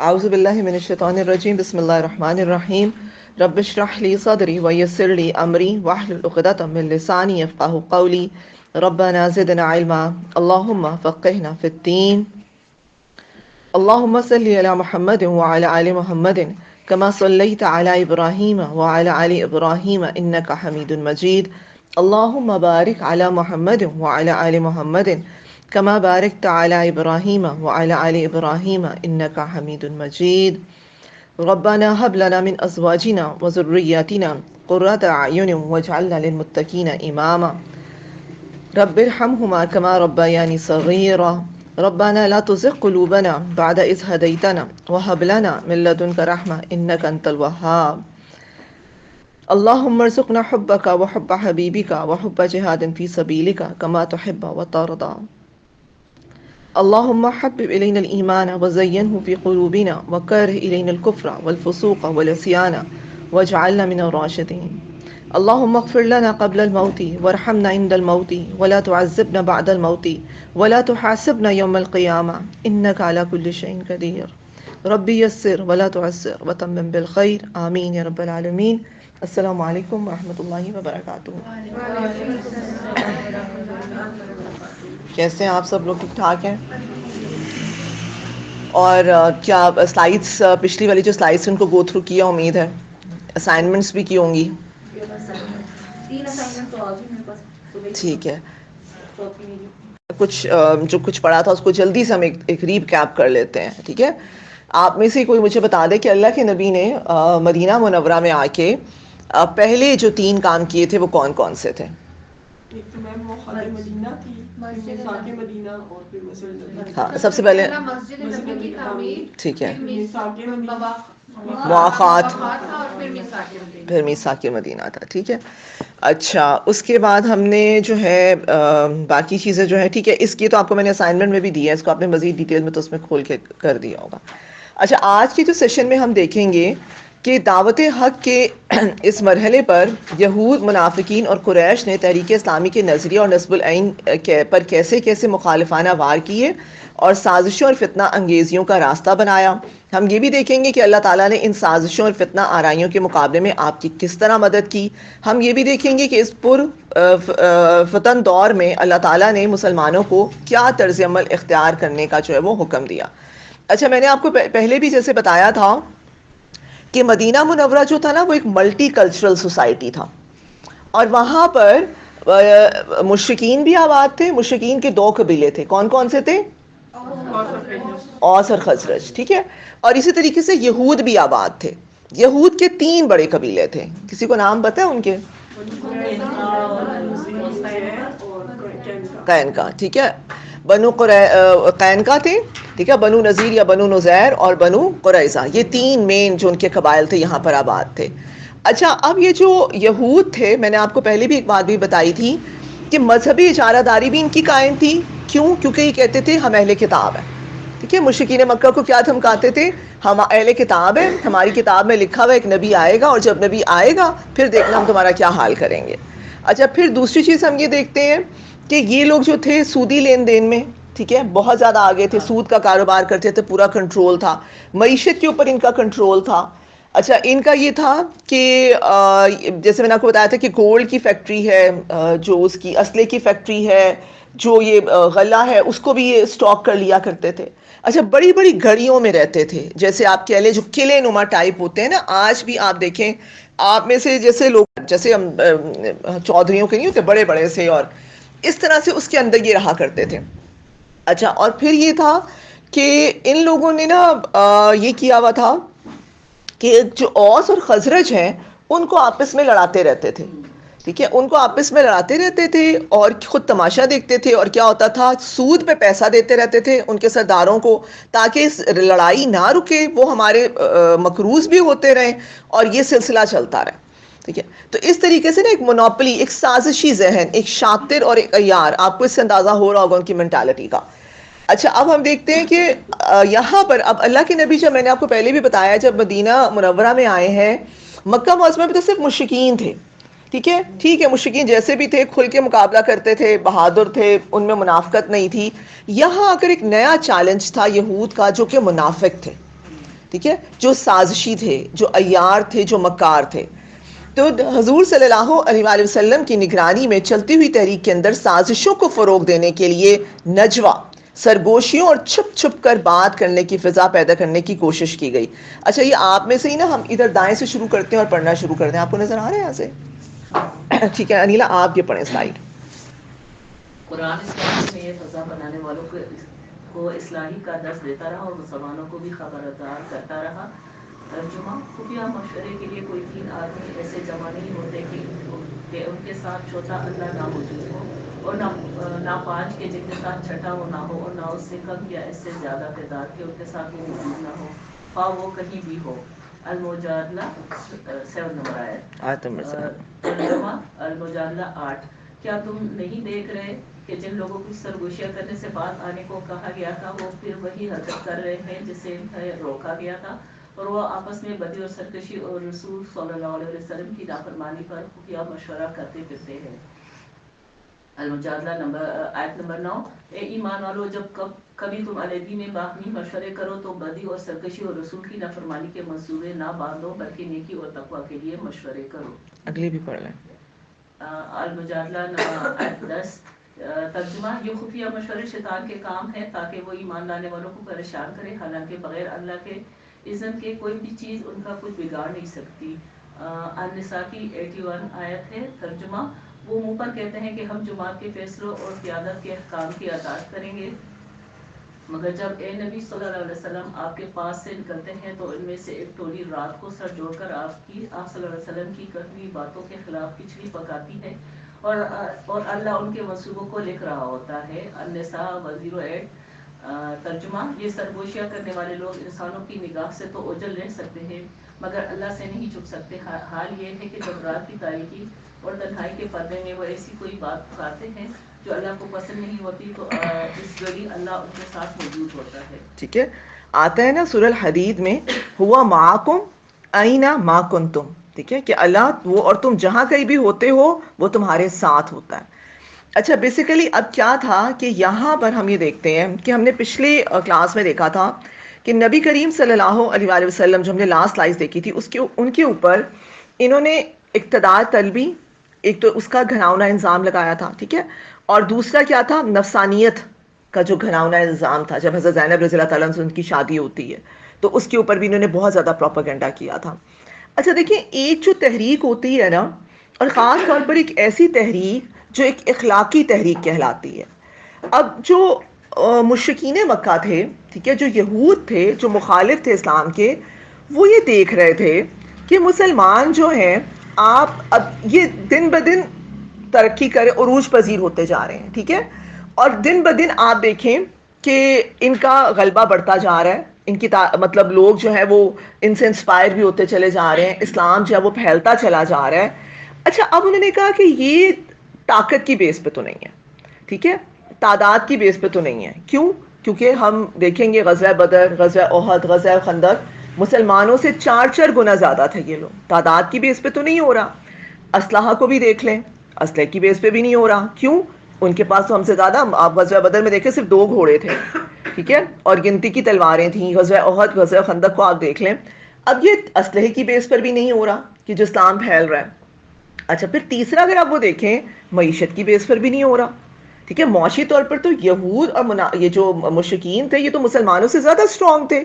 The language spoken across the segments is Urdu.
اعوذ باللہ من الشیطان الرجیم بسم اللہ الرحمن الرحیم رب اشرح لی صدری ویسر لی امری واحلل عقدۃ من لسانی یفقهوا قولی ربنا زدنا علما اللهم فقهنا في الدين اللهم صل على محمد وعلى آل محمد كما صليت على إبراهيم وعلى آل إبراهيم إنك حميد مجيد اللهم بارك على محمد وعلى آل محمد كما باركت على إبراهيم وعلى آل إبراهيم إنك حميد مجيد ربنا هب لنا من أزواجنا وذرياتنا قرة أعين واجعلنا للمتقين إماما رب ارحمهما كما ربياني صغيرا ربنا لا تزغ قلوبنا بعد إذ هديتنا وهب لنا من لدنك رحمة إنك أنت الوهاب اللهم ارزقنا حبك وحب حبيبك وحب جهاد في سبيلك كما تحب وترضى اللهم حبب إلينا الإيمان وزينه في قلوبنا وكره إلينا الكفر والفسوق والعصيان واجعلنا من الراشدين اللهم اغفر لنا قبل الموت وارحمنا عند الموت ولا تعذبنا بعد الموت ولا تحاسبنا يوم القيامة إنك على كل شيء قدير ربي يسر ولا تعسر وتمم بالخير آمين يا رب العالمين السلام علیکم ورحمۃ اللہ وبرکاتہ۔ کیسے ہیں آپ سب لوگ؟ ٹھیک ٹھاک ہیں؟ اور کیا سلائیڈس پچھلی والی جو سلائیڈس ان کو گو تھرو کیا؟ امید ہے اسائنمنٹس بھی کی ہوں گی۔ ٹھیک ہے، کچھ پڑھا تھا اس کو جلدی سے ہم ایک ریپ کیپ کر لیتے ہیں، ٹھیک ہے؟ آپ میں سے کوئی مجھے بتا دے کہ اللہ کے نبی نے مدینہ منورہ میں آ کے پہلے جو 3 کام کیے تھے وہ کون کون سے تھے؟ ہاں، سب سے پہلے ٹھیک ہے مواخات، پھر میثاق مدینہ تھا، ٹھیک ہے۔ اچھا، اس کے بعد ہم نے جو ہے باقی چیزیں جو ہے، ٹھیک ہے، اس کی تو آپ کو میں نے اسائنمنٹ میں بھی دی ہے، اس کو آپ نے مزید ڈیٹیل میں تو اس میں کھول کے کر دیا ہوگا۔ اچھا، آج کی جو سیشن میں ہم دیکھیں گے کہ دعوت حق کے اس مرحلے پر یہود، منافقین اور قریش نے تحریک اسلامی کے نظریے اور نصب العین پر کیسے کیسے مخالفانہ وار کیے اور سازشوں اور فتنہ انگیزیوں کا راستہ بنایا۔ ہم یہ بھی دیکھیں گے کہ اللہ تعالیٰ نے ان سازشوں اور فتنہ آرائیوں کے مقابلے میں آپ کی کس طرح مدد کی۔ ہم یہ بھی دیکھیں گے کہ اس پر فتن دور میں اللہ تعالیٰ نے مسلمانوں کو کیا طرز عمل اختیار کرنے کا جو ہے وہ حکم دیا۔ اچھا، میں نے آپ کو پہلے بھی جیسے بتایا تھا کہ مدینہ منورہ جو تھا نا وہ ایک ملٹی کلچرل سوسائٹی تھا، اور وہاں پر مشرکین بھی آباد تھے۔ مشرکین کے 2 قبیلے تھے، کون کون سے تھے؟ اوس اور خزرج، ٹھیک ہے۔ اور اسی طریقے سے یہود بھی آباد تھے۔ یہود کے 3 بڑے قبیلے تھے، کسی کو نام پتہ ہے ان کے؟ قینقاع، ٹھیک ہے، بنو قینقاع تھے، ٹھیک ہے، بنو نذیر یا بنو نذیر اور بنو قریظہ، یہ 3 مین جو ان کے قبائل تھے یہاں پر آباد تھے۔ اچھا، اب یہ جو یہود تھے، میں نے آپ کو پہلے بھی ایک بات بھی بتائی تھی کہ مذہبی اجارہ داری بھی ان کی قائم تھی۔ کیوں؟ کیونکہ یہ کہتے تھے ہم اہل کتاب ہیں، ٹھیک ہے۔ مشرکین مکہ کو کیا دھمکاتے تھے؟ ہم اہل کتاب ہیں، ہماری کتاب میں لکھا ہوا ایک نبی آئے گا، اور جب نبی آئے گا پھر دیکھنا ہم تمہارا کیا حال کریں گے۔ اچھا، پھر دوسری چیز ہم یہ دیکھتے ہیں کہ یہ لوگ جو تھے سودی لین دین میں، ٹھیک ہے، بہت زیادہ آگے تھے، سود کا کاروبار کرتے تھے، پورا کنٹرول تھا، معیشت کے اوپر ان کا کنٹرول تھا۔ اچھا، ان کا یہ تھا کہ جیسے میں نے آپ کو بتایا تھا کہ گولڈ کی فیکٹری ہے، جو اس کی اسلحے کی فیکٹری ہے، جو یہ غلہ ہے اس کو بھی یہ اسٹاک کر لیا کرتے تھے۔ اچھا، بڑی بڑی گھڑیوں میں رہتے تھے، جیسے آپ کہہ لیں جو قلعے نما ٹائپ ہوتے ہیں نا، آج بھی آپ دیکھیں، آپ میں سے جیسے لوگ جیسے ہم چودھریوں کے نہیں ہوتے بڑے بڑے سے، اور اس طرح سے اس کے اندر یہ رہا کرتے تھے۔ اچھا، اور پھر یہ تھا کہ ان لوگوں نے نا یہ کیا ہوا تھا کہ جو اوس اور خزرج ہیں ان کو آپس میں لڑاتے رہتے تھے، ٹھیک ہے، ان کو آپس میں لڑاتے رہتے تھے اور خود تماشا دیکھتے تھے، اور کیا ہوتا تھا، سود پہ پیسہ دیتے رہتے تھے ان کے سرداروں کو تاکہ لڑائی نہ رکے، وہ ہمارے مقروض بھی ہوتے رہیں اور یہ سلسلہ چلتا رہے، ٹھیک ہے۔ تو اس طریقے سے نا ایک مونوپلی، ایک سازشی ذہن، ایک شاطر اور ایک عیار، آپ کو اس سے اندازہ ہو رہا ہوگا ان کی مینٹالٹی کا۔ اچھا، اب ہم دیکھتے ہیں کہ یہاں پر اب اللہ کے نبی، جب میں نے آپ کو پہلے بھی بتایا، جب مدینہ منورہ میں آئے ہیں، مکہ معظمہ میں تو صرف مشرکین تھے، ٹھیک ہے، مشرکین جیسے بھی تھے کھل کے مقابلہ کرتے تھے، بہادر تھے، ان میں منافقت نہیں تھی۔ یہاں اگر ایک نیا چیلنج تھا یہود کا جو کہ منافق تھے، ٹھیک ہے، جو سازشی تھے، جو عیار تھے، جو مکار تھے. تو حضور صلی اللہ علیہ وآلہ وسلم کی نگرانی میں چلتی ہوئی تحریک کے اندر سازشوں کو فروغ دینے کے لیے نجوہ، سرگوشیوں اور چھپ چھپ کر بات کرنے کی فضا پیدا کرنے کی کوشش کی گئی. اچھا یہ آپ میں سے ہی نا، ہم ادھر دائیں سے شروع کرتے ہیں اور پڑھنا شروع کرتے ہیں. آپ کو نظر آ رہا ہے یہاں سے؟ ٹھیک ہے انیلا آپ یہ پڑھیں سلائیڈ. قرآن اسلام میں یہ فضا بنانے والوں کو اصلاحی کا درس دیتا رہا اور مسلمانوں کو بھی خبردار کرتا رہا. ترجمہ: خفیہ مشورے کے لیے کوئی 3 آدمی ایسے جمع نہیں ہوتے کہ ان کے ساتھ چوتھا اللہ نہ موجود ہو، اور نہ 5 کے جن کے ساتھ چھٹا وہ نہ ہو، اور نہ اس سے کم یا اس سے زیادہ تعداد کے ان کے ساتھ وہ موجود نہ ہو، خواہ وہ کہیں بھی ہو. المجادلہ 7 نمبر آیت نمبر 7. ترجمہ: المجادلہ 8. کیا تم نہیں دیکھ رہے کہ جن لوگوں کو سرگوشیاں کرنے سے بات آنے کو کہا گیا تھا وہ پھر وہی حرکت کر رہے ہیں جس سے انہیں روکا گیا تھا، اور وہ آپس میں بدی اور سرکشی اور رسول صلی اللہ علیہ وسلم کی نافرمانی پر خفیہ مشورہ کرتے پھرتے ہیں. المجادلہ آیت نمبر 9. اے ایمان والو، جب کبھی تم علیحدگی میں باہمی مشورے کرو تو بدی اور سرکشی اور رسول کی نافرمانی کے منصوبے نہ باندھو، بلکہ نیکی اور تقویٰ کے لیے مشورے کرو. اگلی بھی پڑھ لیں. المجادلہ آیت 10. ترجمہ: یہ خفیہ مشورے شیطان کے کام ہے تاکہ وہ ایمان لانے والوں کو پریشان کرے، حالانکہ بغیر اللہ کے اذن کے کوئی بھی چیز ان کا کچھ بگاڑ نہیں سکتی. النساء کی 81 آیت ہے. ترجمہ: وہ منہ پر کہتے ہیں کہ ہم جماعت کے فیصلوں اور قیادت کے احکام کی اطاعت کریں گے، مگر جب اے نبی صلی اللہ علیہ وسلم آپ کے پاس سے نکلتے ہیں تو ان میں سے ایک ٹولی رات کو سر جوڑ کر آپ صلی اللہ علیہ وسلم کی کہی باتوں کے خلاف کھچڑی پکاتی ہے، اور اللہ ان کے منصوبوں کو لکھ رہا ہوتا ہے. النساء 108. ترجمہ: یہ سرگوشیاں کرنے والے لوگ انسانوں کی نگاہ سے تو اوجھل رہ سکتے ہیں مگر اللہ سے نہیں چھپ سکتے. حال یہ ہے کہ جب رات کی تاریکی اور تنہائی کے پردے میں وہ ایسی کوئی بات پکارتے ہیں جو اللہ کو پسند نہیں ہوتی تو اس گھڑی اللہ ان کے ساتھ موجود ہوتا ہے. ٹھیک ہے، آتا ہے نا سورہ الحدید میں، ہوا معاکم اینا ما کنتم. ٹھیک ہے کہ اللہ وہ اور تم جہاں کہیں بھی ہوتے ہو وہ تمہارے ساتھ ہوتا ہے. اچھا بیسیکلی اب کیا تھا کہ یہاں پر ہم یہ دیکھتے ہیں کہ ہم نے پچھلے کلاس میں دیکھا تھا کہ نبی کریم صلی اللہ علیہ وآلہ وسلم جو ہم نے لاسٹ سلائڈ دیکھی تھی ان کے اوپر انہوں نے اقتدار طلبی، ایک تو اس کا گھناؤنا الزام لگایا تھا. ٹھیک ہے، اور دوسرا کیا تھا، نفسانیت کا جو گھناؤنا الزام تھا. جب حضرت زینب رضی اللہ تعالیٰ عنہ سے ان کی شادی ہوتی ہے تو اس کے اوپر بھی انہوں نے بہت زیادہ پروپیگنڈا کیا تھا. اچھا دیکھیں، ایک جو تحریک ہوتی ہے نا، اور خاص طور پر ایک ایسی تحریک جو ایک اخلاقی تحریک کہلاتی ہے. اب جو مشرکین مکہ تھے، ٹھیک ہے، جو یہود تھے، جو مخالف تھے اسلام کے، وہ یہ دیکھ رہے تھے کہ مسلمان جو ہیں آپ اب یہ دن بدن ترقی کرے، عروج پذیر ہوتے جا رہے ہیں. ٹھیک ہے، اور دن بدن آپ دیکھیں کہ ان کا غلبہ بڑھتا جا رہا ہے، ان کی مطلب لوگ جو ہے وہ ان سے انسپائر بھی ہوتے چلے جا رہے ہیں، اسلام جو ہے وہ پھیلتا چلا جا رہا ہے. اچھا اب انہوں نے کہا کہ یہ طاقت کی بیس پہ تو نہیں ہے، ٹھیک ہے، تعداد کی بیس پہ تو نہیں ہے. کیوں؟ کیونکہ ہم دیکھیں گے غزوہ بدر، غزوہ احد، غزوہ خندق، مسلمانوں سے 4 گنا زیادہ تھے یہ لوگ. تعداد کی بیس پہ تو نہیں ہو رہا. اسلحہ کو بھی دیکھ لیں، اسلحے کی بیس پہ بھی نہیں ہو رہا. کیوں؟ ان کے پاس تو ہم سے زیادہ، آپ غزوہ بدر میں دیکھیں صرف 2 گھوڑے تھے، ٹھیک ہے، اور گنتی کی تلواریں تھیں. غزوہ احد، غزوہ خندق کو آپ دیکھ لیں. اب یہ اسلحے کی بیس پر بھی نہیں ہو رہا کہ جو اسلام پھیل رہا ہے. اچھا پھر تیسرا اگر آپ وہ دیکھیں، معیشت کی بیس پر بھی نہیں ہو رہا. ٹھیک ہے، معاشی طور پر تو یہود اور یہ جو مشرکین تھے یہ تو مسلمانوں سے زیادہ اسٹرانگ تھے.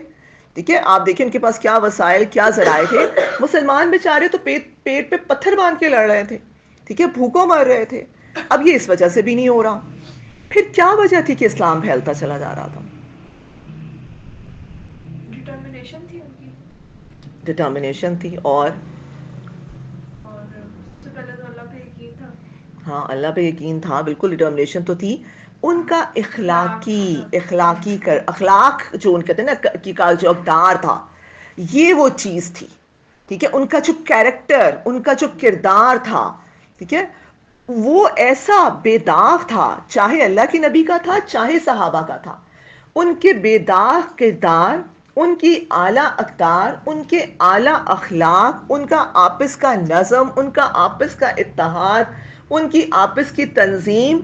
ٹھیک ہے، آپ دیکھیں ان کے پاس کیا وسائل، کیا ذرائع تھے. مسلمان بیچارے تو پیٹ پہ پتھر باندھ کے لڑ رہے تھے، ٹھیک ہے، بھوکوں مر رہے تھے. اب یہ اس وجہ سے بھی نہیں ہو رہا. پھر کیا وجہ تھی کہ اسلام پھیلتا چلا جا رہا تھا؟ ڈٹرمنیشن تھی ان کی. ڈٹرمنیشن تھی، اور سب سے پہلے تو اللہ پہ یقین تھا. ہاں اللہ پہ یقین تھا، بالکل ڈٹرمنیشن تو تھی. ان کا اخلاق جو ان کہتے ہیں نا کا جو اقدار تھا، یہ وہ چیز تھی. ٹھیک ہے، ان کا جو کیریکٹر، ان کا جو کردار تھا، ٹھیک ہے، وہ ایسا بے داغ تھا، چاہے اللہ کے نبی کا تھا چاہے صحابہ کا تھا. ان کے بے داغ کردار، ان کی اعلیٰ اقدار، ان کے اعلیٰ اخلاق، ان کا آپس کا نظم، ان کا آپس کا اتحاد، ان کی آپس کی تنظیم،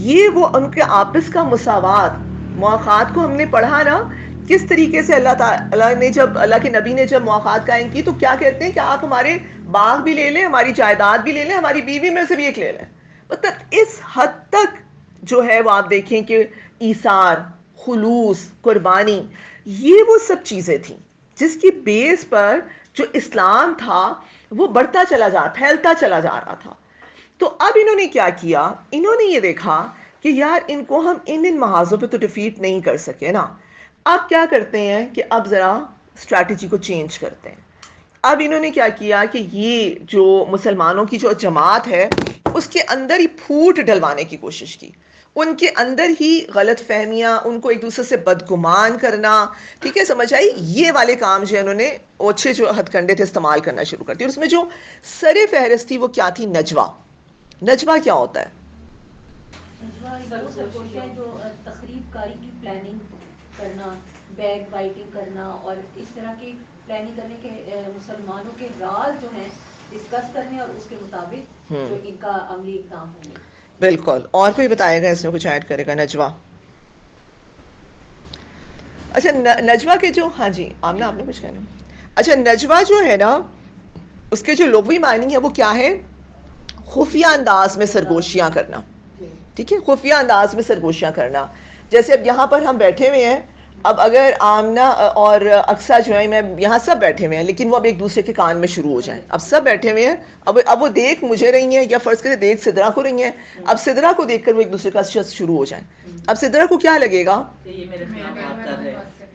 یہ وہ ان کے آپس کا مساوات. مواخات کو ہم نے پڑھا نا کس طریقے سے اللہ تعالیٰ نے جب اللہ کے نبی نے جب مواقعات قائم کی تو کیا کہتے ہیں کہ آپ ہمارے باغ بھی لے لیں, ہماری جائیداد بھی لے لیں, ہماری بیوی میں سے بھی ایک لے لیں. مطلب اس حد تک جو ہے وہ آپ دیکھیں کہ ایثار, خلوص, قربانی, یہ وہ سب چیزیں تھیں جس کی بیس پر جو اسلام تھا وہ بڑھتا چلا جا, پھیلتا چلا جا رہا تھا. تو اب انہوں نے کیا کیا, انہوں نے یہ دیکھا کہ یار ان کو ہم ان محاذوں پہ تو ڈیفیٹ نہیں کر سکے نا. اب کیا کرتے ہیں کہ اب ذرا اسٹریٹجی کو چینج کرتے ہیں. اب انہوں نے کیا کیا کہ یہ جو مسلمانوں کی جو جماعت ہے اس کے اندر ہی پھوٹ ڈلوانے کی کوشش کی, ان کے اندر ہی غلط فہمیاں, ان کو ایک دوسرے سے بدگمان کرنا, ٹھیک ہے, سمجھ آئی, یہ والے کام جو ہے انہوں نے اوچھے جو ہتھ کنڈے تھے استعمال کرنا شروع کر دیا. اور اس میں جو سر فہرست تھی وہ کیا تھی, نجوہ. نجوہ کیا ہوتا ہے؟ جو تخریب کاری کی پلاننگ کرنا, بیک بائٹنگ کرنا اور اس طرح کی پلاننگ کرنے کے مسلمانوں کے راز جو ہیں ڈسکس کرنے اور اس کے مطابق جو ان کا عملی اقدام ہوں گے. بالکل. اور کوئی بتائے گا اس میں کچھ ایڈ کرے گا؟ نجوہ. اچھا نجوہ کے جو, ہاں جی آمنہ آپ نے کچھ کہنا. اچھا نجوہ جو ہے نا اس کے جو لغوی معنی ہے وہ کیا ہے؟ خفیہ انداز میں سرگوشیاں کرنا. ٹھیک ہے, خفیہ انداز میں سرگوشیاں کرنا. جیسے اب یہاں پر ہم بیٹھے ہوئے ہیں, اب اگر آمنہ اور اقصیٰ جو ہے, میں یہاں سب بیٹھے ہوئے ہیں لیکن وہ اب ایک دوسرے کے کان میں شروع ہو جائیں. اب سب بیٹھے ہوئے ہیں, اب وہ دیکھ مجھے رہی ہیں یا فرض کرے دیکھ سدرا کو رہی ہیں, اب سدرا کو دیکھ کر وہ ایک دوسرے کا شروع ہو جائیں. اب سدرا کو کیا لگے گا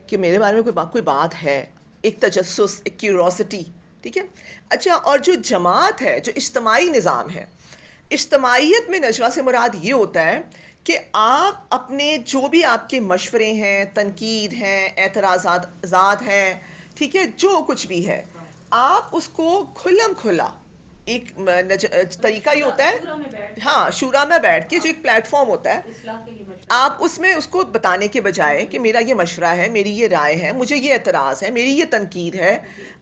کہ میرے بارے میں کوئی بات ہے, ایک تجسس, ایک کیوروسٹی. ٹھیک ہے. اچھا, اور جو جماعت ہے, جو اجتماعی نظام ہے, اجتماعیت میں نجوہ سے مراد یہ ہوتا ہے کہ آپ اپنے جو بھی آپ کے مشورے ہیں, تنقید ہیں, اعتراضات ہیں, ٹھیک ہے, جو کچھ بھی ہے, آپ اس کو کھلم کھلا, ایک طریقہ یہ ہوتا ہے, ہاں شورا میں بیٹھ کے جو ایک پلیٹ فارم ہوتا ہے, آپ اس میں اس کو بتانے کے بجائے کہ میرا یہ مشورہ ہے, میری یہ رائے ہے, مجھے یہ اعتراض ہے, میری یہ تنقید ہے,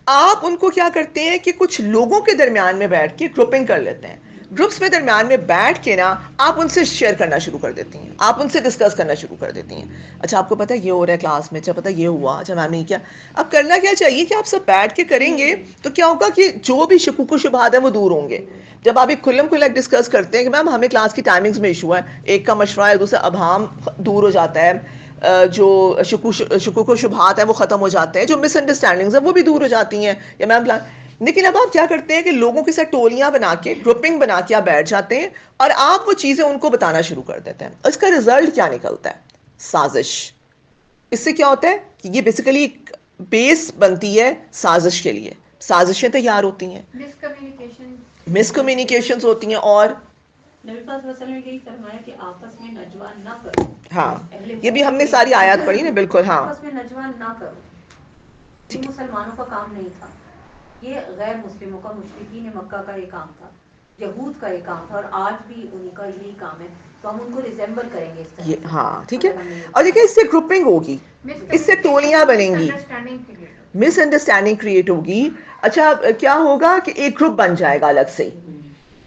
آپ ان کو کیا کرتے ہیں کہ کچھ لوگوں کے درمیان میں بیٹھ کے گروپنگ کر لیتے ہیں. گروپس میں درمیان میں بیٹھ کے نا آپ ان سے شیئر کرنا شروع کر دیتی ہیں, آپ ان سے ڈسکس کرنا شروع کر دیتی ہیں. اچھا آپ کو پتہ ہے یہ ہو رہا ہے کلاس میں, اچھا پتہ یہ ہوا, اچھا میم نے کیا. اب کرنا کیا چاہیے کہ آپ سب بیٹھ کے کریں گے تو کیا ہوگا کہ جو بھی شکوک و شبہات ہیں وہ دور ہوں گے. جب آپ ایک کھلم کھلا ڈسکس کرتے ہیں کہ میم ہمیں کلاس کی ٹائمنگز میں ایشو ہے, ایک کا مشورہ ہے, دوسرا ابہام دور ہو جاتا ہے, جو شکوک و شبہات ہیں وہ ختم ہو جاتے ہیں, جو مس انڈرسٹینڈنگز ہیں وہ بھی دور ہو جاتی ہیں, یا میم لیکن اب آپ کیا کرتے ہیں کہ لوگوں کے ساتھ ٹولیاں بنا کے, گروپنگ بنا کے آپ بیٹھ جاتے ہیں اور آپ وہ چیزیں ان کو بتانا شروع کر دیتے ہیں. اس کا رزلٹ کیا نکلتا ہے؟ سازش. اس سے کیا ہوتا ہے کہ یہ بیسیکلی ایک بیس بنتی ہے سازش کے لیے, سازشیں تیار ہوتی ہیں, مس کمیونیکیشنز ہوتی ہیں. اور نبی پاک صلی اللہ علیہ وسلم نے یہی فرمایا کہ آپس میں نجوہ نہ کرو. ہاں یہ بھی ہم نے ساری آیات پڑھی نا. بالکل. ہاں آپس میں نجوہ نہ کرو, یہ مسلمانوں کا کام نہیں تھا, یہ غیر مسلموں کا, مشرکین مکہ کا یہ کام تھا, یہود کا یہ کام تھا, اور آج بھی انہی کا یہی کام ہے. تو ہم ان کو ریزمبل کریں گے اس طرح. ہاں ٹھیک ہے. اور دیکھیں اس سے گروپنگ ہوگی, اس سے ٹولیاں بنیں گی, مس انڈرسٹینڈنگ کریٹ ہوگی. اچھا کیا ہوگا کہ ایک گروپ بن جائے گا الگ سے.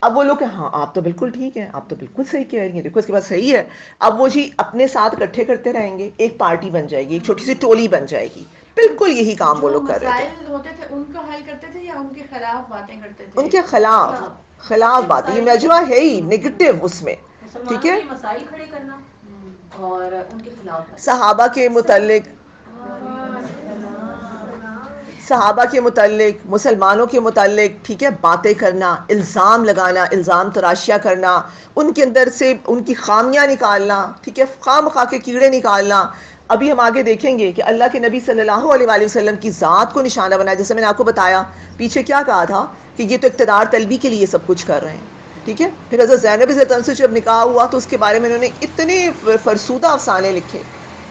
اب وہ لوگ ہاں آپ تو بالکل ٹھیک ہے, آپ تو بالکل صحیح کہہ رہی ہیں, دیکھو اس کے بعد صحیح ہے. اب وہ جی اپنے ساتھ اکٹھے کرتے رہیں گے, ایک پارٹی بن جائے گی, ایک چھوٹی سی ٹولی بن جائے گی. بالکل یہی کام وہ لوگ کر رہے تھے. ہوتے تھے ان کو حل کرتے تھے یا ان کے خلاف باتیں کرتے تھے؟ ان کے خلاف باتیں. یہ نجوہ ہے ہی نگیٹو اس میں. ٹھیک ہے, مسائل کھڑے کرنا اور ان کے خلاف صحابہ کے متعلق, مسلمانوں کے متعلق, ٹھیک ہے, باتیں کرنا, الزام لگانا, الزام تراشیاں کرنا, ان کے اندر سے ان کی خامیاں نکالنا, ٹھیک ہے, خواہ مخواہ کے کیڑے نکالنا. ابھی ہم آگے دیکھیں گے کہ اللہ کے نبی صلی اللہ علیہ وآلہ وسلم کی ذات کو نشانہ بنایا. جیسے میں نے آپ کو بتایا پیچھے کیا کہا تھا کہ یہ تو اقتدار طلبی کے لیے سب کچھ کر رہے ہیں. ٹھیک ہے, پھر حضرت زینب رضی اللہ عنہا سے جب نکاح ہوا تو اس کے بارے میں انہوں نے اتنے فرسودہ افسانے لکھے.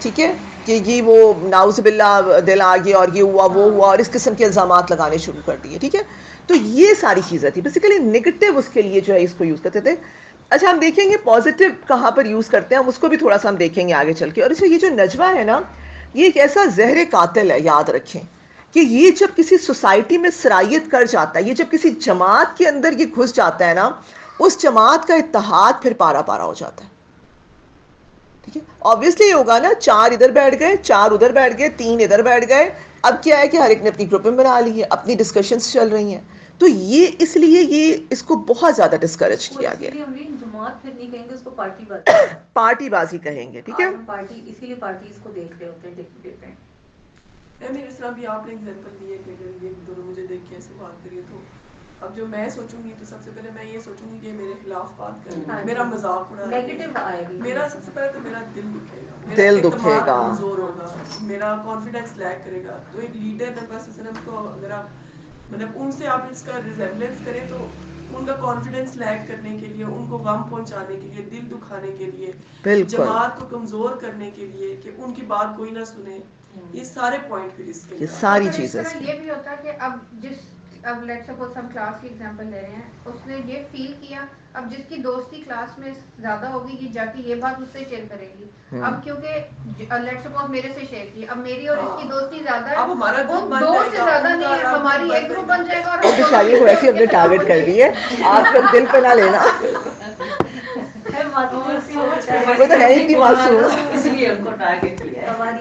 ٹھیک ہے, کہ یہ وہ ناؤذ باللہ دل آگے اور یہ ہوا وہ ہوا, اور اس قسم کے الزامات لگانے شروع کر دیے. ٹھیک ہے, تو یہ ساری چیزیں تھی بیسیکلی نگیٹو اس کے لیے جو ہے اس کو یوز کرتے تھے. اچھا ہم دیکھیں گے پازیٹیو کہاں پر یوز کرتے ہیں, ہم اس کو بھی تھوڑا سا ہم دیکھیں گے آگے چل کے. اور اچھا یہ جو نجوہ ہے نا یہ ایک ایسا زہر قاتل ہے, یاد رکھیں کہ یہ جب کسی سوسائٹی میں سرایت کر جاتا ہے, یہ جب کسی جماعت کے اندر یہ گھس جاتا ہے نا, اس جماعت کا اتحاد پھر پارا پارا ہو جاتا ہے. ٹھیک ہے. آبویسلی یہ ہوگا نا, 4 ادھر بیٹھ گئے, 4 ادھر بیٹھ گئے, 3 ادھر بیٹھ گئے. اب کیا ہے کہ ہر ایک نے اپنی گروپ میں بنا لی ہے, اپنی ڈسکشنز چل رہی ہیں. تو یہ اس لیے یہ اس کو بہت زیادہ ڈسکریج کیا گیا. جماعت پھر نہیں کہیں گے, اس کو پارٹی بازی, پارٹی بازی کہیں گے. ٹھیک ہے, پارٹی, اسی لیے پارٹی اس کو دیکھ رہے ہوتے ہیں ڈفرینٹ. اس طرح بھی آپ نے ایگزامپل دی ہے کہ اگر یہ دونوں مجھے دیکھ کے ایسے بات کریے تو اب جو میں سوچوں گی تو سب سے پہلے میں یہ سوچوں گی کہ میرے خلاف بات کریں, میرا مذاق اڑا رہے ہیں, میرا سب سے پہلے تو میرا دل دکھے گا, میرا اعتماد کمزور ہوگا, میرا کانفیڈینس لیک کرے گا. تو ایک لیڈر نبی صلی اللہ علیہ وسلم کو اگر آپ مطلب ان سے آپ اس کا ریزیمبلنس کریں تو ان کا کانفیڈینس لیک کرنے کے لیے, ان کو غم پہنچانے کے لیے, دل دکھانے کے لیے, جماعت کو کمزور کرنے کے لیے کہ ان کی بات کوئی نہ سنے, یہ سارے پوائنٹ پھر اس کے یہ ساری چیزیں. یہ بھی ہوتا ہے کہ اب لیٹ سپوز ہم کلاس کی ایگزامپل لے رہے ہیں, اس نے یہ فیل کیا, اب جس کی دوستی کلاس میں زیادہ ہوگی یہ جا کے یہ بات اس سے شیئر کرے گی. اب کیونکہ لیٹ سپوز میرے سے شیئر کی, اب میری اور اس کی دوستی زیادہ ہے, وہ 2 سے زیادہ نہیں ہے, ہماری ایک گروپ بن جائے گا. اور بیچاری کو ایسے اپنے ٹارگیٹ کر دی ہے, آپ کا دل پہ نہ لینا, وہ تو ہے ہی اتنی معصوم, اس لیے ان کو ٹارگیٹ کیا ہے.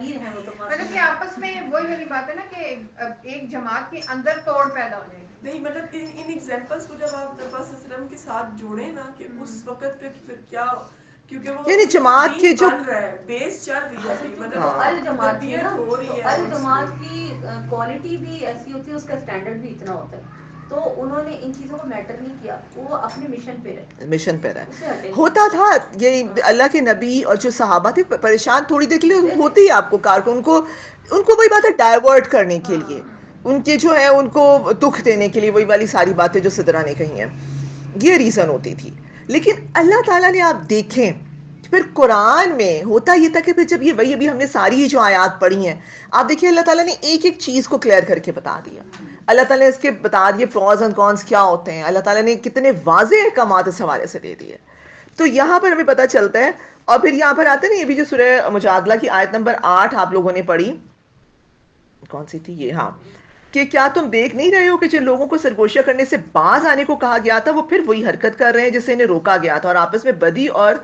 مطلب کہ آپس میں وہی والی بات ہے نا کہ ایک جماعت کے اندر توڑ پیدا ہو جائے گی. نہیں مطلب ان ایگزامپلس کو جب آپ نبی صلی اللہ علیہ وسلم کے ساتھ جوڑیں نا کہ اس وقت پھر کیا, کیونکہ وہ یعنی جماعت کی جو بن رہا ہے, بیس چل رہی ہے, مطلب الجماعت ہو رہی ہے, الجماعت کی کوالٹی بھی ایسی ہوتی ہے, اس کا اسٹینڈرڈ بھی اتنا ہوتا ہے. تو انہوں نے ان چیزوں کو میٹر نہیں کیا, وہ اپنے مشن پہ رہے, مشن پہ رہے. ہوتا تھا یہ اللہ کے نبی اور جو صحابہ تھے پریشان تھوڑی دیر کے لیے ہوتی ہے آپ کو کارکن کو, ان کو وہی بات ہے ڈائیورٹ کرنے کے لیے, ان کے جو ہے ان کو دکھ دینے کے لیے, وہی والی ساری باتیں جو سدرا نے کہی ہیں, یہ ریزن ہوتی تھی. لیکن اللہ تعالیٰ نے آپ دیکھیں پھر قرآن میں ہوتا یہ تھا کہ پھر جب یہ وہی ابھی ہم نے ساری جو آیات پڑھی ہیں, آپ دیکھیں اللہ تعالیٰ نے ایک ایک چیز کو کلیئر کر کے بتا دیا. اللہ تعالیٰ نے اس کے بتا دیے پروز اینڈ کونس کیا ہوتے ہیں, اللہ تعالیٰ نے کتنے واضح احکامات اس حوالے سے دے دیے. تو یہاں پر ہمیں پتہ چلتا ہے. اور پھر یہاں پر آتے نا یہ بھی جو سورہ مجادلہ کی آیت نمبر 8 آپ لوگوں نے پڑھی, کون سی تھی یہ, ہاں, کہ کیا تم دیکھ نہیں رہے ہو کہ جن لوگوں کو سرگوشیاں کرنے سے باز آنے کو کہا گیا تھا وہ پھر وہی حرکت کر رہے ہیں جس سے انہیں روکا گیا تھا, اور آپس میں بدی اور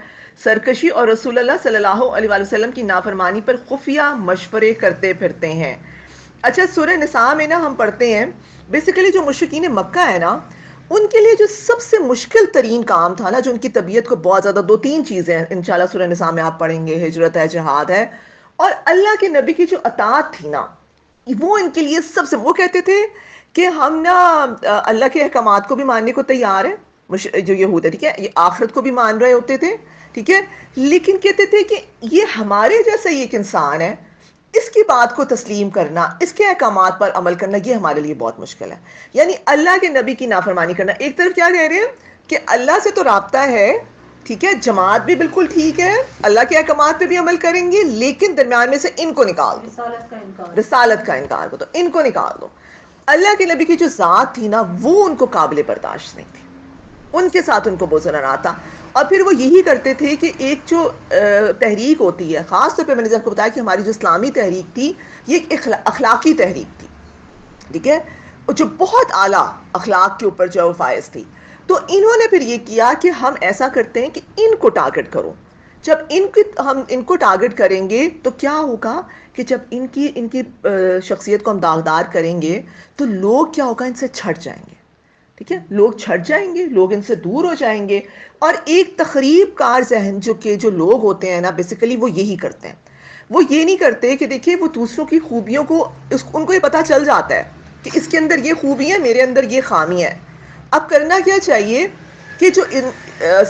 سرکشی اور رسول اللہ صلی اللہ علیہ وسلم کی نافرمانی پر خفیہ مشورے کرتے پھرتے ہیں. اچھا, سورہ نساء میں نا ہم پڑھتے ہیں بیسیکلی جو مشرکین مکہ ہے نا, ان کے لیے جو سب سے مشکل ترین کام تھا نا, جو ان کی طبیعت کو بہت زیادہ, 2-3 چیزیں ہیں انشاءاللہ سورہ نساء میں آپ پڑھیں گے, ہجرت ہے, جہاد ہے, اور اللہ کے نبی کی جو اطاعت تھی نا, وہ ان کے لیے سب سے, وہ کہتے تھے کہ ہم نا اللہ کے احکامات کو بھی ماننے کو تیار ہیں, جو یہود ہے, ٹھیک ہے, یہ آخرت کو بھی مان رہے ہوتے تھے, ٹھیک ہے, لیکن کہتے تھے کہ یہ ہمارے جیسا ایک انسان ہے, اس کی بات کو تسلیم کرنا, اس کے احکامات پر عمل کرنا, یہ ہمارے لیے بہت مشکل ہے. یعنی اللہ کے نبی کی نافرمانی کرنا. ایک طرف کیا کہہ رہے ہیں کہ اللہ سے تو رابطہ ہے, ٹھیک ہے, جماعت بھی بالکل ٹھیک ہے, اللہ کے احکامات پہ بھی عمل کریں گے, لیکن درمیان میں سے ان کو نکال دو, رسالت کا انکار کو, تو ان کو نکال دو. اللہ کے نبی کی جو ذات تھی نا, وہ ان کو قابل برداشت نہیں تھی, ان کے ساتھ ان کو بہت ضرر آتا. اور پھر وہ یہی کرتے تھے کہ ایک جو تحریک ہوتی ہے, خاص طور پہ میں نے آپ کو بتایا کہ ہماری جو اسلامی تحریک تھی یہ ایک اخلاقی تحریک تھی, ٹھیک ہے, جو بہت اعلیٰ اخلاق کے اوپر جو فائز تھی. تو انہوں نے پھر یہ کیا کہ ہم ایسا کرتے ہیں کہ ان کو ٹارگٹ کرو. جب ہم ان کو ٹارگٹ کریں گے تو کیا ہوگا کہ جب ان کی شخصیت کو ہم داغدار کریں گے تو لوگ کیا ہوگا, ان سے چھٹ جائیں گے, ٹھیک ہے, لوگ چھٹ جائیں گے, لوگ ان سے دور ہو جائیں گے. اور ایک تخریب کار ذہن جو لوگ ہوتے ہیں نا, بیسیکلی وہ یہی کرتے ہیں. وہ یہ نہیں کرتے کہ دیکھیں وہ دوسروں کی خوبیوں کو, ان کو یہ پتہ چل جاتا ہے کہ اس کے اندر یہ خوبی ہے, میرے اندر یہ خامی ہے. اب کرنا کیا چاہیے کہ جو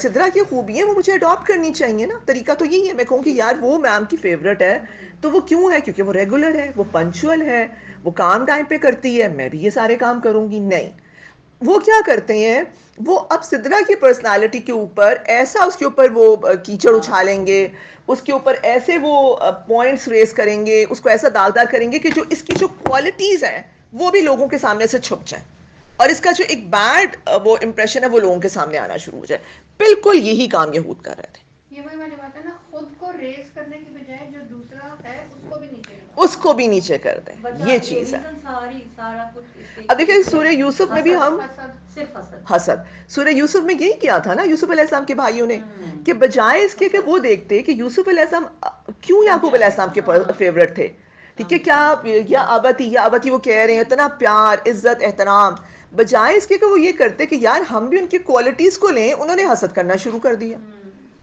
سدرا کی خوبی ہے وہ مجھے اڈاپٹ کرنی چاہیے نا. طریقہ تو یہی ہے, میں کہوں کہ یار وہ میم کی فیوریٹ ہے, تو وہ کیوں ہے, کیونکہ وہ ریگولر ہے, وہ پنچول ہے, وہ کام ٹائم پہ کرتی ہے, میں بھی یہ سارے کام کروں گی. نہیں, وہ کیا کرتے ہیں, وہ اب سدرا کی پرسنالٹی کے اوپر ایسا, اس کے اوپر وہ کیچڑ اچھالیں گے, اس کے اوپر ایسے وہ پوائنٹس ریز کریں گے, اس کو ایسا داغدار کریں گے کہ جو اس کی جو کوالٹیز ہیں وہ بھی لوگوں کے سامنے سے چھپ جائیں, اور اس کا جو ایک بیڈ وہ امپریشن ہے وہ لوگوں کے سامنے آنا شروع ہو جائے. بالکل یہی کام یہود کر رہے تھے, یہ وہی والی بات ہے نا, خود کو ریز کرنے کی بجائے جو دوسرا ہے اس کو بھی نیچے اس کو بھی نیچے کر دیں, یہ چیز ہے. اب دیکھیں سورہ یوسف میں بھی ہم حسد, سورہ یوسف میں یہی کیا تھا نا یوسف علیہ السلام کے بھائیوں نے, کہ بجائے اس کے کہ وہ دیکھتے کہ یوسف علیہ السلام کیوں یعقوب علیہ السلام کے فیورٹ تھے, ٹھیک ہے, کیا یا ابتی وہ کہہ رہے ہیں اتنا پیار عزت احترام, بجائے اس کے کہ وہ یہ کرتے کہ یار ہم بھی ان کی کوالٹیز کو لیں, انہوں نے حسد کرنا شروع کر دیا,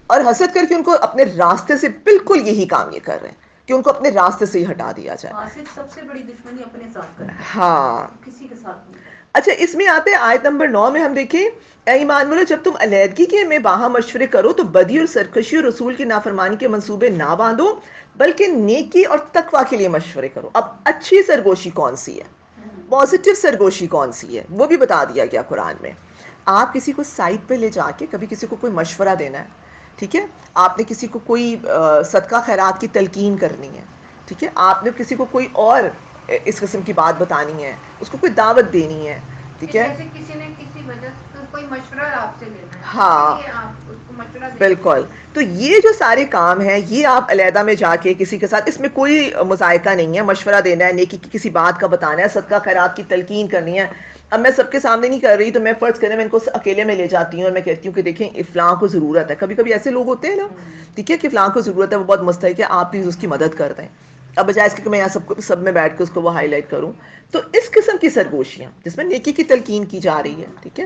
اور حسد کر کے ان کو اپنے راستے سے, بالکل یہی کام یہ کر رہے ہیں کہ ان کو اپنے راستے سے ہی ہٹا دیا جائے. حاسد سب سے بڑی دشمنی اپنے ساتھ کرتا ہے, ہاں کسی کے ساتھ نہیں. اچھا اس میں آتے ہیں آیت نمبر 9 میں, ہم دیکھیں اے ایمان والو جب تم علیحدگی کے میں باہم مشورے کرو تو بدی اور سرکشی اور رسول کی نافرمانی کے منصوبے نہ باندھو, بلکہ نیکی اور تقوی کے لیے مشورے کرو. اب اچھی سرگوشی کون سی ہے, پازیٹیو سرگوشی کون سی ہے, وہ بھی بتا دیا گیا قرآن میں. آپ کسی کو سائٹ پہ لے جا کے کبھی کسی کو کوئی مشورہ دینا ہے, ٹھیک ہے, آپ نے کسی کو کوئی صدقہ خیرات کی تلقین کرنی ہے, ٹھیک ہے, آپ نے کسی کو کوئی اور اس قسم کی بات بتانی ہے, اس کو کوئی دعوت دینی ہے, ٹھیک ہے, جیسے کسی نے کسی وجہ سے کوئی مشورہ آپ سے لینا ہے, ہاں آپ اس کو مشورہ دیں. بالکل. تو یہ جو سارے کام ہیں یہ آپ علیحدہ میں جا کے کسی کے ساتھ, اس میں کوئی مذائقہ نہیں ہے, مشورہ دینا ہے, نیکی کی کسی بات کا بتانا ہے, صدقہ خیرات کی تلقین کرنی ہے. اب میں سب کے سامنے نہیں کر رہی, تو میں فرض کریں میں ان کو اکیلے میں لے جاتی ہوں اور میں کہتی ہوں کہ دیکھیں فلاں کو ضرورت ہے, کبھی کبھی ایسے لوگ ہوتے ہیں نا, ٹھیک ہے, کہ فلاں کو ضرورت ہے, وہ بہت مستحق ہے, آپ پلیز اس کی مدد کر دیں. اب بجائے اس کے کہ میں یہاں سب میں بیٹھ کے اس کو وہ ہائی لائٹ کروں. تو اس قسم کی سرگوشیاں جس میں نیکی کی تلقین کی جا رہی ہے, ٹھیک ہے,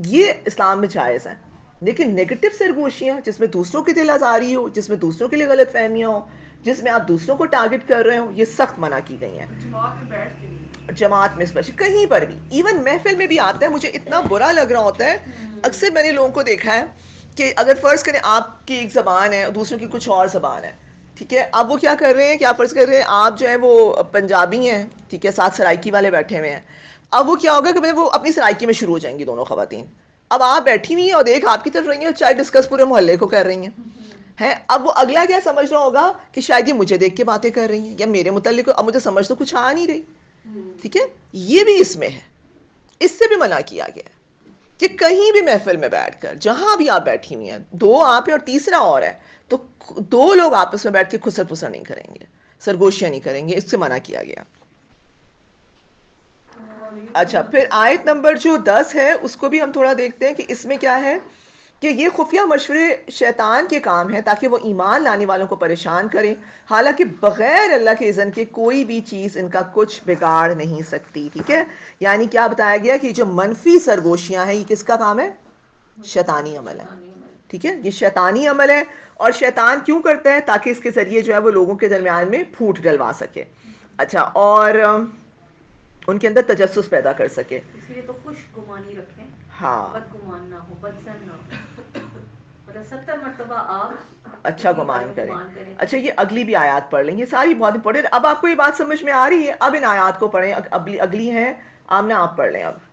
یہ اسلام میں جائز ہیں. لیکن نیگیٹو سرگوشیاں جس میں دوسروں کی دل آزاری ہو, جس میں دوسروں کے لیے غلط فہمیاں ہو, جس میں آپ دوسروں کو ٹارگٹ کر رہے ہو, یہ سخت منع کی گئی ہیں. جماعت میں اسپیشلی کہیں پر بھی, ایون محفل میں بھی آتا ہے, مجھے اتنا برا لگ رہا ہوتا ہے. اکثر میں نے لوگوں کو دیکھا ہے کہ اگر فرض کریں آپ کی ایک زبان ہے, دوسروں کی کچھ اور زبان ہے, ٹھیک ہے, اب وہ کیا کر رہے ہیں, کیا فرض کر رہے ہیں آپ جو ہے وہ پنجابی ہیں, ٹھیک ہے, ساتھ سرائکی والے بیٹھے ہوئے ہیں. اب وہ کیا ہوگا کہ وہ اپنی سرائکی میں شروع ہو جائیں گی دونوں خواتین. اب آپ بیٹھی ہوئی ہیں اور ایک آپ کی طرف رہی ہیں اور چائے ڈسکس پورے محلے کو کر رہی ہیں. اب وہ اگلا کیا سمجھ رہا ہوگا کہ شاید یہ مجھے دیکھ کے باتیں کر رہی ہیں یا میرے متعلق, اب مجھے سمجھ تو کچھ آ نہیں رہی, ٹھیک ہے. یہ بھی اس میں ہے, اس سے بھی منع کیا گیا کہ کہیں بھی محفل میں بیٹھ کر جہاں بھی آپ بیٹھی ہوئی ہیں, دو آپ ہیں اور تیسرا اور ہے, تو دو لوگ آپس میں بیٹھ کے خسر پسر نہیں کریں گے, سرگوشیاں نہیں کریں گے, اس سے منع کیا گیا. اچھا پھر آیت نمبر جو 10 ہے اس کو بھی ہم تھوڑا دیکھتے ہیں کہ اس میں کیا ہے, کہ یہ خفیہ مشورے شیطان کے کام ہیں تاکہ وہ ایمان لانے والوں کو پریشان کریں, حالانکہ بغیر اللہ کے اذن کے کوئی بھی چیز ان کا کچھ بگاڑ نہیں سکتی, ٹھیک ہے. یعنی کیا بتایا گیا کہ جو منفی سرگوشیاں ہیں یہ کس کا کام ہے, شیطانی عمل ہے, ٹھیک ہے, یہ شیطانی عمل ہے. اور شیطان کیوں کرتا ہے, تاکہ اس کے ذریعے جو ہے وہ لوگوں کے درمیان میں پھوٹ ڈلوا سکے, اچھا, اور ان کے اندر تجسس پیدا کر سکے. اس لیے تو خوش گمانی رکھیں, ہاں, بد گمان نہ ہو, بدزن نہ ہو, مطلب 70 مرتبہ آپ اچھا گمان کریں. اچھا یہ اگلی بھی آیات پڑھ لیں, یہ ساری بہت امپورٹنٹ. اب آپ کو یہ بات سمجھ میں آ رہی ہے, اب ان آیات کو پڑھیں, اگلی ہیں آمنہ, آپ پڑھ لیں. اب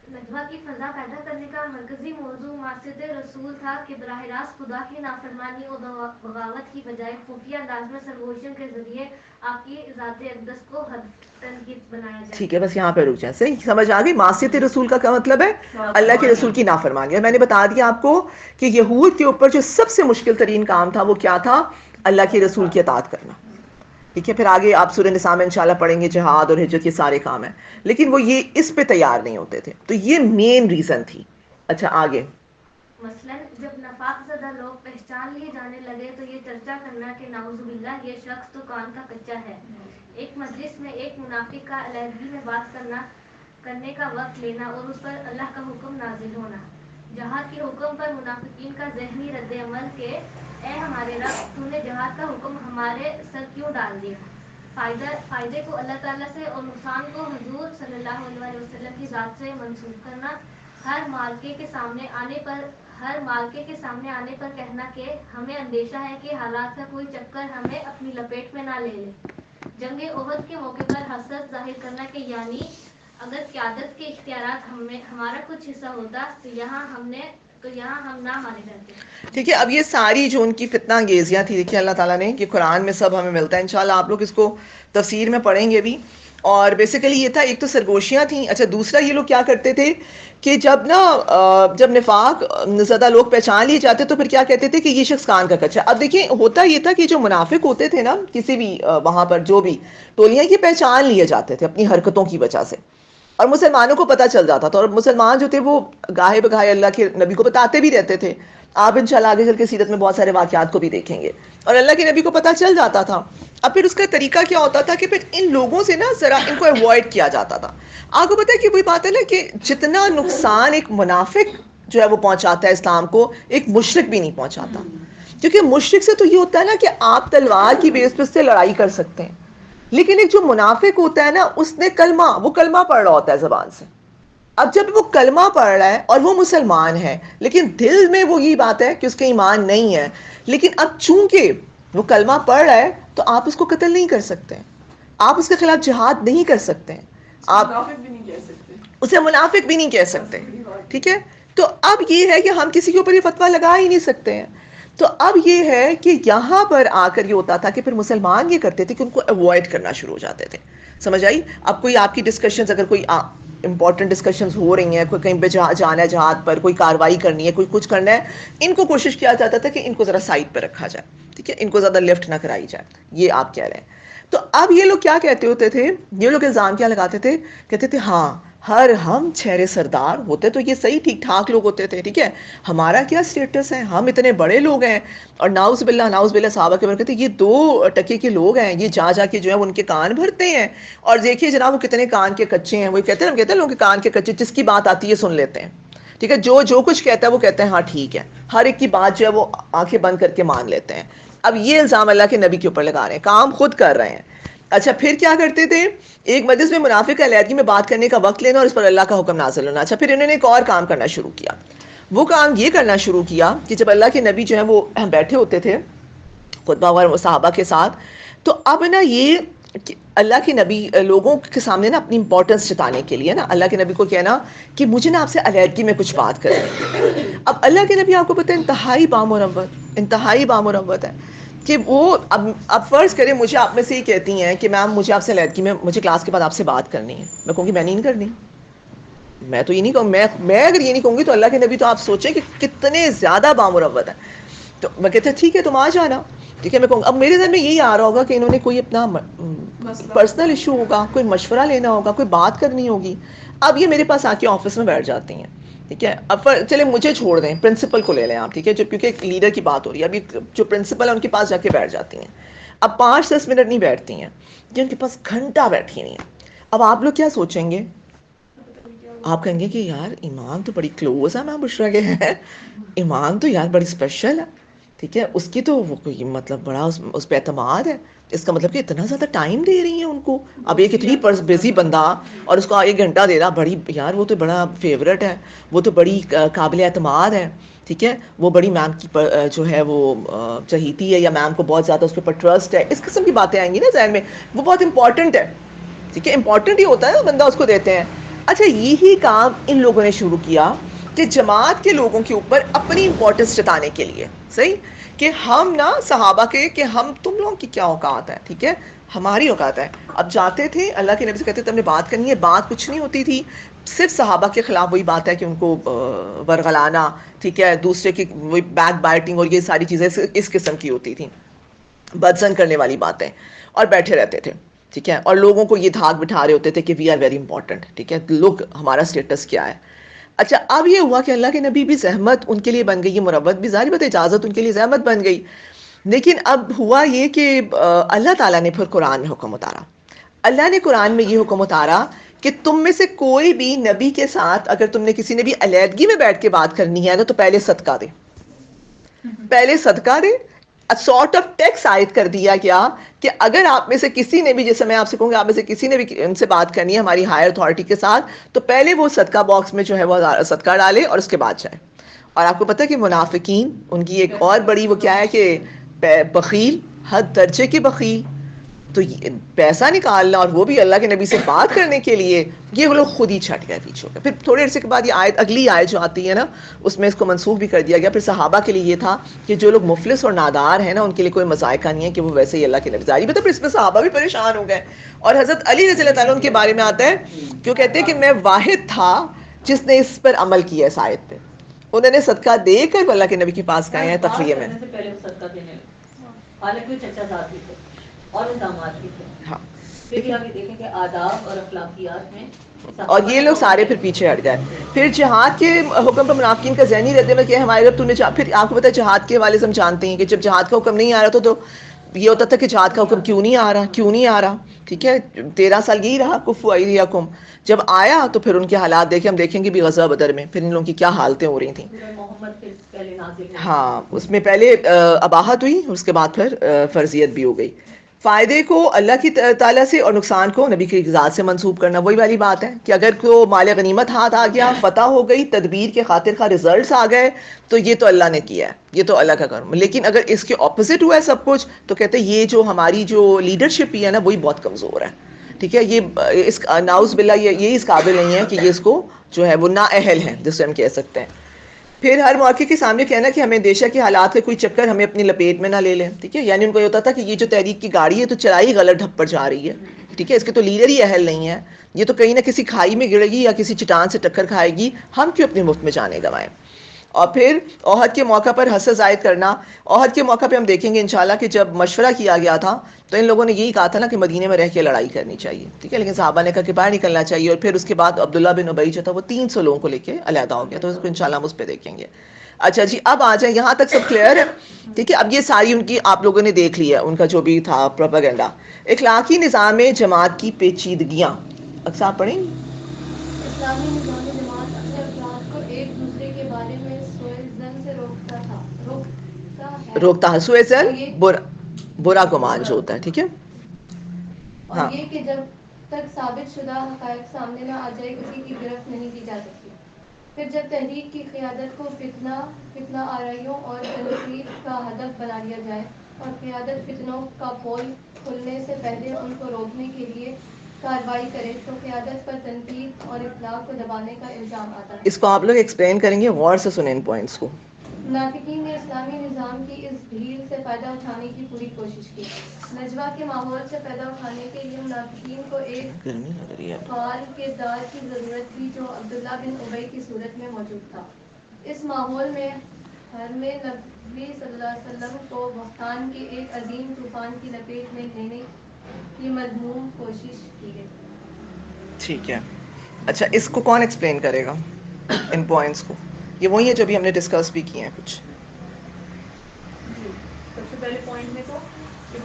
نجوہ کی فضا پیدا کرنے کا مرکزی موضوع معصیت رسول تھا کہ براہ راست خدا کی نافرمانی اور بغاوت کی بجائے خفیہ انداز میں سرگوشیوں کے ذریعے آپ کی ذات اقدس کو حد تنقید بنایا جائے. ٹھیک ہے, بس یہاں پہ رک جائیں. صحیح سمجھ آ گئی. معصیت رسول کا کیا مطلب ہے, اللہ کے رسول کی نافرمانی. میں نے بتا دیا آپ کو کہ یہود کے اوپر جو سب سے مشکل ترین کام تھا وہ کیا تھا, اللہ کے رسول کی اطاعت کرنا, ٹھیک ہے. پھر آگے آپ سورہ نساء میں انشاءاللہ پڑھیں گے جہاد اور ہجرت, یہ سارے کام ہیں, لیکن وہ یہ اس پہ تیار نہیں ہوتے تھے, تو یہ مین ریزن تھی. اچھا آگے, مثلاً جب نفاق زدہ لوگ پہچان لیے جانے لگے تو یہ چرچا کرنا کہ نعوذ باللہ یہ شخص تو کان کا کچا ہے. ایک مجلس میں ایک منافق کا علیحدگی میں بات کرنے کا وقت لینا اور اس پر اللہ کا حکم نازل ہونا. جہاد کے حکم پر منافقین کا ذہنی رد عمل کہ اے ہمارے رب, تو نے جہاد کا حکم ہمارے سر کیوں ڈال دیا. فائدے کو اللہ تعالیٰ سے اور نقصان کو حضور صلی اللہ علیہ وسلم کی ذات سے منسوخ کرنا. ہر مالکے کے سامنے آنے پر کہنا کہ ہمیں اندیشہ ہے کہ حالات کا کوئی چکر ہمیں اپنی لپیٹ میں نہ لے لے. جنگ احد کے موقع پر حسرت ظاہر کرنا کہ یعنی اگر قیادت کے اختیارات ہمارا کچھ حصہ ہوتا تو یہاں ہم نہ مانے جاتے. ٹھیک ہے. اب یہ ساری جو ان کی فتنہ انگیزیاں تھی, دیکھیے اللہ تعالیٰ نے کہ قرآن میں سب ہمیں ملتا ہے, انشاءاللہ آپ لوگ اس کو تفسیر میں پڑھیں گے بھی, اور بیسیکلی یہ تھا، ایک تو سرگوشیاں تھیں. اچھا دوسرا یہ لوگ کیا کرتے تھے کہ جب نفاق زدہ لوگ پہچان لیے جاتے تو پھر کیا کہتے تھے کہ یہ شخص کان کا کچا. اب دیکھیں ہوتا یہ تھا کہ جو منافق ہوتے تھے نا کسی بھی وہاں پر جو بھی ٹولیاں یہ پہچان لیے جاتے تھے اپنی حرکتوں کی وجہ سے، اور مسلمانوں کو پتہ چل جاتا تھا. اور مسلمان جو تھے وہ گاہے بگاہے اللہ کے نبی کو بتاتے بھی رہتے تھے. آپ انشاءاللہ آگے چل کے سیرت میں بہت سارے واقعات کو بھی دیکھیں گے. اور اللہ کے نبی کو پتہ چل جاتا تھا. اب پھر اس کا طریقہ کیا ہوتا تھا کہ پھر ان لوگوں سے نا ذرا ان کو اوائڈ کیا جاتا تھا. آپ کو پتہ ہے کہ وہی بات ہے نا کہ جتنا نقصان ایک منافق جو ہے وہ پہنچاتا ہے اسلام کو، ایک مشرک بھی نہیں پہنچاتا. کیونکہ مشرک سے تو یہ ہوتا ہے نا کہ آپ تلوار کی بیس پر سے لڑائی کر سکتے ہیں، لیکن ایک جو منافق ہوتا ہے نا اس نے وہ کلمہ پڑھ رہا ہوتا ہے زبان سے. اب جب وہ کلمہ پڑھ رہا ہے اور وہ مسلمان ہے لیکن دل میں وہ یہی بات ہے کہ اس کا ایمان نہیں ہے، لیکن اب چونکہ وہ کلمہ پڑھ رہا ہے تو آپ اس کو قتل نہیں کر سکتے، آپ اس کے خلاف جہاد نہیں کر سکتے، آپ اسے منافق بھی نہیں کہہ سکتے. ٹھیک ہے، تو اب یہ ہے کہ ہم کسی کے اوپر یہ فتویٰ لگا ہی نہیں سکتے ہیں. تو اب یہ ہے کہ یہاں پر آ کر یہ ہوتا تھا کہ پھر مسلمان یہ کرتے تھے کہ ان کو اوائڈ کرنا شروع ہو جاتے تھے. سمجھ آئی؟ اب کوئی آپ کی ڈسکشنز، اگر کوئی امپورٹنٹ ڈسکشنز ہو رہی ہیں، کوئی کہیں پہ جانا ہے جہاد پر، کوئی کاروائی کرنی ہے، کوئی کچھ کرنا ہے، ان کو کوشش کیا جاتا تھا کہ ان کو ذرا سائڈ پہ رکھا جائے. ٹھیک ہے، ان کو زیادہ لیفٹ نہ کرائی جائے. یہ آپ کہہ رہے ہیں. تو اب یہ لوگ کیا کہتے ہوتے تھے، یہ لوگ الزام کیا لگاتے تھے، کہتے تھے ہاں ہم چہرے سردار ہوتے تو یہ صحیح ٹھیک ٹھاک لوگ ہوتے تھے. ٹھیک ہے، ہمارا کیا سٹیٹس ہے، ہم اتنے بڑے لوگ ہیں. اور ناؤز باللہ صحابہ کے بارے کہتے ہیں یہ 2 ٹکے کے لوگ ہیں، یہ جا کے جو ہے ان کے کان بھرتے ہیں. اور دیکھیے جناب وہ کتنے کان کے کچے ہیں. وہ کہتے ہیں لوگوں کے کان کے کچے، جس کی بات آتی ہے سن لیتے ہیں. ٹھیک ہے، جو کچھ کہتا ہے وہ کہتے ہیں ہاں ٹھیک ہے، ہر ایک کی بات جو ہے وہ آنکھیں بند کر کے مان لیتے ہیں. اب یہ الزام اللہ کے نبی کے اوپر لگا رہے ہیں، کام خود کر رہے ہیں. اچھا پھر کیا کرتے تھے، ایک مجلس میں منافق علیحدگی میں بات کرنے کا وقت لینا اور اس پر اللہ کا حکم نازل ہونا. اچھا پھر انہوں نے ایک اور کام کرنا شروع کیا. وہ کام یہ کرنا شروع کیا کہ جب اللہ کے نبی جو ہے وہ بیٹھے ہوتے تھے خطبہ اور صحابہ کے ساتھ، تو اب نا یہ اللہ کے نبی لوگوں کے سامنے نا اپنی امپورٹنس جتانے کے لیے نا اللہ کے نبی کو کہنا کہ مجھے نا آپ سے علیحدگی میں کچھ بات کرنی. اب اللہ کے نبی آپ کو پتہ ہے انتہائی بامروت ہے کہ وہ اب فرض کریں مجھے آپ میں سے یہ کہتی ہیں کہ میم مجھے آپ سے علیحدگی میں مجھے کلاس کے بعد آپ سے بات کرنی ہے. میں کہوں گی میں نہیں کرنی، میں تو یہ نہیں کہوں، میں اگر یہ نہیں کہوں گی تو اللہ کے نبی تو آپ سوچیں کہ کتنے زیادہ بامروت ہیں. تو میں کہتے ہیں ٹھیک ہے تم آ جانا. ٹھیک ہے، میں کہوں گا. اب میرے ذہن میں یہی آ رہا ہوگا کہ انہوں نے کوئی اپنا پرسنل ایشو ہوگا، کوئی مشورہ لینا ہوگا، کوئی بات کرنی ہوگی. اب یہ میرے پاس آ کے آفس میں بیٹھ جاتی ہیں. ٹھیک ہے، اب چلے مجھے چھوڑ دیں، پرنسپل کو لے لیں آپ. ٹھیک ہے، کیونکہ ایک لیڈر کی بات ہو رہی ہے. ابھی جو پرنسپل ہے ان کے پاس جا کے بیٹھ جاتی ہیں. اب 5-10 منٹ نہیں بیٹھتی ہیں، یہ ان کے پاس گھنٹہ بیٹھی نہیں ہیں. اب آپ لوگ کیا سوچیں گے، آپ کہیں گے کہ یار ایمان تو بڑی کلوز ہے میم بشرا کے ہے، ایمان تو یار بڑی اسپیشل ہے. ٹھیک ہے، اس کی تو وہ کوئی مطلب بڑا اس پہ اعتماد ہے. اس کا مطلب کہ اتنا زیادہ ٹائم دے رہی ہیں ان کو. اب ایک اتنی بزی بندہ اور اس کو 1 گھنٹہ دے رہا، بڑی یار وہ تو بڑا فیوریٹ ہے، وہ تو بڑی قابل اعتماد ہے. ٹھیک ہے، وہ بڑی میم کی جو ہے وہ چہیتی ہے، یا میم کو بہت زیادہ اس کے اوپر ٹرسٹ ہے. اس قسم کی باتیں آئیں گی نا ذہن میں، وہ بہت امپورٹنٹ ہے. ٹھیک ہے، امپورٹنٹ ہی ہوتا ہے بندہ اس کو دیتے ہیں. اچھا یہی کام ان لوگوں نے شروع کیا کہ جماعت کے لوگوں کے اوپر اپنی امپورٹنس جتانے کے لیے، صحیح کہ ہم نا صحابہ کے کہ ہم تم لوگوں کی کیا اوقات ہے. ٹھیک ہے، ہماری اوقات ہے. اب جاتے تھے اللہ کے نبی سے کہتے تھے ہم نے بات کرنی ہے، بات کچھ نہیں ہوتی تھی، صرف صحابہ کے خلاف وہی بات ہے کہ ان کو ورغلانا، ٹھیک ہے، دوسرے کی وہی بیک بائٹنگ اور یہ ساری چیزیں اس قسم کی ہوتی تھیں، بدزن کرنے والی باتیں، اور بیٹھے رہتے تھے. ٹھیک ہے، اور لوگوں کو یہ دھاک بٹھا رہے ہوتے تھے کہ وی آر ویری امپورٹنٹ. ٹھیک ہے، لوگ ہمارا اسٹیٹس کیا ہے. اچھا اب یہ ہوا کہ اللہ کے نبی بھی زحمت ان کے لیے بن گئی، یہ مروت بھی ظاہر بات اجازت ان کے لیے زحمت بن گئی. لیکن اب ہوا یہ کہ اللہ تعالیٰ نے پھر قرآن میں حکم اتارا. اللہ نے قرآن میں یہ حکم اتارا کہ تم میں سے کوئی بھی نبی کے ساتھ اگر تم نے کسی نے بھی علیحدگی میں بیٹھ کے بات کرنی ہے نا تو پہلے صدقہ دے، پہلے صدقہ دے. سارٹ آف ٹیکس عائد کر دیا گیا کہ اگر آپ میں سے کسی نے بھی، جیسے میں آپ سے کہوں گا آپ میں سے کسی نے بھی ان سے بات کرنی ہے ہماری ہائر اتھارٹی کے ساتھ، تو پہلے وہ صدقہ باکس میں جو ہے وہ صدقہ ڈالے اور اس کے بعد جائے. اور آپ کو پتہ ہے کہ منافقین ان کی ایک اور بڑی وہ کیا ہے کہ بخیل، حد درجے کے بخیل. تو پیسہ نکالنا اور وہ بھی اللہ کے نبی سے بات کرنے کے لیے، یہ وہ لوگ خود ہی چھٹ گئے پیچھے ہو گئے. پھر تھوڑے عرصے کے بعد یہ آیت، اگلی آیت جو آتی ہے نا، اس میں اس کو منسوخ بھی کر دیا گیا. پھر صحابہ کے لیے یہ تھا کہ جو لوگ مفلس اور نادار ہیں نا، ان کے لیے کوئی مذائقہ نہیں ہے کہ وہ ویسے ہی اللہ کے نبی ظاہری. مطلب اس میں صحابہ بھی پریشان ہو گئے. اور حضرت علی رضی اللہ تعالیٰ عنہ کے بارے میں آتا ہے کہ وہ کہتے ہیں کہ میں واحد تھا جس نے اس پر عمل کیا اس آیت پہ. انہوں نے صدقہ دے کر اللہ کے نبی کے پاس گئے ہیں تقریہ میں. پہلے وہ صدقہ دینے لگے، حالانکہ وہ چچا زاد بھی تھے اور داماد بھی تھے. ہاں، پھر آگے دیکھیں کہ آداب اور اخلاقیات میں، اور یہ لوگ سارے پھر پیچھے ہٹ گئے. پھر جہاد کے حکم پر منافقین کا ذہنی رد عمل کیا ہے ہمارے رب. پھر آپ کو پتہ ہے جہاد کے حوالے سے ہم جانتے ہیں کہ جب جہاد کا حکم نہیں آ رہا تو یہ ہوتا تھا کہ جہاد کا حکم کیوں نہیں آ رہا. ٹھیک ہے، 13 سال یہی رہا کفو ایدیکم. جب آیا تو پھر ان کے حالات دیکھیں، ہم دیکھیں گے بھی غزوہ بدر میں پھر ان لوگوں کی کیا حالتیں ہو رہی تھیں. ہاں، اس میں پہلے اباحت ہوئی، اس کے بعد پھر فرضیت بھی ہو گئی. فائدے کو اللہ کی تعالیٰ سے اور نقصان کو نبی کی ذات سے منسوب کرنا. وہی والی بات ہے کہ اگر کوئی مال غنیمت ہاتھ آ گیا، فتح ہو گئی، تدبیر کے خاطر خواہ ریزلٹس آ گئے، تو یہ تو اللہ نے کیا ہے، یہ تو اللہ کا کرم. لیکن اگر اس کے اپوزٹ ہوا ہے سب کچھ، تو کہتے ہیں یہ جو ہماری جو لیڈرشپ ہی ہے نا، وہی بہت کمزور ہے. ٹھیک ہے، یہ اس ناؤز باللہ یہ اس قابل نہیں ہے کہ یہ اس کو جو ہے وہ نااہل ہیں جسے ہم کہہ سکتے ہیں. پھر ہر موقع کے سامنے کہنا کہ ہمیں اندیشہ کے حالات کا کوئی چکر ہمیں اپنی لپیٹ میں نہ لے لیں. ٹھیک ہے، یعنی ان کو یہ ہوتا تھا کہ یہ جو تحریک کی گاڑی ہے تو چلائی غلط ڈھپ پر جا رہی ہے. ٹھیک ہے، اس کے تو لیڈر ہی اہل نہیں ہے، یہ تو کہیں نہ کسی کھائی میں گرے گی یا کسی چٹان سے ٹکر کھائے گی، ہم کیوں اپنے مفت میں جانے گوائیں. اور پھر احد کے موقع پر حسد ظاہر کرنا. احد کے موقع پہ ہم دیکھیں گے انشاءاللہ کہ جب مشورہ کیا گیا تھا تو ان لوگوں نے یہی کہا تھا نا کہ مدینے میں رہ کے لڑائی کرنی چاہیے. ٹھیک ہے، لیکن صحابہ نے کہا کہ باہر نکلنا چاہیے. اور پھر اس کے بعد عبداللہ بن ابی جو تھا وہ 300 لوگوں کو لے کے علیحدہ ہو گیا. تو اس کو انشاءاللہ ہم اس پہ دیکھیں گے. اچھا جی، اب آ جائیں، یہاں تک سب کلیئر ہے. ٹھیک ہے، اب یہ ساری ان کی آپ لوگوں نے دیکھ لی ہے، ان کا جو بھی تھا پروپیگنڈا. اخلاقی نظام جماعت کی پیچیدگیاں اکثر آپ پڑھیں. اسلامی نظام جماعت اپنے افراد کو ایک دوسرے کے بارے میں سوء ظن سے روکتا ہے. سوء ظن برا گمان جو ہوتا ہے. ٹھیک ہے، اور یہ کہ جب تک ثابت شدہ حقائق سامنے نہ آ جائے کسی کی گرفت نہیں کی جا سکتی. پھر جب تحریک کی قیادت کو فتنہ آرائیوں اور تنقید کا ہدف بنا لیا جائے اور قیادت فتنوں کا پول کھلنے سے پہلے ان کو روکنے کے لیے کارروائی کرے تو قیادت پر تنقید اور اطلاع کو دبانے کا الزام آتا ہے. اس کو آپ لوگ ایکسپلین کریں گے، غور سے سنیں ان پوائنٹس کو. منافقین نے اسلامی نظام کی اس ڈھیل سے فائدہ اٹھانے کی پوری کوشش کی. نجوہ کے ماحول سے فائدہ اٹھانے کے لیے منافقین کو ایک فعال کردار کی ضرورت تھی جو عبداللہ بن ابی کی صورت میں موجود تھا. اس ماحول میں حرم نبی صلی اللہ علیہ وسلم کو بہتان کے ایک عظیم طوفان کی لپیٹ میں لینے کی مذموم کوشش کی گئی. ٹھیک ہے، اچھا اس کو کون ایکسپلین کرے گا ان پوائنٹس کو؟ یہ وہی ہے جو بھی ہم نے ڈسکس بھی کیے ہیں کچھ. سب سے پہلے پوائنٹ میں تو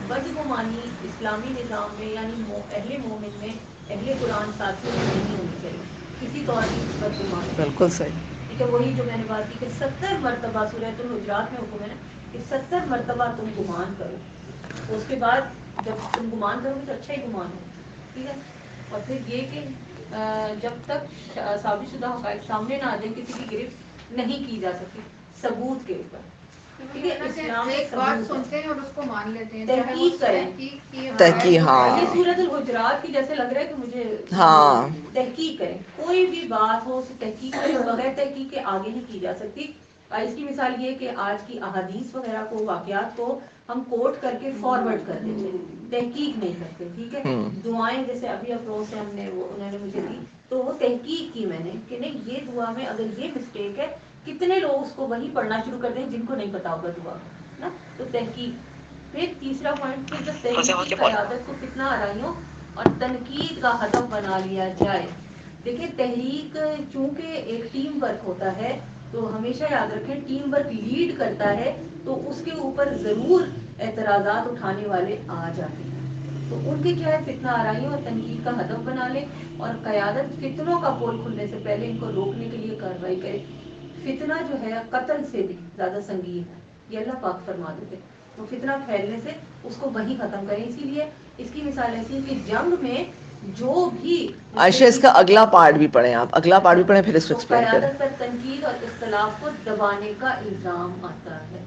بدگمانی اسلامی نظام میں یعنی اہل مومن میں، اہل قرآن ساتھیوں میں نہیں ہونی چاہیے کسی طور کی بدگمانی. بالکل صحیح. ٹھیک ہے، وہی جو میں نے بات کی کہ 70 مرتبہ سورۃ الحجرات میں حکم ہے نا کہ 70 مرتبہ تم گمان کرو. تو اس کے بعد جب تم گمان کرو گے تو اچھا ہی گمان ہو. ٹھیک ہے، اور پھر یہ کہ جب تک ثابت شدہ حقائق سامنے نہ آ جائیں کسی کی گرفت نہیں کی جا سکتی ثبوت کے اوپر. ٹھیک ہے، اسلام ایک بات سنتے ہیں اور اس کو مان لیتے ہیں. تحقیق کریں. تحقیق، ہاں، یہ سورۃ الحجرات کی جیسے لگ رہا ہے کہ مجھے ہاں تحقیق کریں. کوئی بھی بات ہو اسے تحقیق کریں، بغیر تحقیق کے آگے نہیں کی جا سکتی. اس کی مثال یہ کہ آج کی احادیث وغیرہ کو، واقعات کو ہم کوٹ کر کے فارورڈ کر دیتے ہیں، تحقیق نہیں کرتے. ٹھیک ہے، دعائیں جیسے ابھی افروز سے ہم نے انہوں نے مجھے دی تو وہ تحقیق کی میں نے کہ نہیں یہ دعا میں اگر یہ مسٹیک ہے، کتنے لوگ اس کو وہی پڑھنا شروع کر دیں جن کو نہیں پتا ہوگا دعا نا. تو تحقیق. پھر تیسرا پوائنٹ کہ جب تحقیق کی قیادت کو فتنہ آرائیوں اور تنقید کا ہدف بنا لیا جائے. دیکھیں تحریک چونکہ ایک ٹیم ورک ہوتا ہے تو ہمیشہ یاد رکھیں ٹیم ورک لیڈ کرتا ہے تو اس کے اوپر ضرور اعتراضات اٹھانے والے آ جاتے ہیں. تو ان کے کیا ہے فتنہ آرائیوں اور تنقید کا ہدف بنا لیں اور قیادت فتنوں کا پول کھلنے سے پہلے ان کو روکنے کے لیے کارروائی کرے. فتنہ جو ہے قتل سے بھی زیادہ سنگین ہے، یہ اللہ پاک فرما دیتے. تو فتنہ پھیلنے سے اس کو وہی ختم کریں. اسی لیے اس کی مثال ایسی ہے کہ جنگ میں جو بھی عائشہ اس کا اگلا پارٹ بھی پڑھیں، آپ اگلا پارٹ بھی پڑھیں پھر اس کو ایکسپلین کریں. قیادت پر تنقید اور اختلاف کو دبانے کا الزام آتا ہے.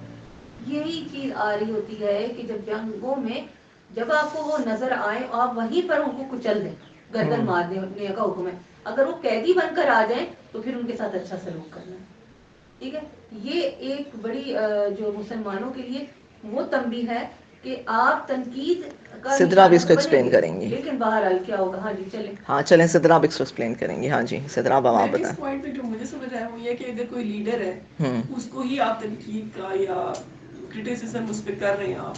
یہی چیز آ رہی ہوتی ہے کہ جب جنگوں میں جب آپ کو وہ نظر آئے آپ وہیں پر ان کو کچل دیں, گردن مار دینے کا حکم ہے. اگر وہ قیدی بن کر آ جائیں تو پھر ان کے ساتھ اچھا سلوک کرنا ہے. ٹھیک ہے, یہ ایک بڑی جو مسلمانوں کے لیے وہ تنبیہ ہے کہ آپ تنقید کا صدرا بھی اس کو ایکسپلین کریں گے, لیکن بہرحال کیا ہوگا. ہاں جی چلیں, ہاں چلیں صدرا بھی اس کو ایکسپلین کریں گے. ہاں جی صدرا اب آپ بتائیں. اس پوائنٹ پہ جو مجھے سمجھ آیا وہ یہ کہ اگر کوئی لیڈر ہے اس کو ہی آپ تنقید کا یا کرٹیسزم اس پہ کر رہے ہیں آپ,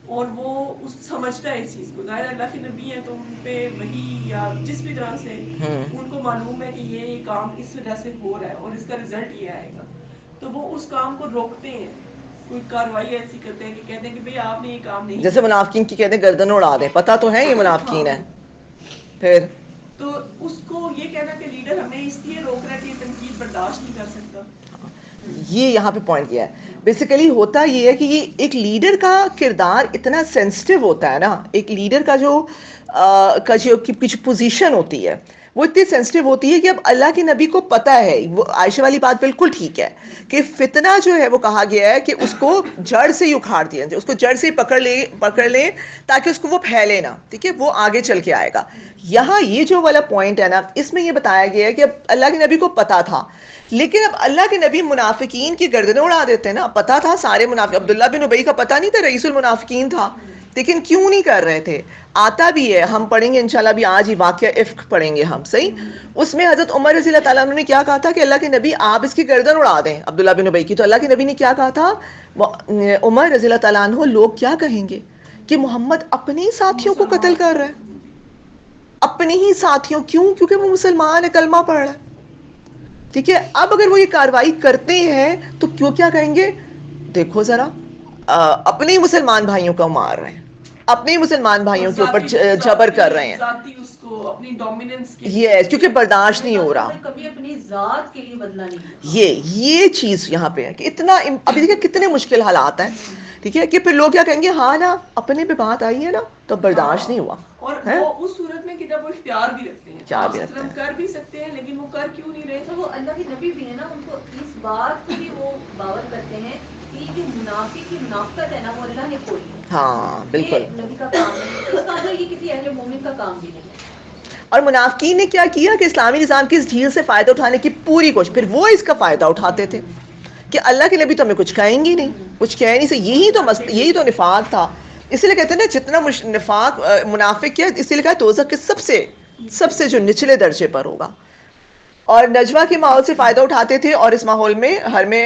اور وہ اس سمجھتا ہے اس چیز کو, ظاہر اللہ کے نبی ہیں تو ان پہ وہی یا جس بھی طرح سے ان کو معلوم ہے کہ یہ کام اس وجہ سے ہو رہا ہے اور اس کا رزلٹ یہ آئے گا, تو وہ اس کام کو روکتے ہیں, کوئی کاروائی ایسی کرتے ہیں کہ کہتے ہیں کہ بھئی آپ نے یہ کام نہیں, جیسے منافقین کی کہتے ہیں گردن اڑا دیں, پتہ تو ہے یہ منافقین ہے. پھر تو اس کو یہ کہنا کہ لیڈر ہمیں اس لیے روک رہا ہے کہ یہ تنقید برداشت نہیں کر سکتا. یہ یہاں پہ پوائنٹ کیا ہے. بیسیکلی ہوتا یہ ہے کہ یہ ایک لیڈر کا کردار اتنا سینسٹیو ہوتا ہے نا, ایک لیڈر کا جو پوزیشن ہوتی ہے وہ اتنی سینسٹیو ہوتی ہے کہ اب اللہ کے نبی کو پتہ ہے, وہ عائشہ والی بات بالکل ٹھیک ہے کہ فتنہ جو ہے وہ کہا گیا ہے کہ اس کو جڑ سے ہی اکھاڑ دیا جائے, اس کو جڑ سے ہی پکڑ لے تاکہ اس کو وہ پھیلے نہ, ٹھیک ہے, وہ آگے چل کے آئے گا. یہاں یہ جو والا پوائنٹ ہے نا, اس میں یہ بتایا گیا ہے کہ اب اللہ کے نبی کو پتا تھا, لیکن اب اللہ کے نبی منافقین کی گردنیں اڑا دیتے ہیں نا. پتا تھا سارے منافق, عبداللہ بن ابی کا پتا نہیں تھا رئیس المنافقین تھا, لیکن کیوں نہیں کر رہے تھے. آتا بھی ہے, ہم پڑھیں گے انشاءاللہ بھی آج ہی واقعہ افک پڑھیں گے ہم, صحیح. اس میں حضرت عمر رضی اللہ تعالیٰ عنہ نے کیا کہا تھا کہ اللہ کے نبی آپ اس کی گردن اڑا دیں عبداللہ بن ابی کی. تو اللہ کے نبی نے کیا کہا تھا, عمر رضی اللہ تعالیٰ عنہ لوگ کیا کہیں گے کہ محمد اپنے ہی ساتھیوں کو قتل کر رہا ہے, اپنے ہی ساتھیوں. کیوں؟ کیونکہ وہ مسلمان ہے, کلمہ پڑھ رہا ہے. ٹھیک ہے, اب اگر وہ یہ کاروائی کرتے ہیں تو کیوں کیا کہیں گے, دیکھو ذرا اپنے ہی مسلمان بھائیوں کو مار رہے ہیں, اپنے ہی مسلمان بھائیوں کے اوپر جبر کر رہے ہیں, اس کو اپنی ڈومیننس کے یہ کیونکہ برداشت نہیں ہو رہا. کبھی اپنی ذات کے لیے بدلہ نہیں, یہ چیز یہاں پہ ہے کہ اتنا ابھی دیکھیں کتنے مشکل حالات ہیں. ٹھیک ہے, کہ پھر لوگ کیا کہیں گے, ہاں نا اپنے پہ بات آئی ہے نا تو برداشت نہیں ہوا. اور وہ اس صورت میں کہ جب وہ اختیار بھی رکھتے ہیں, آپ سترم کر بھی سکتے ہیں, لیکن وہ کر کیوں نہیں رہے. تو وہ اللہ کے نبی بھی ہے نا, ان کو اس بات کی بھی وہ باور کرتے ہیں کہ جو منافق کی منافقت ہے نا وہ اللہ نے کھولی ہے. ہاں بالکل, یہ نبی کا کام ہے, اس کا یہ کسی اہل مومن کا کام بھی نہیں ہے. اور منافقین نے کیا کیا کہ اسلامی نظام کی اس ڈھیل سے فائدہ اٹھانے کی پوری کوشش, پھر وہ اس کا فائدہ اٹھاتے تھے کہ اللہ کے نبی تو ہمیں کچھ کہیں گے نہیں, کچھ کہہ نہیں سے. یہی تو نفاق تھا. اسی لیے کہتے ہیں نا جتنا نفاق منافق کیا, اسی لیے کہا دوزخ کے سب سے جو نچلے درجے پر ہوگا. اور نجوہ کے ماحول سے فائدہ اٹھاتے تھے, اور اس ماحول میں ہر میں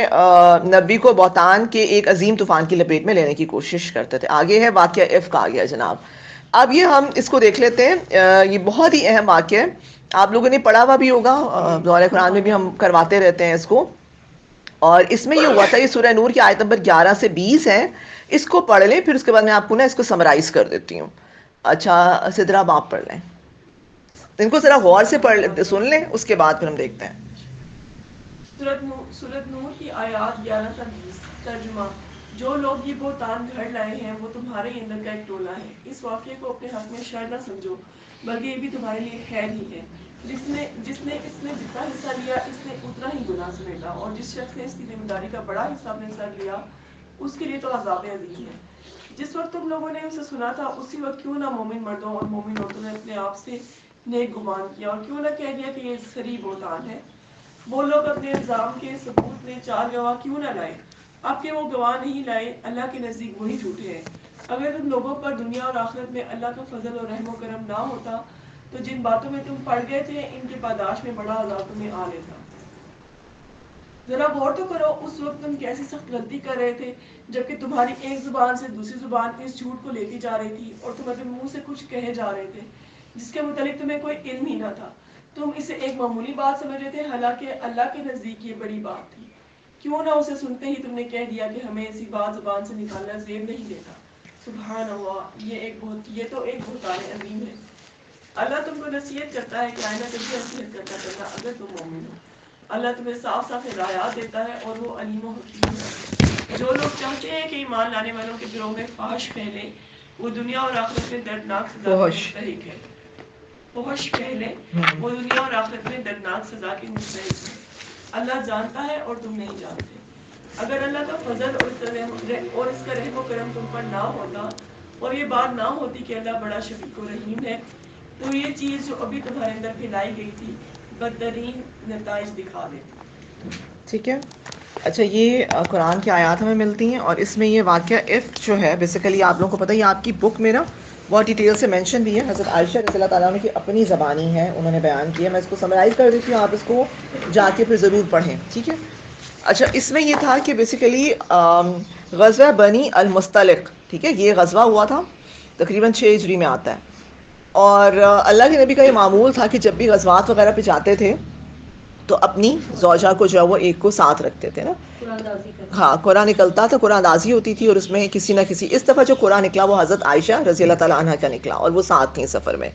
نبی کو بہتان کے ایک عظیم طوفان کی لپیٹ میں لینے کی کوشش کرتے تھے. آگے ہے واقعہ افک آ گیا جناب. اب یہ ہم اس کو دیکھ لیتے ہیں, یہ بہت ہی اہم واقعہ ہے, آپ لوگوں نے پڑھا ہوا بھی ہوگا, دورہ قرآن میں بھی ہم کرواتے رہتے ہیں اس کو. اور اس میں یہ ہوا تھا, یہ سورہ نور کی آیت نمبر 11 سے 20 ہے, اس کو پڑھ لیں, پھر اس کے بعد میں آپ کو نا اس کو سمرائز کر دیتی ہوں. اچھا صدرا آپ پڑھ لیں, ان کو ذرا غور سے سن لیں, اس کے بعد پھر ہم دیکھتے ہیں. سورۃ نور کی آیات 11 تا 20. ترجمہ: جو لوگ یہ بہتان گھڑ لائے ہیں وہ تمہارے اندر کا ایک ٹولہ ہے. اس واقعے کو اپنے حق میں شر نہ سمجھو, بلکہ یہ بھی تمہارے لیے خیر ہی ہے. جس نے اس میں جتنا حصہ لیا اس نے اتنا ہی گناہ سمیٹا, اور جس شخص نے اس کی ذمہ داری کا بڑا حصہ اپنے سر لیا اس کے لیے تو عذاب عظیم ہے. جس وقت تم لوگوں نے اسے سنا تھا اسی وقت کیوں نہ مومن مردوں اور مومن عورتوں نے اپنے آپ سے نیک گمان کیا, اور کیوں نہ کہہ دیا کہ یہ صریح بہتان ہے. وہ لوگ اپنے الزام کے ثبوت میں 4 گواہ کیوں نہ لائے, اب کہ وہ گواہ نہیں لائے, اللہ کے نزدیک وہی جھوٹے ہیں. اگر تم لوگوں پر دنیا اور آخرت میں اللہ کا فضل اور رحم و کرم نہ ہوتا تو جن باتوں میں تم پڑ گئے تھے ان کے پاداش میں بڑا عذاب تمہیں آ لیتا. ذرا غور تو کرو, اس وقت تم کیسی سخت غلطی کر رہے تھے جبکہ تمہاری ایک زبان سے دوسری زبان اس جھوٹ کو لیتی جا رہی تھی, اور تم اپنے منہ سے کچھ کہے جا رہے تھے جس کے متعلق تمہیں کوئی علم ہی نہ تھا. تم اسے ایک معمولی بات سمجھ رہے تھے, حالانکہ اللہ کے نزدیک یہ بڑی بات تھی. کیوں نہ اسے سنتے ہی تم نے کہہ دیا کہ ہمیں ایسی بات زبان سے نکالنا زیب نہیں دیتا. سبحان اللہ, یہ تو ایک بہتان عظیم ہے. اللہ تم کو نصیحت کرتا ہے کہ آئندہ کبھی نصیحت کرتا کرنا اگر تم مومن ہو. اللہ تمہیں صاف صاف ہدایات دیتا ہے اور وہ علیم و حکیم ہے. جو لوگ چاہتے ہیں کہ ایمان لانے والوں کے گروہ میں فحش پھیلے وہ دنیا اور آخرت میں دردناک سزا کے مستحق ہے. فحش پھیلے وہ دنیا اور آخرت میں دردناک سزا کے مستحق ہے. اللہ جانتا ہے اور تم نہیں جانتے. اگر اللہ کا فضل اور اس کا رحم و کرم تم پر نہ ہوتا اور یہ بات نہ ہوتی کہ اللہ بڑا شفیق و رحیم ہے تو یہ چیز جو ابھی تمہارے اندر پھیلائی گئی تھی بدترین نتائج دکھا دیتی. ٹھیک ہے. اچھا یہ قرآن کی آیات ہمیں ملتی ہیں اور اس میں یہ واقعہ عفق جو ہے بیسیکلی آپ لوگوں کو پتہ ہی آپ کی بک میں نا بہت ڈیٹیل سے مینشن بھی ہے. حضرت عائشہ رضی اللہ تعالیٰ عنہ کی اپنی زبانی ہے, انہوں نے بیان کیا. میں اس کو سمرائز کر دیتی ہوں, آپ اس کو جا کے پھر ضرور پڑھیں. ٹھیک ہے. اچھا اس میں یہ تھا کہ بیسیکلی غزوہ بنی المستلق, ٹھیک ہے, یہ غزوہ ہوا تھا تقریباً 6 ہجری میں آتا ہے. اور اللہ کے نبی کا یہ معمول تھا کہ جب بھی غزوات وغیرہ پہ جاتے تھے تو اپنی زوجہ کو جو ہے وہ ایک کو ساتھ رکھتے تھے نا. ہاں قرآن نکلتا تھا, قرآن دازی ہوتی تھی اور اس میں کسی نہ کسی, اس دفعہ جو قرآن نکلا وہ حضرت عائشہ رضی اللہ تعالیٰ عنہ کا نکلا اور وہ ساتھ تھیں سفر میں.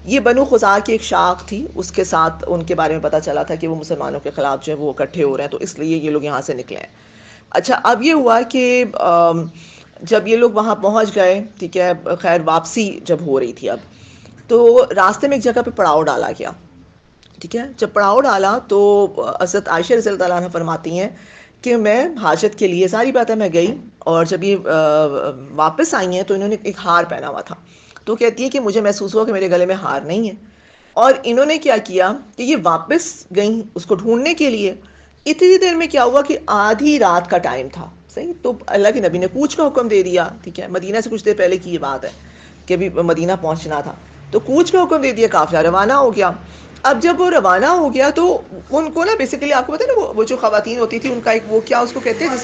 یہ بنو خزاع کی ایک شاخ تھی, اس کے ساتھ ان کے بارے میں پتہ چلا تھا کہ وہ مسلمانوں کے خلاف جو ہے وہ اکٹھے ہو رہے ہیں, تو اس لیے یہ لوگ یہاں سے نکلے ہیں. اچھا اب یہ ہوا کہ جب یہ لوگ وہاں پہنچ گئے, ٹھیک ہے, خیر واپسی جب ہو رہی تھی اب تو راستے میں ایک جگہ پہ پڑاؤ ڈالا گیا. ٹھیک ہے, جب پڑاؤ ڈالا تو حضرت عائشہ رضی اللہ عنہ فرماتی ہیں کہ میں حاجت کے لیے, ساری بات ہے میں گئی, اور جب یہ واپس آئی ہیں تو انہوں نے ایک ہار پہنا ہوا تھا. تو کہتی ہے کہ مجھے محسوس ہوا کہ میرے گلے میں ہار نہیں ہے, اور انہوں نے کیا کیا کہ یہ واپس گئیں اس کو ڈھونڈنے کے لیے. اتنی دیر میں کیا ہوا کہ آدھی رات کا ٹائم تھا, صحیح, تو اللہ کے نبی نے کوچ کا حکم دے دیا. ٹھیک ہے, مدینہ سے کچھ دیر پہلے کی یہ بات ہے کہ ابھی مدینہ پہنچنا تھا, تو کوچ کا حکم دے دیا, قافلہ روانہ ہو گیا. اب جب وہ روانہ ہو گیا تو ان کو نا بیسیکلی آپ کو پتا ہے نا وہ جو خواتین ہوتی تھی ان کا ایک وہ کیا اس کو کہتے ہیں,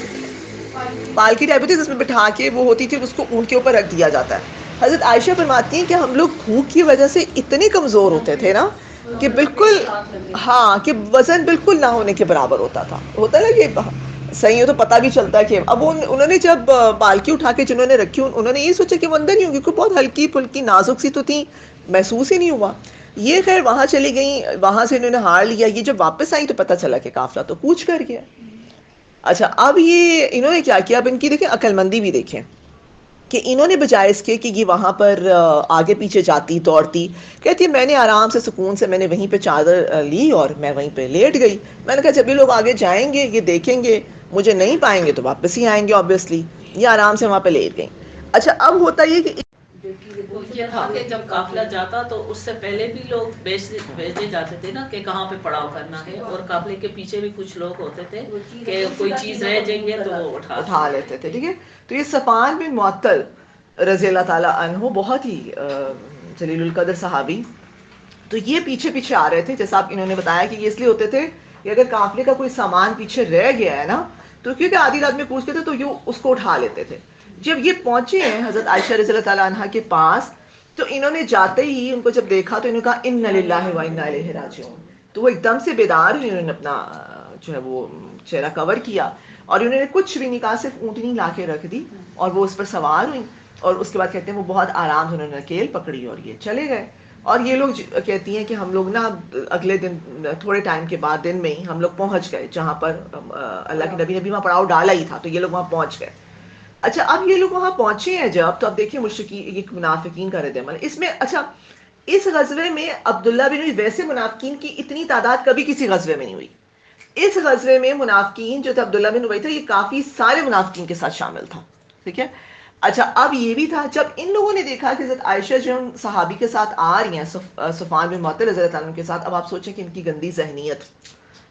پالکی ٹائپ ہوتی ہے جس میں بٹھا کے وہ ہوتی تھی, اس کو اونٹ کے اوپر رکھ دیا جاتا ہے. حضرت عائشہ فرماتی ہیں کہ ہم لوگ بھوک کی وجہ سے اتنے کمزور ہوتے تھے نا کہ بالکل, ہاں, کہ وزن بالکل نہ ہونے کے برابر ہوتا تھا. ہوتا ہے نا کہ صحیح ہو تو پتہ بھی چلتا ہے کہ اب انہوں نے جب پالکی اٹھا کے جنہوں نے رکھی انہوں نے یہ سوچا کہ وہ اندر نہیں ہوگی, کیونکہ بہت ہلکی پھلکی نازک سی تو تھی, محسوس ہی نہیں ہوا. یہ خیر وہاں چلی گئیں, وہاں سے انہوں نے ہار لیا. یہ جب واپس آئی تو پتہ چلا کہ قافلہ تو کوچ کر گیا. اچھا اب یہ انہوں نے کیا کیا, اب ان کی دیکھیں عقل مندی بھی دیکھیں کہ انہوں نے بجائے اس کے کہ یہ وہاں پر آگے پیچھے جاتی دوڑتی, کہتی ہے میں نے آرام سے سکون سے میں نے وہیں پہ چادر لی اور میں وہیں پہ لیٹ گئی. میں نے کہا جب یہ لوگ آگے جائیں گے یہ دیکھیں گے مجھے نہیں پائیں گے تو واپس ہی آئیں گے آبویسلی. یہ آرام سے وہاں پہ لیٹ گئیں. اچھا اب ہوتا یہ کہ یہ تھا کہ جب قافلہ جاتا تو اس سے پہلے بھی لوگ بھیجے جاتے تھے نا کہ کہاں پہ پڑاؤ کرنا ہے, اور قافلے کے پیچھے بھی کچھ لوگ ہوتے تھے کہ کوئی چیز رہ جائیں گے تو وہ اٹھا لیتے تھے. ٹھیک ہے, تو یہ صفوان بن معطل رضی اللہ تعالیٰ عنہ بہت ہی جلیل القدر صحابی, تو یہ پیچھے پیچھے آ رہے تھے. جیسا آپ انہوں نے بتایا کہ یہ اس لیے ہوتے تھے کہ اگر قافلے کا کوئی سامان پیچھے رہ گیا ہے نا تو کیونکہ آدھی رات میں پوچھتے تھے تو یہ اس کو اٹھا لیتے تھے. جب یہ پہنچے ہیں حضرت عائشہ رضی اللہ تعالیٰ عنہ کے پاس تو انہوں نے جاتے ہی ان کو جب دیکھا تو انہوں نے کہا انا للہ و انا الیہ راجعون. تو وہ ایک دم سے بیدار ہوئی, انہوں نے اپنا جو ہے وہ چہرہ کور کیا اور انہوں نے کچھ بھی نہیں کہا, صرف اونٹنی لا کے رکھ دی اور وہ اس پر سوار ہوئی. اور اس کے بعد کہتے ہیں وہ بہت آرام سے انہوں نے نکیل پکڑی اور یہ چلے گئے. اور یہ لوگ کہتی ہیں کہ ہم لوگ نا اگلے دن تھوڑے ٹائم کے بعد دن میں ہی ہم لوگ پہنچ گئے جہاں پر اللہ کے نبی نے بھی وہاں پڑاؤ ڈالا ہی تھا, تو یہ لوگ وہاں پہنچ گئے. اچھا اب یہ لوگ وہاں پہنچے ہیں جب, تو اب دیکھیں مشرکین یہ منافقین کا رد عمل اس میں. اچھا اس غزوے میں عبداللہ بن ابی, ویسے منافقین کی اتنی تعداد کبھی کسی غزوے میں نہیں ہوئی. اس غزوے میں منافقین جو تھا عبداللہ بن ابی تھا, یہ کافی سارے منافقین کے ساتھ شامل تھا. ٹھیک ہے. اچھا اب یہ بھی تھا جب ان لوگوں نے دیکھا کہ حضرت عائشہ جو صحابی کے ساتھ آ رہی ہیں صفوان بن معطل رضی اللہ عنہ کے ساتھ, اب آپ سوچیں کہ ان کی گندی ذہنیت,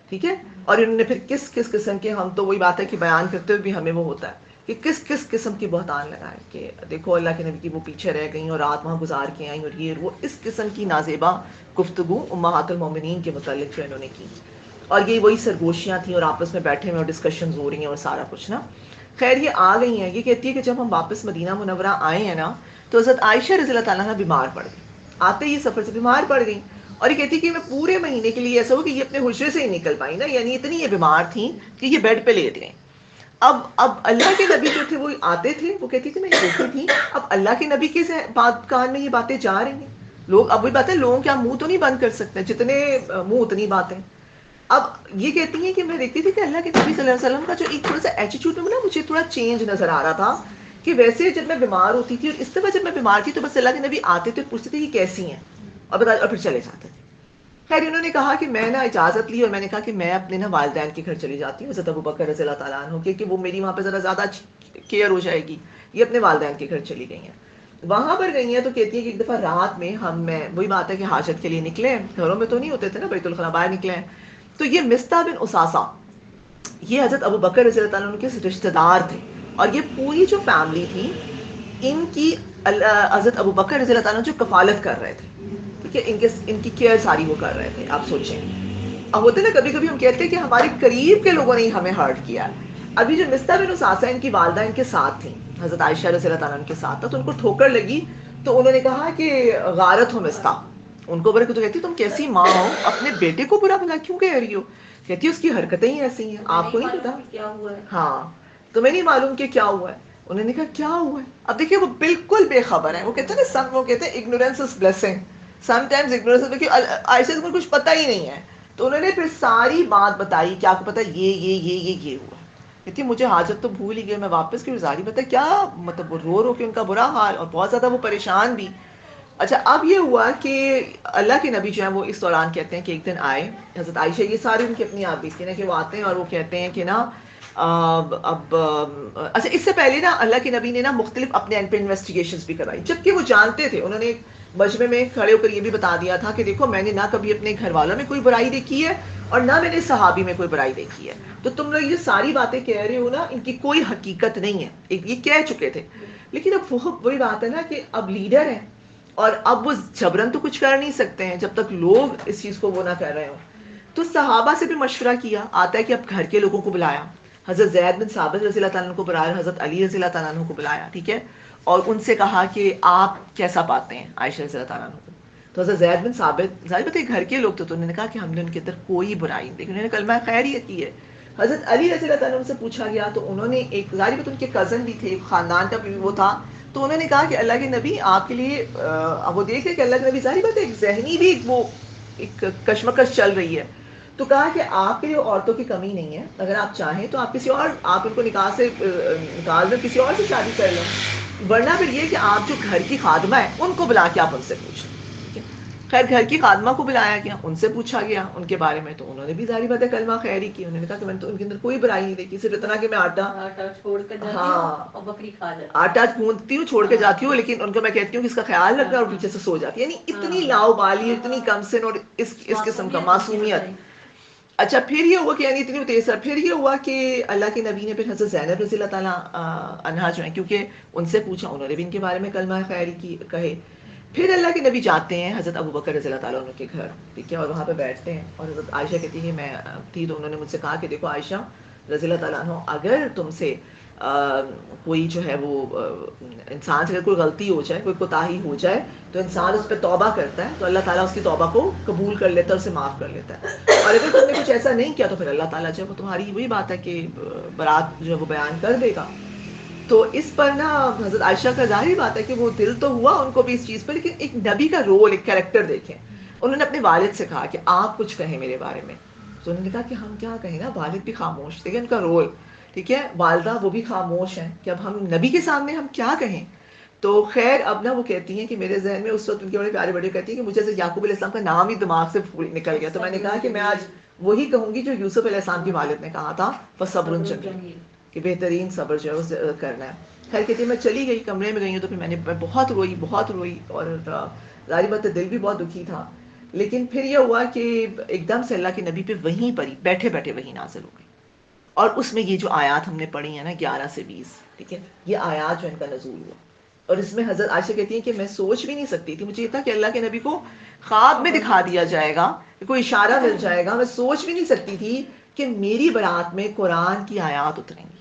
ٹھیک ہے, اور انہوں نے پھر کس کس قسم کے, ہم تو وہی بات ہے کہ بیان کرتے ہوئے بھی ہمیں وہ ہوتا ہے کہ کس کس قسم کی بہتان لگائے کہ دیکھو اللہ کے نبی کی وہ پیچھے رہ گئیں اور رات وہاں گزار کے آئیں, اور یہ وہ اس قسم کی نازیبا گفتگو امہات المومنین کے متعلق جو انہوں نے کی, اور یہ وہی سرگوشیاں تھیں اور آپس میں بیٹھے ہوئے اور ڈسکشنز ہو رہی ہیں اور سارا کچھ نا. خیر یہ آ گئی ہیں, یہ کہتی ہے کہ جب ہم واپس مدینہ منورہ آئے ہیں نا تو حضرت عائشہ رضی اللہ تعالیٰ عنہ بیمار پڑ گئی, آتے ہی سفر سے بیمار پڑ گئی. اور یہ کہتی ہے کہ میں پورے مہینے کے لیے ایسا ہو کہ یہ اپنے حجرے سے ہی نکل پائی نا, یعنی اتنی یہ بیمار تھیں کہ یہ بیڈ پہ لیٹ گئیں. اب اللہ کے نبی جو تھے وہ آتے تھے, وہ کہتی تھی میں دیکھی تھی, اب اللہ کے نبی کے کان میں یہ باتیں جا رہی ہیں. لوگ اب وہی بات ہے, لوگوں کے منہ تو نہیں بند کر سکتے, جتنے منہ اتنی باتیں. اب یہ کہتی ہیں کہ میں دیکھتی تھی کہ اللہ کے نبی صلی اللہ علیہ وسلم کا جو ایک تھوڑا سا ایٹیٹیوڈ میں نا مجھے تھوڑا چینج نظر آ رہا تھا, کہ ویسے جب میں بیمار ہوتی تھی اور اس دفعہ جب میں بیمار تھی تو بس اللہ کے نبی آتے تھے پوچھتے تھے یہ کیسی ہیں اور پھر چلے جاتے تھے. خیر انہوں نے کہا کہ میں نا اجازت لی اور میں نے کہا کہ میں اپنے نا والدین کے گھر چلی جاتی ہوں, حضرت ابوبکر رضی اللہ تعالیٰ عنہ کے, کہ وہ میری وہاں پہ ذرا زیادہ کیئر ہو جائے گی. یہ اپنے والدین کے گھر چلی گئی ہیں. وہاں پر گئی ہیں تو کہتی ہے کہ ایک دفعہ رات میں میں وہی بات ہے کہ حاجت کے لیے نکلے، گھروں میں تو نہیں ہوتے تھے نا، بیت الخلا باہر نکلے ہیں، تو یہ مستہ بن اساسا یہ حضرت ابو بکر رضی اللہ تعالیٰ عنہ کے رشتہ دار تھے، اور یہ پوری جو فیملی تھی ان کی حضرت ابو بکر رضی اللہ تعالیٰ عنہ جو کفالت کر رہے تھے، ٹھیک ہے، ان کی کیئر ساری وہ کر رہے تھے. آپ سوچیں، اب ہوتے نا کبھی کبھی ہم کہتے ہیں کہ ہمارے قریب کے لوگوں نے ہمیں ہرٹ کیا. ابھی جو مستہ بن اساسا ان کی والدہ ان کے ساتھ تھیں، حضرت عائشہ رضی اللہ تعالیٰ عنہ کے ساتھ تھا، تو ان کو ٹھوکر لگی تو انہوں نے کہا کہ غارت ہو مستہ. ان کو برا تو کہتی تم کیسی ماں ہو، اپنے بیٹے کو برا بھلا کیوں کہہ رہی ہو؟ کہتی اس کی حرکتیں ہی ایسی ہیں، آپ کو نہیں پتا کیا ہوا ہے. ہاں تمہیں نہیں معلوم کہ کیا ہوا ہے. انہوں نے کہا کیا ہوا ہے؟ اب دیکھیے وہ بالکل بے خبر ہیں. وہ کہتے ہیں نا وہ کہتے ہیں اگنورینس از بلیسنگ، سم ٹائمز اگنورینس، عائشہ کو کچھ پتہ ہی نہیں ہے. تو انہوں نے پھر ساری بات بتائی کہ آپ کو پتا یہ ہوا. کہتی مجھے حاجت تو بھول ہی گئی، میں واپس کی زاری بتا کیا مطلب، وہ رو کے ان کا برا حال اور بہت زیادہ وہ پریشان بھی. اچھا اب یہ ہوا کہ اللہ کے نبی جو ہیں وہ اس دوران کہتے ہیں کہ ایک دن آئے حضرت عائشہ، یہ ساری ان کی اپنی آپ بیتی نا کہ وہ آتے ہیں اور وہ کہتے ہیں کہ نا اب اچھا اس سے پہلے نا اللہ کے نبی نے نا مختلف اپنے اینڈ پہ انویسٹیگیشنز بھی کرائی، جبکہ وہ جانتے تھے. انہوں نے مجمع میں کھڑے ہو کر یہ بھی بتا دیا تھا کہ دیکھو میں نے نہ کبھی اپنے گھر والوں میں کوئی برائی دیکھی ہے اور نہ میں نے صحابی میں کوئی برائی دیکھی ہے، تو تم لوگ یہ ساری باتیں کہہ رہے ہو نا ان کی کوئی حقیقت نہیں ہے. یہ کہہ چکے تھے. لیکن اب وہی بات ہے نا کہ اب لیڈر ہیں اور اب وہ جبرن تو کچھ کر نہیں سکتے ہیں جب تک لوگ اس چیز کو وہ نہ کر رہے ہوں. تو صحابہ سے بھی مشورہ کیا. آتا ہے کہ اب گھر کے لوگوں کو بلایا، حضرت زید بن ثابت رضی اللہ تعالیٰ عنہ کو بلایا، حضرت علی رضی اللہ تعالیٰ عنہ کو بلایا، ٹھیک ہے، اور ان سے کہا کہ آپ کیسا پاتے ہیں عائشہ رضی اللہ تعالیٰ عنہ کو. تو حضرت زید بن ثابت ظاہر بات ہے گھر کے لوگ تو انہوں نے کہا کہ ہم نے ان کے اندر کوئی برائی نہیں دیکھی، انہوں نے کلمہ خیریت کی ہے. حضرت علی رضی اللہ تعالیٰ عنہ سے پوچھا گیا تو انہوں نے ایک ظاہر بات ان کے کزن بھی تھے، خاندان کا بھی وہ تھا، تو انہوں نے کہا کہ اللہ کے نبی آپ کے لیے وہ دیکھیں کہ اللہ کے نبی ظاہر بات ہے ایک ذہنی بھی وہ ایک کشمکش چل رہی ہے. تو کہا کہ آپ کے لیے عورتوں کی کمی نہیں ہے، اگر آپ چاہیں تو آپ کسی اور آپ ان کو نکاح سے نکال دیں، کسی اور سے شادی کر لیں، ورنہ پھر یہ کہ آپ جو گھر کی خادمہ ہے ان کو بلا کے آپ ان سے پوچھیں. خیر گھر کی خادمہ کو بلایا گیا، ان سے پوچھا گیا ان کے بارے میں، تو انہوں نے بھی ظاہر بات ہے کلمہ خیری کی. انہوں نے کہا کہ میں نے تو ان کے اندر کوئی برائی نہیں دیکھی، صرف اتنا کہ میں آٹا چھوڑ کر جاتی ہوں اور بکری کھا جاتی ہوں، آٹا گوندتی ہوں چھوڑ کے جاتی ہوں، لیکن ان کو میں کہتی ہوں کہ اس کا خیال رکھنا اور پیچھے سے سو جاتی ہے. یعنی اتنی لاؤ بالی، اتنی کم سن اور اس قسم کا معصومیت. اچھا پھر یہ ہوا کہ یعنی اتنی تیز، پھر یہ ہوا کہ اللہ کے نبی نے پھر حضرت زینب رضی اللہ تعالیٰ عنہا جو ہیں کیونکہ ان سے پوچھا، انہوں نے بھی ان کے بارے میں کلمہ خیری کی کہے. پھر اللہ کے نبی جاتے ہیں حضرت ابو بکر رضی اللہ تعالیٰ عنہ کے گھر، ٹھیک ہے، اور وہاں پہ بیٹھتے ہیں. اور حضرت عائشہ کہتی ہے میں تھی تو انہوں نے مجھ سے کہا کہ دیکھو عائشہ رضی اللہ تعالیٰ عنہ، اگر تم سے کوئی جو ہے وہ انسان سے اگر کوئی غلطی ہو جائے، کوئی کوتاہی ہو جائے تو انسان اس پہ توبہ کرتا ہے تو اللہ تعالیٰ اس کی توبہ کو قبول کر لیتا ہے، اسے معاف کر لیتا ہے. اور اگر تم نے کچھ ایسا نہیں کیا تو پھر اللہ تعالیٰ جو ہے وہ تمہاری وہی بات ہے کہ برات جو ہے وہ بیان کر دے گا. تو اس پر نا حضرت عائشہ کا ظاہری بات ہے کہ وہ دل تو ہوا ان کو بھی اس چیز پر، لیکن ایک نبی کا رول، ایک کریکٹر دیکھیں. انہوں نے اپنے والد سے کہا کہ آپ کچھ کہیں میرے بارے میں، تو انہوں نے کہا کہ ہم کیا کہیں نا، والد بھی خاموش تھے، ان کا رول ٹھیک ہے، والدہ وہ بھی خاموش ہیں کہ اب ہم نبی کے سامنے ہم کیا کہیں. تو خیر اب نا وہ کہتی ہیں کہ میرے ذہن میں اس وقت ان کے بڑے پیارے بڑے کہتی ہیں کہ مجھے سے یعقوب علیہ السلام کا نام ہی دماغ سے نکل گیا، تو میں نے کہا کہ میں آج وہی کہوں گی جو یوسف علیہ السلام کے والد نے کہا تھا، فصبر جمیل، کہ بہترین صبر جو ہے وہ کرنا ہے. خیر کہتی ہے میں چلی گئی، کمرے میں گئی ہوں تو پھر میں نے بہت روئی اور ظاہر بات ہے دل بھی بہت دکھی تھا. لیکن پھر یہ ہوا کہ ایک دم سے اللہ کے نبی پہ وہیں پر ہی بیٹھے بیٹھے وہی نازل ہو گئی، اور اس میں یہ جو آیات ہم نے پڑھی ہیں نا 11 سے 20، ٹھیک ہے، یہ آیات جو ان کا نزول ہوا. اور اس میں حضرت عائشہ کہتی ہیں کہ میں سوچ بھی نہیں سکتی تھی، مجھے یہ تھا کہ اللہ کے نبی کو خواب میں دکھا دیا جائے گا، کوئی اشارہ مل جائے گا. میں سوچ بھی نہیں سکتی تھی کہ میری برات میں قرآن کی آیات اتریں گی.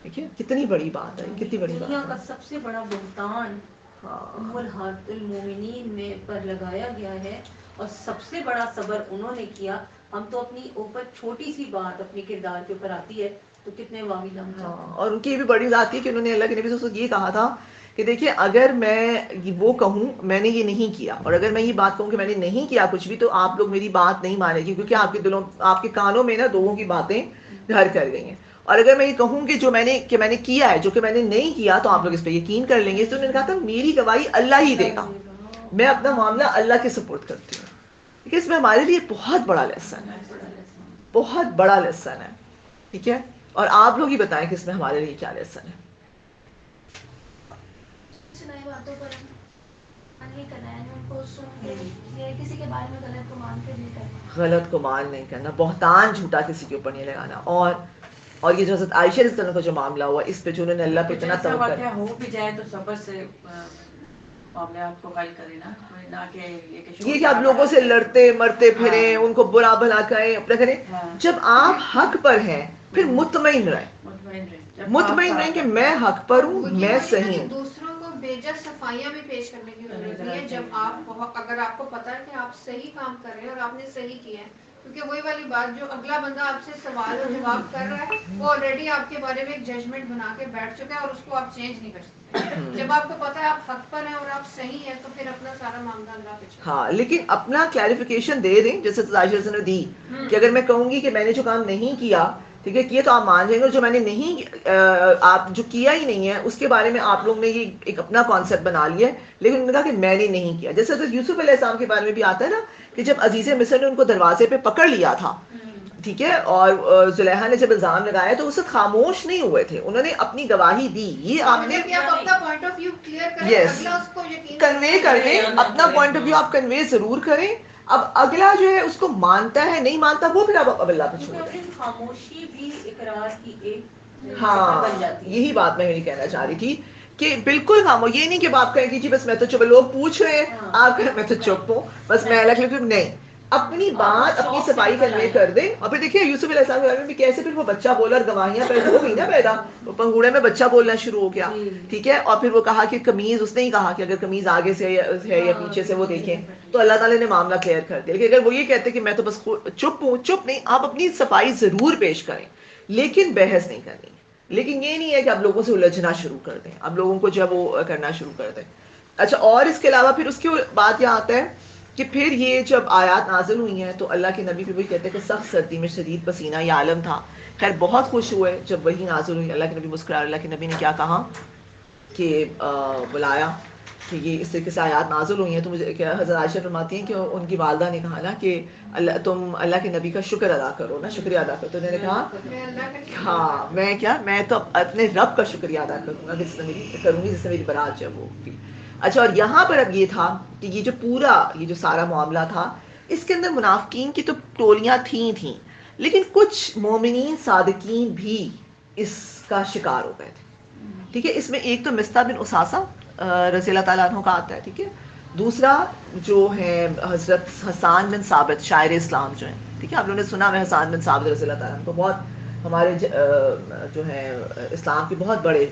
دیکھیں کتنی بڑی بات ہے، کتنی بڑی بات دنیا ہے. کا سب سے بڑا بہتان ام الحات المومنین میں پر لگایا گیا ہے، اور سب سے بڑا صبر انہوں نے کیا. ہم تو اپنی اوپر چھوٹی سی بات اپنے کردار کے اوپر آتی ہے تو کتنے واویلا ہم چاہتے ہیں. اور ان کی یہ بھی بڑی ذات تھی کہ انہوں نے اللہ کے نبی سے یہ کہا تھا کہ دیکھیے اگر میں وہ کہوں میں نے یہ نہیں کیا، اور اگر میں یہ بات کہوں کہ میں نے نہیں کیا کچھ بھی، تو آپ لوگ میری بات نہیں مانیں گے، کیونکہ آپ کے دلوں آپ کے کانوں میں نا لوگوں کی باتیں گھر کر گئی ہیں. اور اگر میں یہ کہوں کہ جو میں نے کیا ہے، جو کہ میں نے نہیں کیا، تو آپ لوگ اس پہ یقین کر لیں گے. تو انہوں نے کہا تھا میری گواہی اللہ ہی دے گا، میں اپنا معاملہ اللہ کے سپورٹ کرتی ہوں. کیونکہ اس میں ہمارے لیے بہت بڑا لیسن ہے، بہت بڑا لیسن ہے، ٹھیک ہے. اور آپ لوگ ہی بتائیں کہ اس میں ہمارے لیے کیا لیسن ہے. نئے باتوں پر نہیں کرنا ہے, ان کو سن کے یا کسی کے بارے میں غلط گمان پہ نہیں کرنا, غلط گمان نہیں کرنا, بہتان جھوٹا کسی کے اوپر نہیں لگانا. اور یہ جو حضرت عائشہ رضی اللہ عنہا کا جو معاملہ ہوا, اس پہ جو انہوں نے اللہ پہ اتنا توکل, ہو بھی جائے تو صبر سے معاملات کو حل کرے نا, نہ کہ یہ کہ آپ لوگوں سے لڑتے مرتے پھریں, ان کو برا بھلا کہیں, اپنا کریں. جب آپ حق پر ہیں پھر مطمئن رہیں, مطمئن رہیں کہ میں حق پر ہوں, میں صحیح ہوں. دوسروں کو بیجا صفائیاں بھی پیش کرنے کی ضرورت نہیں ہے جب آپ, اگر آپ کو پتا ہے کہ آپ صحیح کام کر رہے ہیں اور آپ نے صحیح کیا ہے, کیونکہ وہی والی بات, جو اگلا بندہ آپ سے سوال اور جواب کر رہا ہے وہ آلریڈی آپ کے بارے میں ایک ججمنٹ بنا کے بیٹھ چکا ہے اور اس کو آپ چینج نہیں کر سکتے. جب آپ کو پتا ہے آپ حق پر ہیں اور آپ صحیح ہیں تو پھر اپنا سارا معاملہ اللہ پہ چھوڑ. ہاں, لیکن اپنا کلیریفیکیشن دے دیں, جیسے عائشہ نے دی کہ اگر میں کہوں گی کہ میں نے جو کام نہیں کیا, ٹھیک ہے, کیے تو آپ مان جائیں گے, اور جو میں نے نہیں آپ جو کیا ہی نہیں ہے اس کے بارے میں آپ لوگ نے یہ ایک اپنا کانسیپٹ بنا لیا ہے, لیکن انہوں نے کہا کہ میں نے نہیں کیا. جیسے تو یوسف علیہ السلام کے بارے میں بھی آتا ہے نا کہ جب عزیز مصر نے ان کو دروازے پہ پکڑ لیا تھا, ٹھیک ہے, اور زلیخا نے جب الزام لگایا تو اس سے خاموش نہیں ہوئے تھے, انہوں نے اپنی گواہی دی. یہ آپ نے اپنا پوائنٹ آف ویو کلیئر کریں, اگلا اس کو یقین کنوے کر دیں, اپنا پوائنٹ آف ویو آپ کنوے ضرور کریں. اب اگلا جو ہے اس کو مانتا ہے نہیں مانتا وہ پھر اب اللہ پہ چھوڑ دیں. خاموشی بھی اقرار کی ایک ہاں, بن جاتی ہے. یہی بات میں نہیں کہنا چاہ رہی تھی کہ بالکل خاموش, یہ نہیں کہ باپ کہیں کہ جی بس میں تو چپ, لوگ پوچھ رہے ہیں آپ کہیں میں تو چپ ہوں, بس میں الگ لکھ, نہیں, اپنی بات اپنی صفائی کنوے کر دیں. اور پھر دیکھیے یوسف علیہ السلام کے بارے میں بھی کیسے پھر وہ بچہ بولا اور گواہیاں پیدا ہو گئی نا, پیدا وہ پنگوڑے میں بچہ بولنا شروع ہو گیا, ٹھیک ہے. اور پھر وہ کہا کہ قمیض, اس نے ہی کہا کہ اگر قمیض آگے سے ہے یا پیچھے سے وہ دیکھیں, تو اللہ تعالیٰ نے معاملہ کلیئر کر دیا. لیکن اگر وہ یہ کہتے کہ میں تو بس چپ ہوں, چپ نہیں, آپ اپنی صفائی ضرور پیش کریں لیکن بحث نہیں کرنی. لیکن یہ نہیں ہے کہ آپ لوگوں سے الجھنا شروع کر دیں, آپ لوگوں کو جب وہ کرنا شروع کر دیں. اچھا, اور اس کے علاوہ پھر اس کے بعد یہ آتا ہے کہ پھر یہ جب آیات نازل ہوئی ہیں تو اللہ کے نبی پھر وہی کہتے ہیں کہ سخت سردی میں شدید پسینہ, یہ عالم تھا. خیر بہت خوش ہوئے جب وہی نازل ہوئی, اللہ کے نبی مسکرا, اللہ کے نبی نے کیا کہا کہ بلایا کہ یہ اس طریقے سے آیات نازل ہوئی ہیں. تو مجھے حضرت عائشہ فرماتی ہیں کہ ان کی والدہ نے کہا نا کہ تم اللہ کے نبی کا شکر ادا کرو نا, شکریہ ادا کرو. تو انہوں نے کہا ہاں میں کیا, میں تو اپنے رب کا شکریہ ادا کروں گا, جس نے میری برات جب ہوگی. اچھا, اور یہاں پر اب یہ تھا کہ یہ جو پورا یہ جو سارا معاملہ تھا, اس کے اندر منافقین کی تو ٹولیاں تھیں, لیکن کچھ مومنین صادقین بھی اس کا شکار ہو گئے تھے, ٹھیک ہے. اس میں ایک تو مصطح بن اساسہ رضی اللہ تعالیٰ عنہ کا آتا ہے, ٹھیک ہے. دوسرا جو ہے حضرت حسان بن ثابت شاعر اسلام جو ہیں, ٹھیک ہے, آپ لوگوں نے سنا ہے حسان بن ثابت رضی اللہ تعالیٰ عنہ کو, بہت ہمارے جو ہے اسلام کے بہت بڑے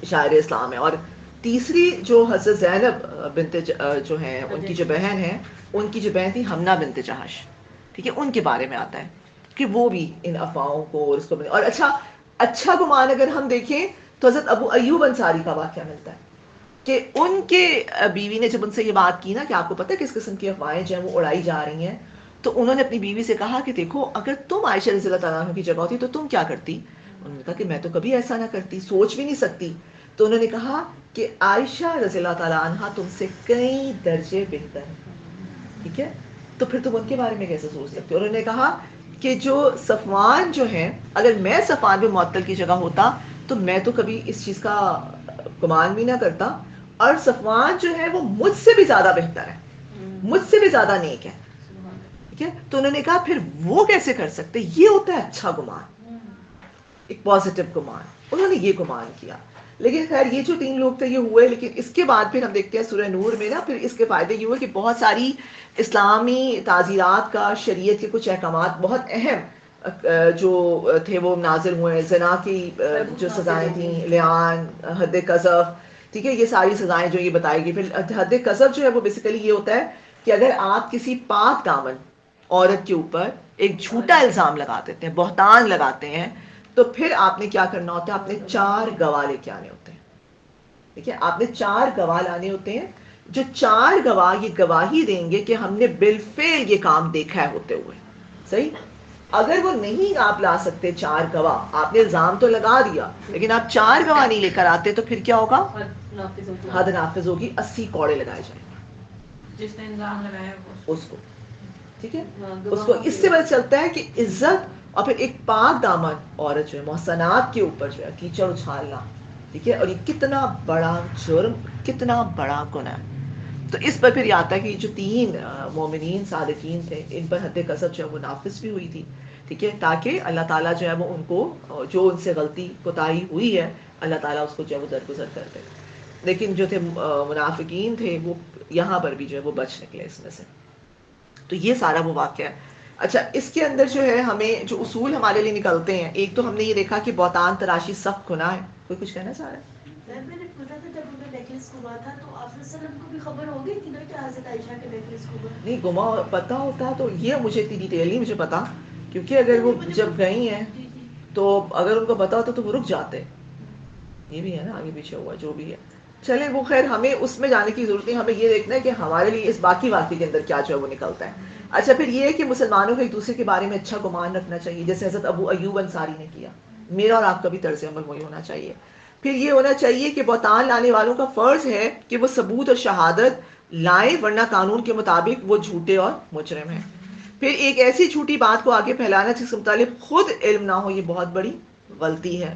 شاعر اسلام ہیں. اور تیسری جو حضرت زینب بنت جو ہیں ان کی جو بہن ہے, ان کی جو بہن تھی حمنہ بنت جہش, ٹھیک ہے, ان کے بارے میں آتا ہے کہ وہ بھی ان افواہوں کو اور اس کو. اور اچھا گمان اگر ہم دیکھیں تو حضرت ابو ایوب انصاری کا واقعہ ملتا ہے کہ ان کے بیوی نے جب ان سے یہ بات کی نا کہ آپ کو پتہ ہے کس قسم کی افواہیں جو ہیں وہ اڑائی جا رہی ہیں, تو انہوں نے اپنی بیوی سے کہا کہ دیکھو اگر تم عائشہ رضی اللہ تعالیٰ عنہ کی جگہ ہوتی تو تم کیا کرتی. انہوں نے کہا کہ میں تو کبھی ایسا نہ کرتی, سوچ بھی نہیں سکتی. تو انہوں نے کہا کہ عائشہ رضی اللہ تعالیٰ عنہ تم سے کئی درجے بہتر ہے, ٹھیک ہے, تو پھر تم ان کے بارے میں کیسے سوچ سکتے ہو. انہوں نے کہا کہ جو صفوان جو ہیں, اگر میں صفوان بن معطل کی جگہ ہوتا تو میں تو کبھی اس چیز کا گمان بھی نہ کرتا, اور صفوان جو ہے وہ مجھ سے بھی زیادہ بہتر ہے, مجھ سے بھی زیادہ نیک ہے, ٹھیک ہے. تو انہوں نے کہا پھر وہ کیسے کر سکتے, یہ ہوتا ہے اچھا گمان, ایک پازیٹیو گمان. انہوں نے یہ گمان کیا. لیکن خیر یہ جو 3 لوگ تھے یہ ہوئے, لیکن اس کے بعد پھر ہم دیکھتے ہیں سورہ نور میں نا, پھر اس کے فائدے یہ ہوئے کہ بہت ساری اسلامی تعزیرات کا, شریعت کے کچھ احکامات بہت اہم جو تھے وہ نازل ہوئے. زنا کی جو سزائیں تھیں, لعان, حد قذف, ٹھیک ہے, یہ ساری سزائیں جو یہ بتائی گئی. پھر حد قذف جو ہے وہ بیسیکلی یہ ہوتا ہے کہ اگر آپ کسی پاک دامن عورت کے اوپر ایک جھوٹا الزام لگا دیتے ہیں, بہتان لگاتے ہیں, تو پھر آپ نے کیا کرنا ہوتا ہے, آپ نے 4 گواہ لے کے آنے ہوتے ہیں, ٹھیک ہے, آپ نے 4 گواہ لانے ہوتے ہیں, جو 4 گواہ یہ گواہی دیں گے کہ ہم نے بالفعل یہ کام دیکھا ہے ہوتے ہوئے. صحیح, اگر وہ نہیں آپ لا سکتے 4 گواہ, آپ نے الزام تو لگا دیا لیکن آپ 4 گواہ نہیں لے کر آتے, تو پھر کیا ہوگا, حد نافذ ہوگی, 80 کوڑے لگائے جائیں گے جس نے الزام لگایا اس کو, ٹھیک ہے. اس کو اس سے پتہ چلتا ہے کہ عزت, اور پھر ایک پاک دامن عورت جو ہے محسنات کے اوپر جو ہے کیچڑ اچھالنا, ٹھیک ہے, اور یہ کتنا بڑا جرم, کتنا بڑا گناہ. تو اس پر پھر یہ آتا ہے کہ جو 3 مومنین صادقین تھے ان پر حد قذف جو ہے وہ نافذ بھی ہوئی تھی, ٹھیک ہے, تاکہ اللہ تعالیٰ جو ہے وہ ان کو جو ان سے غلطی کوتاہی ہوئی ہے اللہ تعالیٰ اس کو جو ہے وہ درگزر کر دے. لیکن جو تھے منافقین تھے وہ یہاں پر بھی جو ہے وہ بچ نکلے اس میں سے. تو یہ سارا وہ واقعہ ہے. اچھا, اس کے اندر جو ہے ہمیں جو اصول ہمارے لیے نکلتے ہیں, ایک تو ہم نے یہ دیکھا کہ بہتان تراشی سخت گناہ ہے. کوئی کچھ کہنا چاہ رہا ہے؟ میں نے پوچھا تھا جب انہیں نیکلس گما تھا تو آپ صلی اللہ علیہ وسلم کو بھی خبر ہو گئی تھی نا کہ حضرت عائشہ کے نیکلس گما نہیں, گما پتا ہوتا تو یہ مجھے اتنی ڈیٹیل نہیں مجھے پتا, کیونکہ اگر وہ جب گئی ہیں تو اگر ان کو پتا ہوتا تو وہ رک جاتے. یہ بھی ہے نا, آگے پیچھے ہوا جو بھی ہے. چلیں وہ خیر, ہمیں اس میں جانے کی ضرورت نہیں, ہمیں یہ دیکھنا ہے کہ ہمارے لیے اس باقی واقعے کے اندر کیا جو ہے وہ نکلتا ہے. اچھا, پھر یہ ہے کہ مسلمانوں کو ایک دوسرے کے بارے میں اچھا گمان رکھنا چاہیے, جیسے حضرت ابو ایوب انصاری نے کیا. میرا اور آپ کا بھی طرز عمل وہی ہونا چاہیے. پھر یہ ہونا چاہیے کہ بہتان لانے والوں کا فرض ہے کہ وہ ثبوت اور شہادت لائیں, ورنہ قانون کے مطابق وہ جھوٹے اور مجرم ہیں. پھر ایک ایسی جھوٹی بات کو آگے پھیلانا جس کے متعلق خود علم نہ ہو, یہ بہت بڑی غلطی ہے.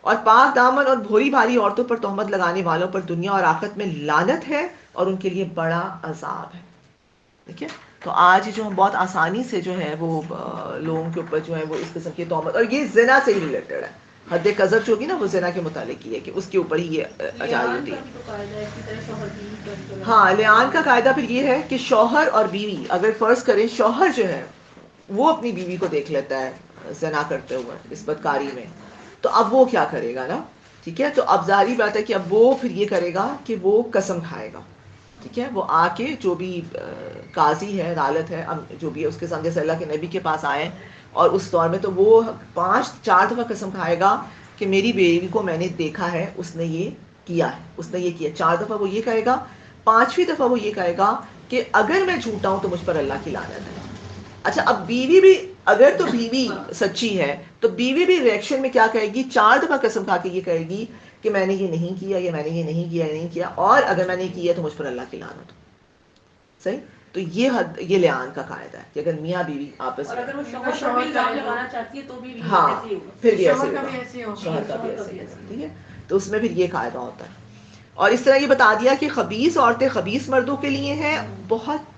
اور پاک دامن اور بھوری بھاری عورتوں پر تہمت لگانے والوں پر دنیا اور آخرت میں لعنت ہے اور ان کے لیے بڑا عذاب ہے. ٹھیک ہے, تو آج جو ہم بہت آسانی سے جو ہے وہ لوگوں کے اوپر جو ہے وہ اس قسم کی تہمت, اور یہ زنا سے ہی ریلیٹڈ ہے. حد قذف جو ہوگی نا وہ زنا کے متعلق ہی ہے کہ اس کے اوپر ہی یہ اجازت ہوتی ہے. ہاں, لعان کا قاعدہ پھر یہ ہے کہ شوہر اور بیوی, اگر فرض کریں شوہر جو ہے وہ اپنی بیوی کو دیکھ لیتا ہے زنا کرتے ہوئے اس بدکاری میں, تو اب وہ کیا کرے گا نا, ٹھیک ہے. تو اب ظاہری بات ہے کہ اب وہ پھر یہ کرے گا کہ وہ قسم کھائے گا, ٹھیک ہے. وہ آ کے جو بھی قاضی ہے, عدالت ہے, جو بھی ہے اس کے سامنے سے اللہ کے نبی کے پاس آئے, اور اس دور میں تو وہ 4 دفعہ قسم کھائے گا کہ میری بیوی کو میں نے دیکھا ہے, اس نے یہ کیا ہے, اس نے یہ کیا. 4 دفعہ وہ یہ کہے گا, 5ویں دفعہ وہ یہ کہے گا کہ اگر میں جھوٹا ہوں تو مجھ پر اللہ کی لعنت ہے. اچھا, اب بیوی بھی, اگر تو بیوی سچی ہے تو بیوی بھی ریئیکشن میں کیا کہے گی, 4 دفعہ قسم کھا کے یہ کہے گی کہ میں نے یہ نہیں کیا, یا میں نے یہ نہیں کیا, نہیں کیا, اور اگر میں نے کیا تو مجھ پر اللہ کی لعنت ہو. صحیح. تو یہ لعان کا قاعدہ ہے کہ اگر میاں بیوی آپس میں, اگر وہ شوہر بھی الزام لگانا چاہتی ہے تو بھی ہاں پھر بھی ایسے ہوگا, شوہر کا بھی ایسے ہوگا, ٹھیک ہے. تو اس میں پھر یہ قاعدہ ہوتا ہے. اور اس طرح یہ بتا دیا کہ خبیث عورتیں خبیث مردوں کے لیے ہیں, بہت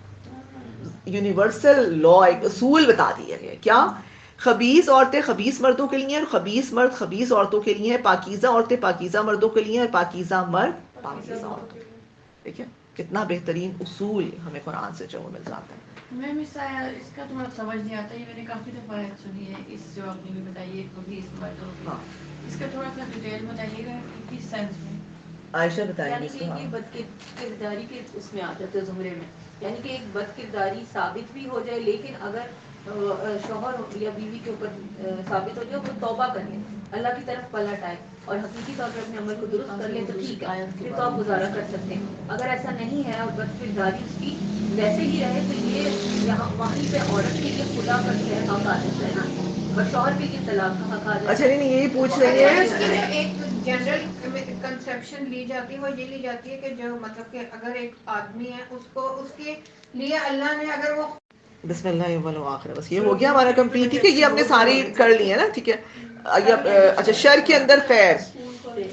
یونیورسل لا, ایک اصول بتا دیا گیا. کیا؟ خبیث عورتیں خبیث مردوں کے لیے ہیں, اور خبیث مرد خبیث عورتوں کے لیے ہیں. پاکیزہ عورتیں پاکیزہ مردوں کے لیے ہیں, اور پاکیزہ مرد پاکیزہ عورتوں کے لیے. ٹھیک ہے, کتنا بہترین اصول ہمیں قرآن سے جو مل جاتا ہے. میں اس کا تھوڑا سمجھ نہیں آتا, یہ میں نے کافی دفعہ سنی ہے, اس جو آپ نے بھی بتائی ہے خبیث مردوں کی, اس کا تھوڑا سا ڈیٹیل بتائیے گا کس سینس میں. عائشہ بتائیں. یعنی کہ یہ بد کرداری کے اس میں آ جاتے زمرے میں, یعنی کہ ایک بد کرداری ثابت بھی ہو جائے, لیکن اگر شوہر یا بیوی کے اوپر ثابت ہو جائے, وہ توبہ کر لے, اللہ کی طرف پلٹ آئے اور حقیقی طور پر اپنے عمل کو درست کر لے تو ٹھیک ہے, پھر تو آپ گزارا کر سکتے ہیں. اگر ایسا نہیں ہے اور بد کرداری اس کی ویسے ہی رہے تو یہ یہاں وہیں پہ عورت کے لیے خدا کا جو ہے حق آ جاتا ہے نا, اور شوہر کے لیے طلاق کا حق آ جاتا ہے. اچھا, نہیں یہی پوچھ رہی ہے. ایک جنرل کنسپشن لی جاتی ہے, وہ یہ لی جاتی ہے کہ جو مطلب کہ اگر ایک آدمی ہے اس کو اس کے لیے اللہ نے اگر وہ بسم اللہ والآخر, بس یہ ہو گیا ہمارا کمپلیٹ. ٹھیک ہے, یہ ہم نے ساری کر لی ہے نا, ٹھیک ہے. اچھا, شر کے اندر خیر.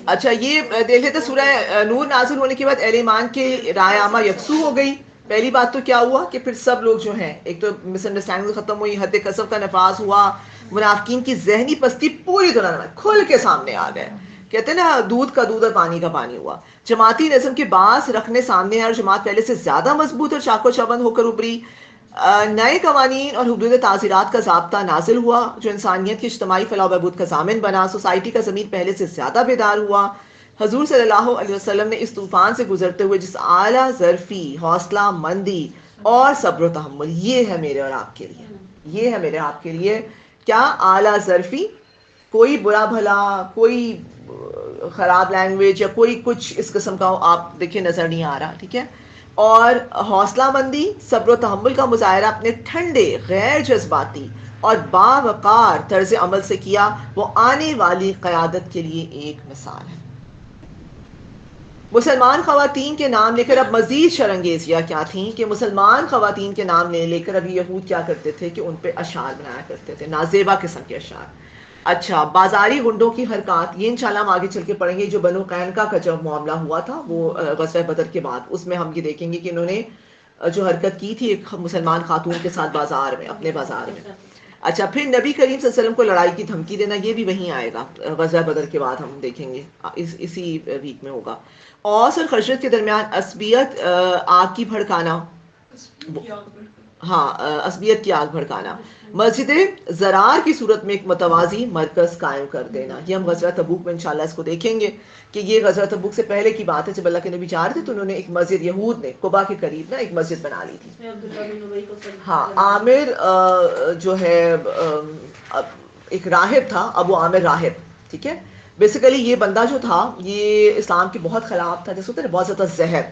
اچھا, یہ دیکھ لیتے سورہ نور نازل ہونے کے بعد اہل ایمان کی رائے عامہ یکسو ہو گئی. پہلی بات تو کیا ہوا کہ پھر سب لوگ جو ہیں, ایک تو مس انڈرسٹینڈنگ ختم ہوئی, حد قذف کا نفاذ ہوا, منافقین کی ذہنی پستی پوری طرح کھل کے سامنے آ گئے. کہتے ہیں نا دودھ کا دودھ اور پانی کا پانی ہوا. جماعتی نظم کے باعث رکھنے سامنے آئے اور جماعت پہلے سے زیادہ مضبوط اور چاق و چوبند ہو کر ابری. نئے قوانین اور حدود تعزیرات کا ضابطہ نازل ہوا جو انسانیت کی اجتماعی فلاح و بہبود کا ضامن بنا. سوسائٹی کا ضمیر پہلے سے زیادہ بیدار ہوا. حضور صلی اللہ علیہ وسلم نے اس طوفان سے گزرتے ہوئے جس اعلیٰ ظرفی, حوصلہ مندی اور صبر و تحمل, یہ ہے میرے اور آپ کے لیے, یہ ہے میرے آپ کے لیے. کیا اعلیٰ ظرفی, کوئی برا بھلا, کوئی خراب لینگویج یا کوئی کچھ اس قسم کا آپ دیکھیں نظر نہیں آ رہا, ٹھیک ہے. اور حوصلہ مندی, صبر و تحمل کا مظاہرہ اپنے ٹھنڈے غیر جذباتی اور باوقار طرز عمل سے کیا, وہ آنے والی قیادت کے لیے ایک مثال ہے. مسلمان خواتین کے نام لے کر اب مزید شرنگیزیاں کیا تھیں کہ مسلمان خواتین کے نام لے کر اب یہود کیا کرتے تھے کہ ان پہ اشعار بنایا کرتے تھے, نازیبا قسم کے اشعار. اچھا بازاری گنڈوں کی حرکات یہ انشاءاللہ ہم آگے چل کے پڑھیں گے. جو بنو قینقاع کا جو معاملہ ہوا تھا وہ غزوہ بدر کے بعد, اس میں ہم یہ دیکھیں گے کہ انہوں نے جو حرکت کی تھی ایک مسلمان خاتون کے ساتھ بازار میں, اپنے بازار میں. اچھا پھر نبی کریم صلی اللہ علیہ وسلم کو لڑائی کی دھمکی دینا, یہ بھی وہیں آئے گا غزوہ بدر کے بعد, ہم دیکھیں گے اسی ویک میں ہوگا. اوس اور خزرج کے درمیان عصبیت آگ کی بھڑکانا, ہاں عصبیت کی آگ بھڑکانا. مسجد زرار کی صورت میں ایک متوازی مرکز قائم کر دینا, یہ ہم غزوہ تبوک میں انشاءاللہ اس کو دیکھیں گے کہ یہ غزوہ تبوک سے پہلے کی بات ہے. جب اللہ کے نبی جا رہے تھے تو انہوں نے ایک مسجد, یہود نے قبا کے قریب نا ایک مسجد بنا لی تھی. ہاں عامر جو ہے ایک راہب تھا, ابو عامر راہب, ٹھیک ہے. بیسیکلی یہ بندہ جو تھا یہ اسلام کے بہت خلاف تھا, جیسے ہوتا ہے بہت زیادہ زہر.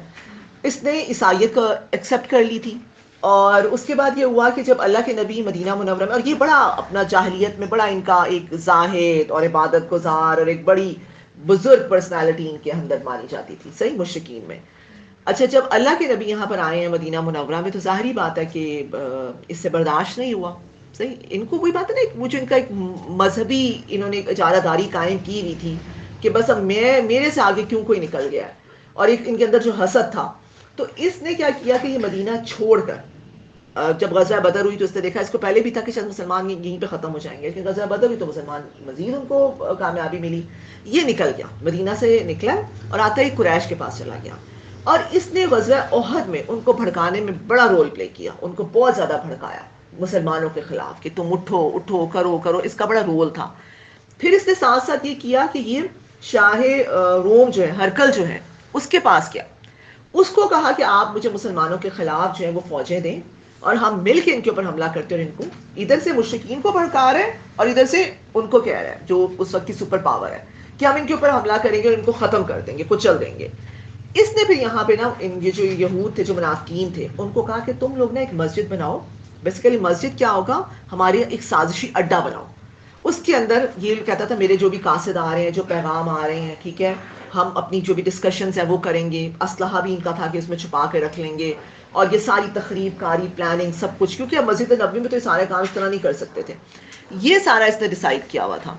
اس نے عیسائیت کو ایکسیپٹ کر لی تھی, اور اس کے بعد یہ ہوا کہ جب اللہ کے نبی مدینہ منورہ میں, اور یہ بڑا اپنا جاہلیت میں بڑا ان کا ایک زاہد اور عبادت گزار اور ایک بڑی بزرگ پرسنالٹی ان کے اندر مانی جاتی تھی, صحیح مشرکین میں. اچھا جب اللہ کے نبی یہاں پر آئے ہیں مدینہ منورہ میں تو ظاہری بات ہے کہ اس سے برداشت نہیں ہوا, صحیح. ان کو کوئی بات ہے نا, وہ جو ان کا ایک مذہبی انہوں نے اجارہ داری قائم کی ہوئی تھی کہ بس اب میرے سے آگے کیوں کوئی نکل گیا ہے, اور ایک ان کے اندر جو حسد تھا. تو اس نے کیا کیا کہ یہ مدینہ چھوڑ کر, جب غزوہ بدر ہوئی تو اس نے دیکھا, اس کو پہلے بھی تھا کہ شاید مسلمان یہیں پہ ختم ہو جائیں گے, لیکن غزوہ بدر ہوئی تو مسلمان مزید ان کو کامیابی ملی. یہ نکل گیا, مدینہ سے نکلا اور آتا ہی قریش کے پاس چلا گیا, اور اس نے غزوہ احد میں ان کو بھڑکانے میں بڑا رول پلے کیا, ان کو بہت زیادہ بھڑکایا مسلمانوں کے خلاف کہ تم اٹھو اٹھو کرو, اس کا بڑا رول تھا. پھر اس نے ساتھ ساتھ یہ کیا کہ یہ شاہ روم جو ہے ہرکل جو ہے اس کے پاس گیا, اس کو کہا کہ آپ مجھے مسلمانوں کے خلاف جو ہے وہ فوجیں دیں اور ہم مل کے ان کے اوپر حملہ کرتے ہیں, اور ان کو ادھر سے مشرکین کو بھڑکا رہے ہیں اور ادھر سے ان کو کہہ رہے ہیں جو اس وقت کی سپر پاور ہے کہ ہم ان کے اوپر حملہ کریں گے اور ان کو ختم کر دیں گے, کچل دیں گے. اس نے پھر یہاں پہ نا یہ جو یہود تھے جو منافقین تھے ان کو کہا کہ تم لوگ نا ایک مسجد بناؤ. بیسیکلی مسجد کیا ہوگا, ہمارے ایک سازشی اڈا بناؤ. اس کے اندر یہ کہتا تھا میرے جو بھی قاصد آ رہے ہیں, جو پیغام آ رہے ہیں, ٹھیک ہے, ہم اپنی جو بھی ڈسکشنز ہیں وہ کریں گے. اسلحہ بھی ان کا تھا کہ اس میں چھپا کے رکھ لیں گے, اور یہ ساری تخریب کاری پلاننگ سب کچھ, کیونکہ اب مسجد نبوی میں تو یہ سارے کام اس طرح نہیں کر سکتے تھے. یہ سارا اس نے ڈیسائیڈ کیا ہوا تھا.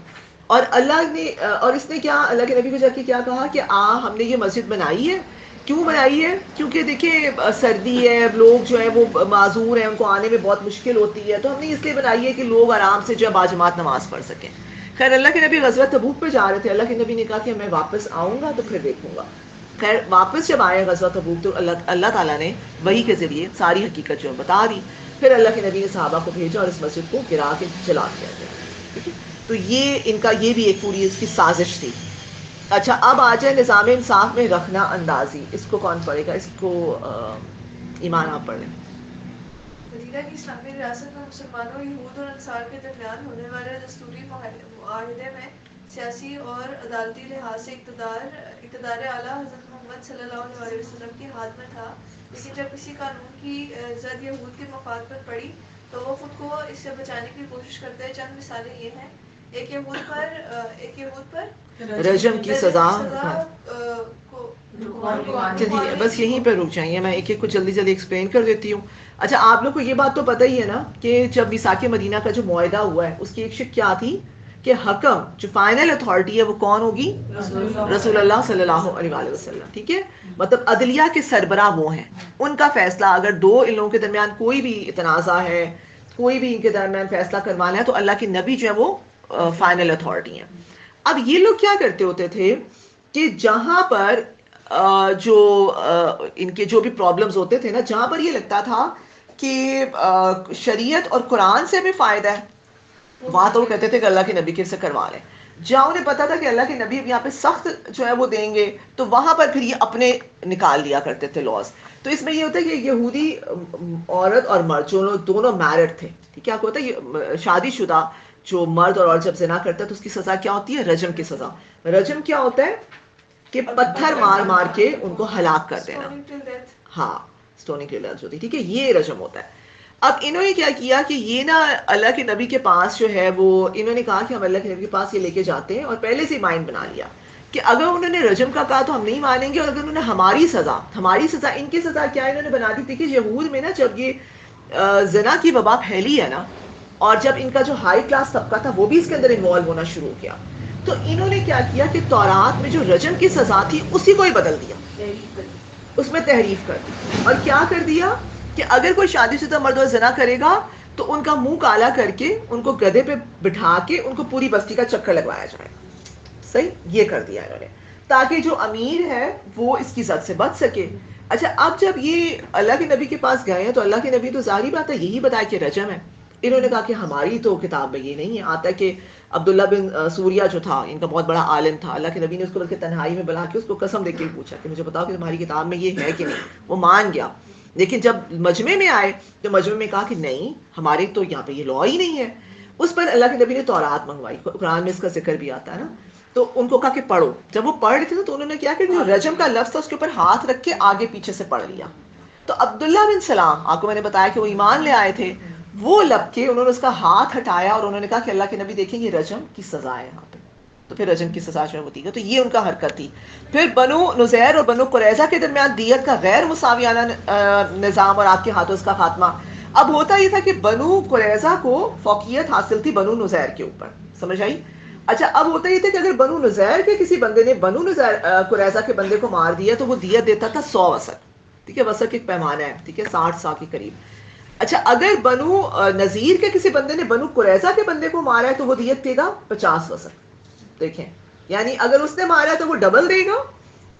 اور اللہ نے, اور اس نے کیا اللہ کے نبی کو جا کے کیا کہا کہ ہم نے یہ مسجد بنائی ہے. کیوں بنائی ہے؟ کیونکہ دیکھیں سردی ہے, لوگ جو ہے وہ معذور ہیں, ان کو آنے میں بہت مشکل ہوتی ہے, تو ہم نے اس لیے بنائی ہے کہ لوگ آرام سے جو ہے باجماعت نماز پڑھ سکیں. خیر اللہ کے نبی غزوہ تبوک پہ جا رہے تھے, اللہ کے نبی نے کہا کہ میں واپس آؤں گا تو پھر دیکھوں گا. خیر واپس جب آئے غزوہ تبوک تو اللہ تعالیٰ نے وحی کے ذریعے ساری حقیقت جو ہے بتا دی. پھر اللہ کے نبی نے صحابہ کو بھیجا اور اس مسجد کو گرا کے جلا دیا گیا. تو یہ ان کا یہ بھی ایک پوری اس کی سازش تھی. اچھا اب آ جائے نظام انصاف میں رکھنا اندازی, اس کو کون پڑھے گا؟ اس کو ایمان آپ پڑھ لیں. مدینہ کی اسلامی ریاست میں مسلمانوں, یہود اور انصار کے درمیان ہونے والے دستوری معاہدے میں سیاسی اور عدالتی لحاظ سے اقتدار اعلیٰ حضرت محمد صلی اللہ علیہ وسلم کے ہاتھ میں تھا. لیکن جب کسی قانون کی زد یہود کے مفاد پر پڑی تو وہ خود کو اس سے بچانے کی کوشش کرتے ہیں. چند مثالیں یہ ہیں, ایک یہود پر رجم کی سزا. بس یہیں پہ رک جائیں, میں ایک ایک کو جلدی جلدی ایکسپلین کر دیتی ہوں. اچھا آپ لوگ کو یہ بات تو پتہ ہی ہے نا کہ جب میثاق مدینہ کا جو معاہدہ ہوا ہے اس کی ایک شک کیا تھی کہ حکم جو فائنل اتھارٹی ہے وہ کون ہوگی؟ رسول اللہ صلی اللہ علیہ وسلم, ٹھیک ہے. مطلب عدلیہ کے سربراہ وہ ہیں, ان کا فیصلہ اگر دو ان لوگوں کے درمیان کوئی بھی تنازع ہے, کوئی بھی ان کے درمیان فیصلہ کروانا ہے تو اللہ کے نبی جو ہے وہ فائنل اتھارٹی ہیں. اب یہ لوگ کیا کرتے ہوتے تھے کہ جہاں پر جو ان کے جو بھی پرابلمز ہوتے تھے نا, جہاں پر یہ لگتا تھا کہ شریعت اور قرآن سے بھی فائدہ ہے, وہاں تو وہ کہتے تھے کہ اللہ کے نبی کے سے کروا لیں. جہاں انہیں پتا تھا کہ اللہ کے نبی یہاں پہ سخت جو ہے وہ دیں گے تو وہاں پر پھر یہ اپنے نکال لیا کرتے تھے لاز. تو اس میں یہ ہوتا ہے کہ یہودی عورت اور مرد دونوں میرڈ تھے, ٹھیک ہے. آپ کو ہوتا ہے شادی شدہ جو مرد اور عورت جب زنا کرتا ہے تو اس کی سزا کیا ہوتی ہے؟ رجم کی سزا. رجم کیا ہوتا ہے کہ پتھر مار مار کے ان کو ہلاک کر دینا. ہاں سٹوننگ کی ڈیتھ ہوتی ہے, ٹھیک ہے, یہ رجم ہوتا ہے. اب انہوں نے کیا کیا کہ یہ نا اللہ کے نبی کے پاس جو ہے وہ انہوں نے کہا کہ ہم اللہ کے نبی کے پاس یہ لے کے جاتے ہیں, اور پہلے سے مائنڈ بنا لیا کہ اگر انہوں نے رجم کا کہا تو ہم نہیں مانیں گے, اور اگر انہوں نے ہماری سزا ان کی سزا کیا انہوں نے بنا دی تھی کہ یہود میں نا جب یہ زنا کی وبا پھیلی ہے نا اور جب ان کا جو ہائی کلاس طبقہ تھا وہ بھی اس کے اندر انوالو ہونا شروع کیا. تو انہوں نے کیا کیا کہ تورات میں جو رجم کی سزا تھی اسی کو ہی بدل دیا, اس میں تحریف کر دی. اور کیا کر دیا کہ اگر کوئی شادی شدہ مرد اور زنا کرے گا تو ان کا منہ کالا کر کے ان کو گدھے پہ بٹھا کے ان کو پوری بستی کا چکر لگوایا جائے. صحیح, یہ کر دیا انہوں نے تاکہ جو امیر ہے وہ اس کی زد سے بچ سکے. اچھا, اب جب یہ اللہ کے نبی کے پاس گئے ہیں تو اللہ کے نبی تو ظاہری بات ہے یہی بتایا کہ رجم ہے. انہوں نے کہا کہ ہماری تو کتاب میں یہ نہیں ہے. آتا ہے کہ عبداللہ بن سوریا جو تھا ان کا بہت بڑا عالم تھا, اللہ کے نبی نے اس کو بلکہ تنہائی میں بلا کے اس کو قسم دے کے پوچھا کہ مجھے بتاؤ کہ تمہاری کتاب میں یہ ہے کہ نہیں. وہ مان گیا, لیکن جب مجمع میں آئے تو مجمع میں کہا کہ نہیں ہمارے تو یہاں پہ یہ لا ہی نہیں ہے. اس پر اللہ کے نبی نے تورات منگوائی, قرآن میں اس کا ذکر بھی آتا ہے نا. تو ان کو کہا کہ پڑھو. جب وہ پڑھ رہے تھے تو انہوں نے کیا کہ جو رجم کا لفظ تھا اس کے اوپر ہاتھ رکھ کے آگے پیچھے سے پڑھ لیا. تو عبداللہ بن سلام, آپ کو میں نے بتایا کہ وہ ایمان لے آئے تھے, وہ لب کے انہوں نے اس کا ہاتھ ہٹایا اور انہوں نے کہا کہ اللہ کے نبی دیکھیں یہ رجم کی سزا ہے یہاں پہ. تو پھر رجم کی سزا جو ہوتی ہے. تو یہ ان کا حرکت تھی. پھر بنو نذیر اور بنو قریظہ کے درمیان دیت کا غیر مساویانہ نظام اور آپ کے ہاتھوں اس کا خاتمہ. اب ہوتا یہ تھا کہ بنو قریظہ کو فوقیت حاصل تھی بنو نذیر کے اوپر, سمجھ آئی. اچھا, اب ہوتا یہ تھا کہ اگر بنو نذیر کے کسی بندے نے بنو نذیر قریظہ کے بندے کو مار دیا تو وہ دیت دیتا تھا 100 وسق. ٹھیک ہے, وسق ایک پیمانہ ہے, ٹھیک ہے, 60 سا کے قریب. اچھا, اگر بنو نذیر کے کسی بندے نے بنو قریظہ کے بندے کو مارا ہے تو وہ دیت دے گا 50 وسق. دیکھیں, یعنی اگر اس نے مارا ہے تو وہ ڈبل دے گا,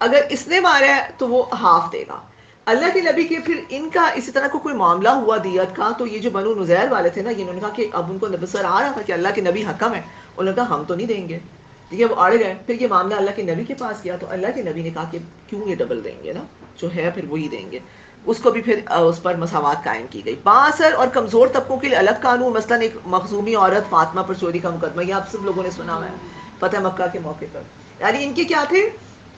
اگر اس نے مارا ہے تو وہ ہاف دے گا. اللہ کے نبی کے پھر ان کا اسی طرح کو کوئی معاملہ ہوا دیت کا, تو یہ جو بنو نذیر والے تھے نا, انہوں نے کہا کہ اب ان کو نبصر آ رہا تھا کہ اللہ کے نبی حکم ہے, انہوں نے کہا ہم تو نہیں دیں گے. ٹھیک ہے, وہ اڑ گئے. پھر یہ معاملہ اللہ کے نبی کے پاس گیا تو اللہ کے نبی نے کہا کہ کیوں یہ ڈبل دیں گے, نا جو ہے پھر وہی دیں گے. اس کو بھی پھر اس پر مساوات قائم کی گئی. بااثر اور کمزور طبقوں کے لیے الگ قانون, مثلا ایک مخزومی عورت فاطمہ پر چوری کا مقدمہ, یہ آپ سب لوگوں نے سنا ہوا ہے فتح مکہ کے موقع پر. یعنی ان کے کیا تھے,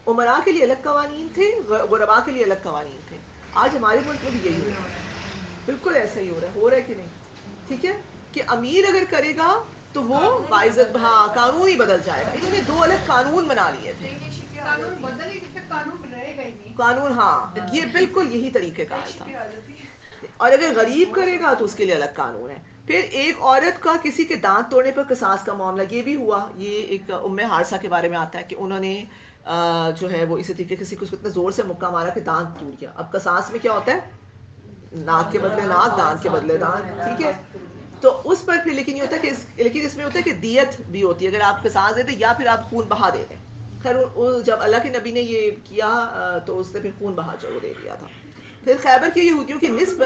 عمراء کے لیے الگ قوانین تھے, غرباء کے لیے الگ قوانین تھے. آج ہمارے ملک میں بھی یہی ہو رہا ہے, بالکل ایسا ہی ہو رہا ہے کہ نہیں. ٹھیک ہے, کہ امیر اگر کرے گا تو وہ باعزت, ہاں قانون ہی بدل جائے گا. انہوں نے 2 الگ قانون بنا لیے تھے. قانون, ہاں, یہ بالکل یہی طریقہ کار تھا. اور اگر غریب کرے گا تو اس کے لیے الگ قانون ہے. پھر ایک عورت کا کسی کے دانت توڑنے پر قصاص کا معاملہ, یہ بھی ہوا. یہ ایک ام حارثہ کے بارے میں آتا ہے کہ انہوں نے جو ہے وہ اسی طریقے کسی کو اتنے زور سے مکہ مارا کہ دانت ٹوٹ گیا. اب قصاص میں کیا ہوتا ہے, ناک کے بدلے ناک, دانت کے بدلے دانت. ٹھیک ہے, تو اس پر پھر لیکن یہ ہوتا ہے کہ لیکن اس میں ہوتا ہے کہ دیت بھی ہوتی ہے, اگر آپ قصاص دے دیں یا پھر آپ خون بہا دے دیں. خیر جب اللہ کے نبی نے یہ کیا تو اس نے پھر خون بہا جو دے دیا تھا. پھر خیبر کے یہودیوں کی نسب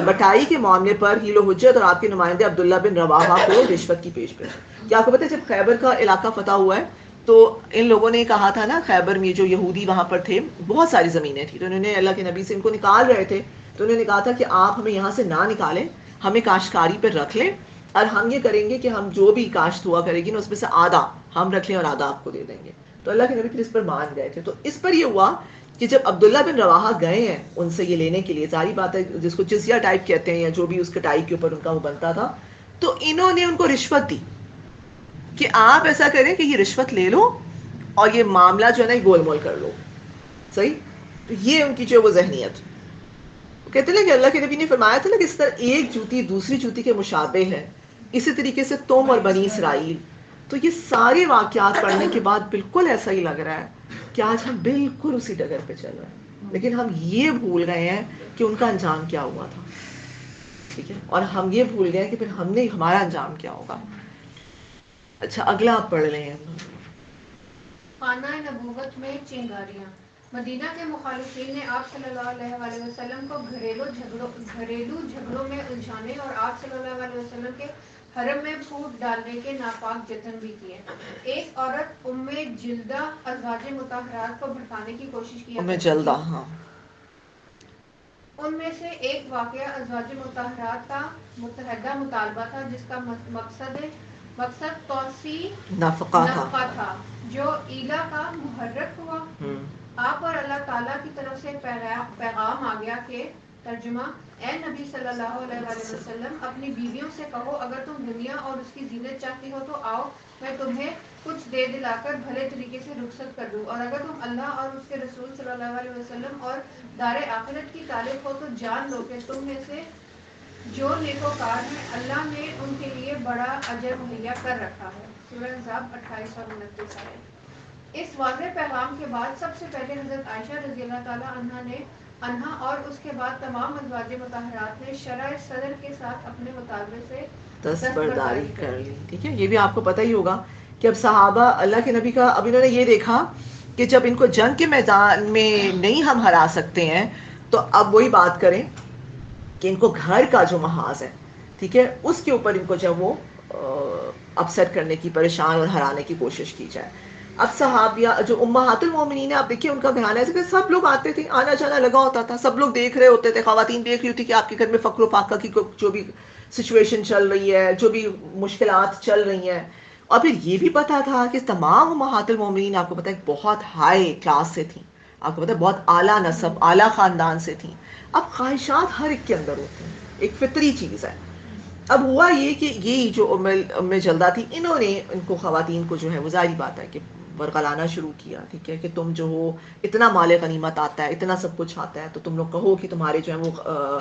بٹائی کے معاملے پر ہیل و حجت اور آپ کے نمائندے عبداللہ بن رواحہ کو رشوت کی پیش پیش. کیا آپ کو پتہ ہے جب خیبر کا علاقہ فتح ہوا ہے تو ان لوگوں نے کہا تھا نا, خیبر میں جو یہودی وہاں پر تھے بہت ساری زمینیں تھیں, تو انہوں نے اللہ کے نبی سے ان کو نکال رہے تھے, تو انہوں نے کہا تھا کہ آپ ہمیں یہاں سے نہ نکالیں, ہمیں کاشتکاری پہ رکھ لیں, اور ہم یہ کریں گے کہ ہم جو بھی کاشت ہوا کرے گی نا اس میں سے آدھا ہم رکھ لیں اور آدھا آپ کو دے دیں گے. تو اللہ کے نبی پھر اس پر مان گئے تھے. تو اس پر یہ ہوا کہ جب عبداللہ بن رواحہ گئے ہیں ان سے یہ لینے کے لیے, ظاہری بات ہے جس کو جزیہ ٹائپ کہتے ہیں یا جو بھی اس کٹائی کے اوپر ان کا وہ بنتا تھا, تو انہوں نے ان کو رشوت دی کہ آپ ایسا کریں کہ یہ رشوت لے لو اور یہ معاملہ جو ہے نا یہ گول مول کر لو. صحیح, تو یہ ان کی جو وہ ذہنیت. کہتے ہیں کہ اللہ کے نبی نے فرمایا تھا نا کہ اس طرح ایک جوتی دوسری جوتی کے مشابہ ہے, اسی طریقے سے تم اور بنی اسرائیل. تو یہ سارے واقعات پڑھنے کے بعد بالکل ایسا ہی لگ رہا ہے کہ آج ہم بالکل اسی ڈگر پہ چل رہے ہیں, لیکن ہم یہ بھول گئے ہیں کہ ان کا انجام کیا ہوا تھا. ٹھیک ہے, اور ہم یہ بھول گئے کہ پھر ہمارا انجام کیا ہوگا. اچھا, اگلا آپ پڑھ لیں. خانہ نبوت میں چنگاریاں. مدینہ کے مخالفین نے آپ صلی اللہ علیہ وسلم کو گھریلو جھگڑوں میں الجھانے اور آپ صلی اللہ علیہ وسلم کے حرم میں پھوٹ ڈالنے کے ناپاک جتن بھی کیے. ایک عورت ام جلدہ ازواج مطہرات کو بھڑکانے کی کوشش کی. ام جلدہ, ہاں. ان میں سے ایک واقعہ ازواج مطہرات کا متحدہ مطالبہ تھا جس کا مقصد توسیع نفقہ تھا, جو ایلا کا محرک ہوا. آپ اور اللہ تعالیٰ کی طرف سے پیغام آ گیا کہ ترجمہ, اے نبی صلی اللہ علیہ وسلم اپنی بیویوں سے کہو اگر تم دنیا اور اس کی زینت چاہتی ہو تو آؤ میں تمہیں کچھ دے دلا کر بھلے طریقے سے رخصت کر دوں, اور اگر تم اللہ اور اس کے رسول صلی اللہ علیہ وسلم اور دار آخرت کی طالب ہو تو جان لو کہ تم میں سے جو نیکوکار ہیں اللہ نے ان کے لیے بڑا اجر مہیا کر رکھا ہے. سورہ احزاب 28 اور 29 آیت. اس واضح پیغام کے بعد سب سے پہلے حضرت عائشہ رضی اللہ تعالی عنہا اور اس کے بعد تمام ازواج مطہرات نے شرع صدر کے ساتھ اپنے مطالبے سے دستبرداری کر لی. ٹھیک ہے, یہ بھی آپ کو پتہ ہی ہوگا کہ اب صحابہ اللہ کے نبی کا, اب انہوں نے یہ دیکھا کہ جب ان کو جنگ کے میدان میں نہیں ہم ہرا سکتے ہیں تو اب وہی بات کریں کہ ان کو گھر کا جو محاذ ہے, ٹھیک ہے, اس کے اوپر ان کو جب وہ اپسیٹ کرنے کی, پریشان اور ہرانے کی کوشش کی جائے. اب صحابیہ جو امہات المومنین ہیں, آپ دیکھیے ان کا گھرانہ ہے کہ سب لوگ آتے تھے, آنا جانا لگا ہوتا تھا, سب لوگ دیکھ رہے ہوتے تھے, خواتین دیکھ رہی ہوتی کہ آپ کے گھر میں فقر و فاقہ کی جو بھی سچویشن چل رہی ہے, جو بھی مشکلات چل رہی ہیں. اور پھر یہ بھی پتا تھا کہ تمام امہات المومنین آپ کو پتا ہے بہت ہائی کلاس سے تھیں, آپ کو پتا ہے بہت اعلیٰ نسب, اعلیٰ خاندان سے تھیں. اب خواہشات ہر ایک کے اندر ہوتی ہیں, ایک فطری چیز ہے. اب ہوا یہ کہ یہ جو ام جلدہ تھی, انہوں نے ان کو خواتین کو جو ہے وہ ظاہری بات ہے کہ ورغلانا شروع کیا. ٹھیک ہے, کہ تم جو ہو اتنا مال غنیمت آتا ہے, اتنا سب کچھ آتا ہے, تو تم لوگ کہو کہ تمہارے جو ہے وہ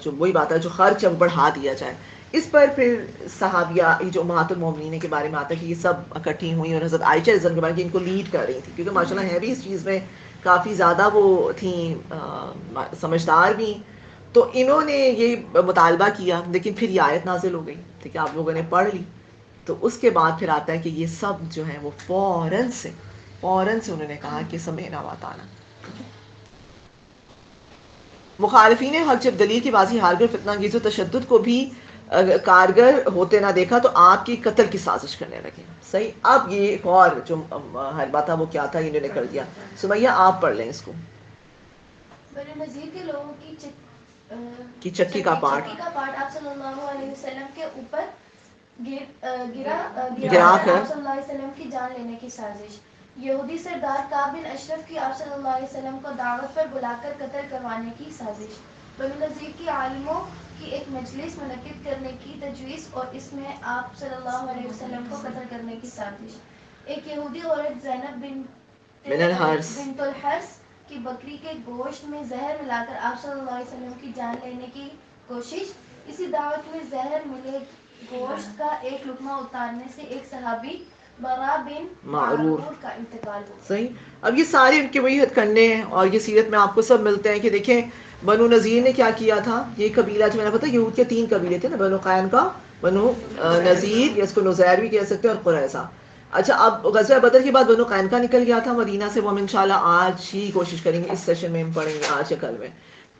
جو وہی بات ہے جو خرچ ہے وہ بڑھا دیا جائے. اس پر پھر صحابیہ جو امہات المومنین کے بارے میں آتا ہے کہ یہ سب اکٹھی ہوئی اور حضرت عائشہ رضی اللہ عنہا کے بارے میں ان کو لیڈ کر رہی تھی, کیونکہ ماشاءاللہ ہے بھی اس چیز میں کافی زیادہ وہ تھیں, سمجھدار بھی. تو انہوں نے یہ مطالبہ کیا, لیکن پھر یہ آیت نازل ہو گئی, ٹھیک ہے, آپ لوگوں نے پڑھ لی. تو اس کے بعد پھر آتا ہے کہ یہ سب جو ہیں وہ فوراً سے انہوں نے کہا کہ سمعنا واطعنا. مخالفین حق جب دلیل کی واضح حال کر فتنہ انگیز و تشدد کو بھی کارگر ہوتے نہ دیکھا تو آپ کی قتل کی سازش کرنے لگے. صحیح. اب یہ ایک اور جو حربہ تھا وہ کیا تھا, انہوں نے کر دیا. سمیہ آپ پڑھ لیں اس کو. بنو نذیر کے لوگوں کی چکی کا پارٹ آپ صلی اللہ علیہ وسلم کے اوپر گرا کر آپ صلی اللہ علیہ وسلم کی جان لینے کی سازش. یہودی سردار کعب بن اشرف کی آپ صلی اللہ علیہ وسلم کو دعوت پر بلا کر قتل کروانے کی سازش. بنو نذیر کی عالموں کی ایک مجلس منعقد کرنے کی تجویز اور اس میں آپ صلی اللہ علیہ وسلم کو قتل کرنے کی سازش. ایک یہودی عورت زینب بنت الحرث کی بکری کے گوشت میں زہر ملا کر آپ صلی اللہ علیہ وسلم کی جان لینے کی کوشش. اسی دعوت میں زہر ملے گوشت کا ایک لقمہ اتارنے سے ایک صحابی برا بن معرور کا انتقال ہو. صحیح. اب یہ سارے ان کے وہی ہتھ کنڈے ہیں اور یہ سیرت میں آپ کو سب ملتے ہیں کہ دیکھیں بنو نذیر نے کیا کیا تھا. یہ قبیلہ جو میں نے پتا یہود کے 3 قبیلے تھے نا, بنو قینقاع, بنو نذیر, یا اس کو نذیر بھی کہہ سکتے ہیں, اور قریظہ. اچھا, اب غزوہ بدر کے بعد بنو قینقاع نکل گیا تھا مدینہ سے, وہ ہم انشاءاللہ آج ہی کوشش کریں گے, اس سیشن میں ہم پڑھیں گے آج یا کل میں.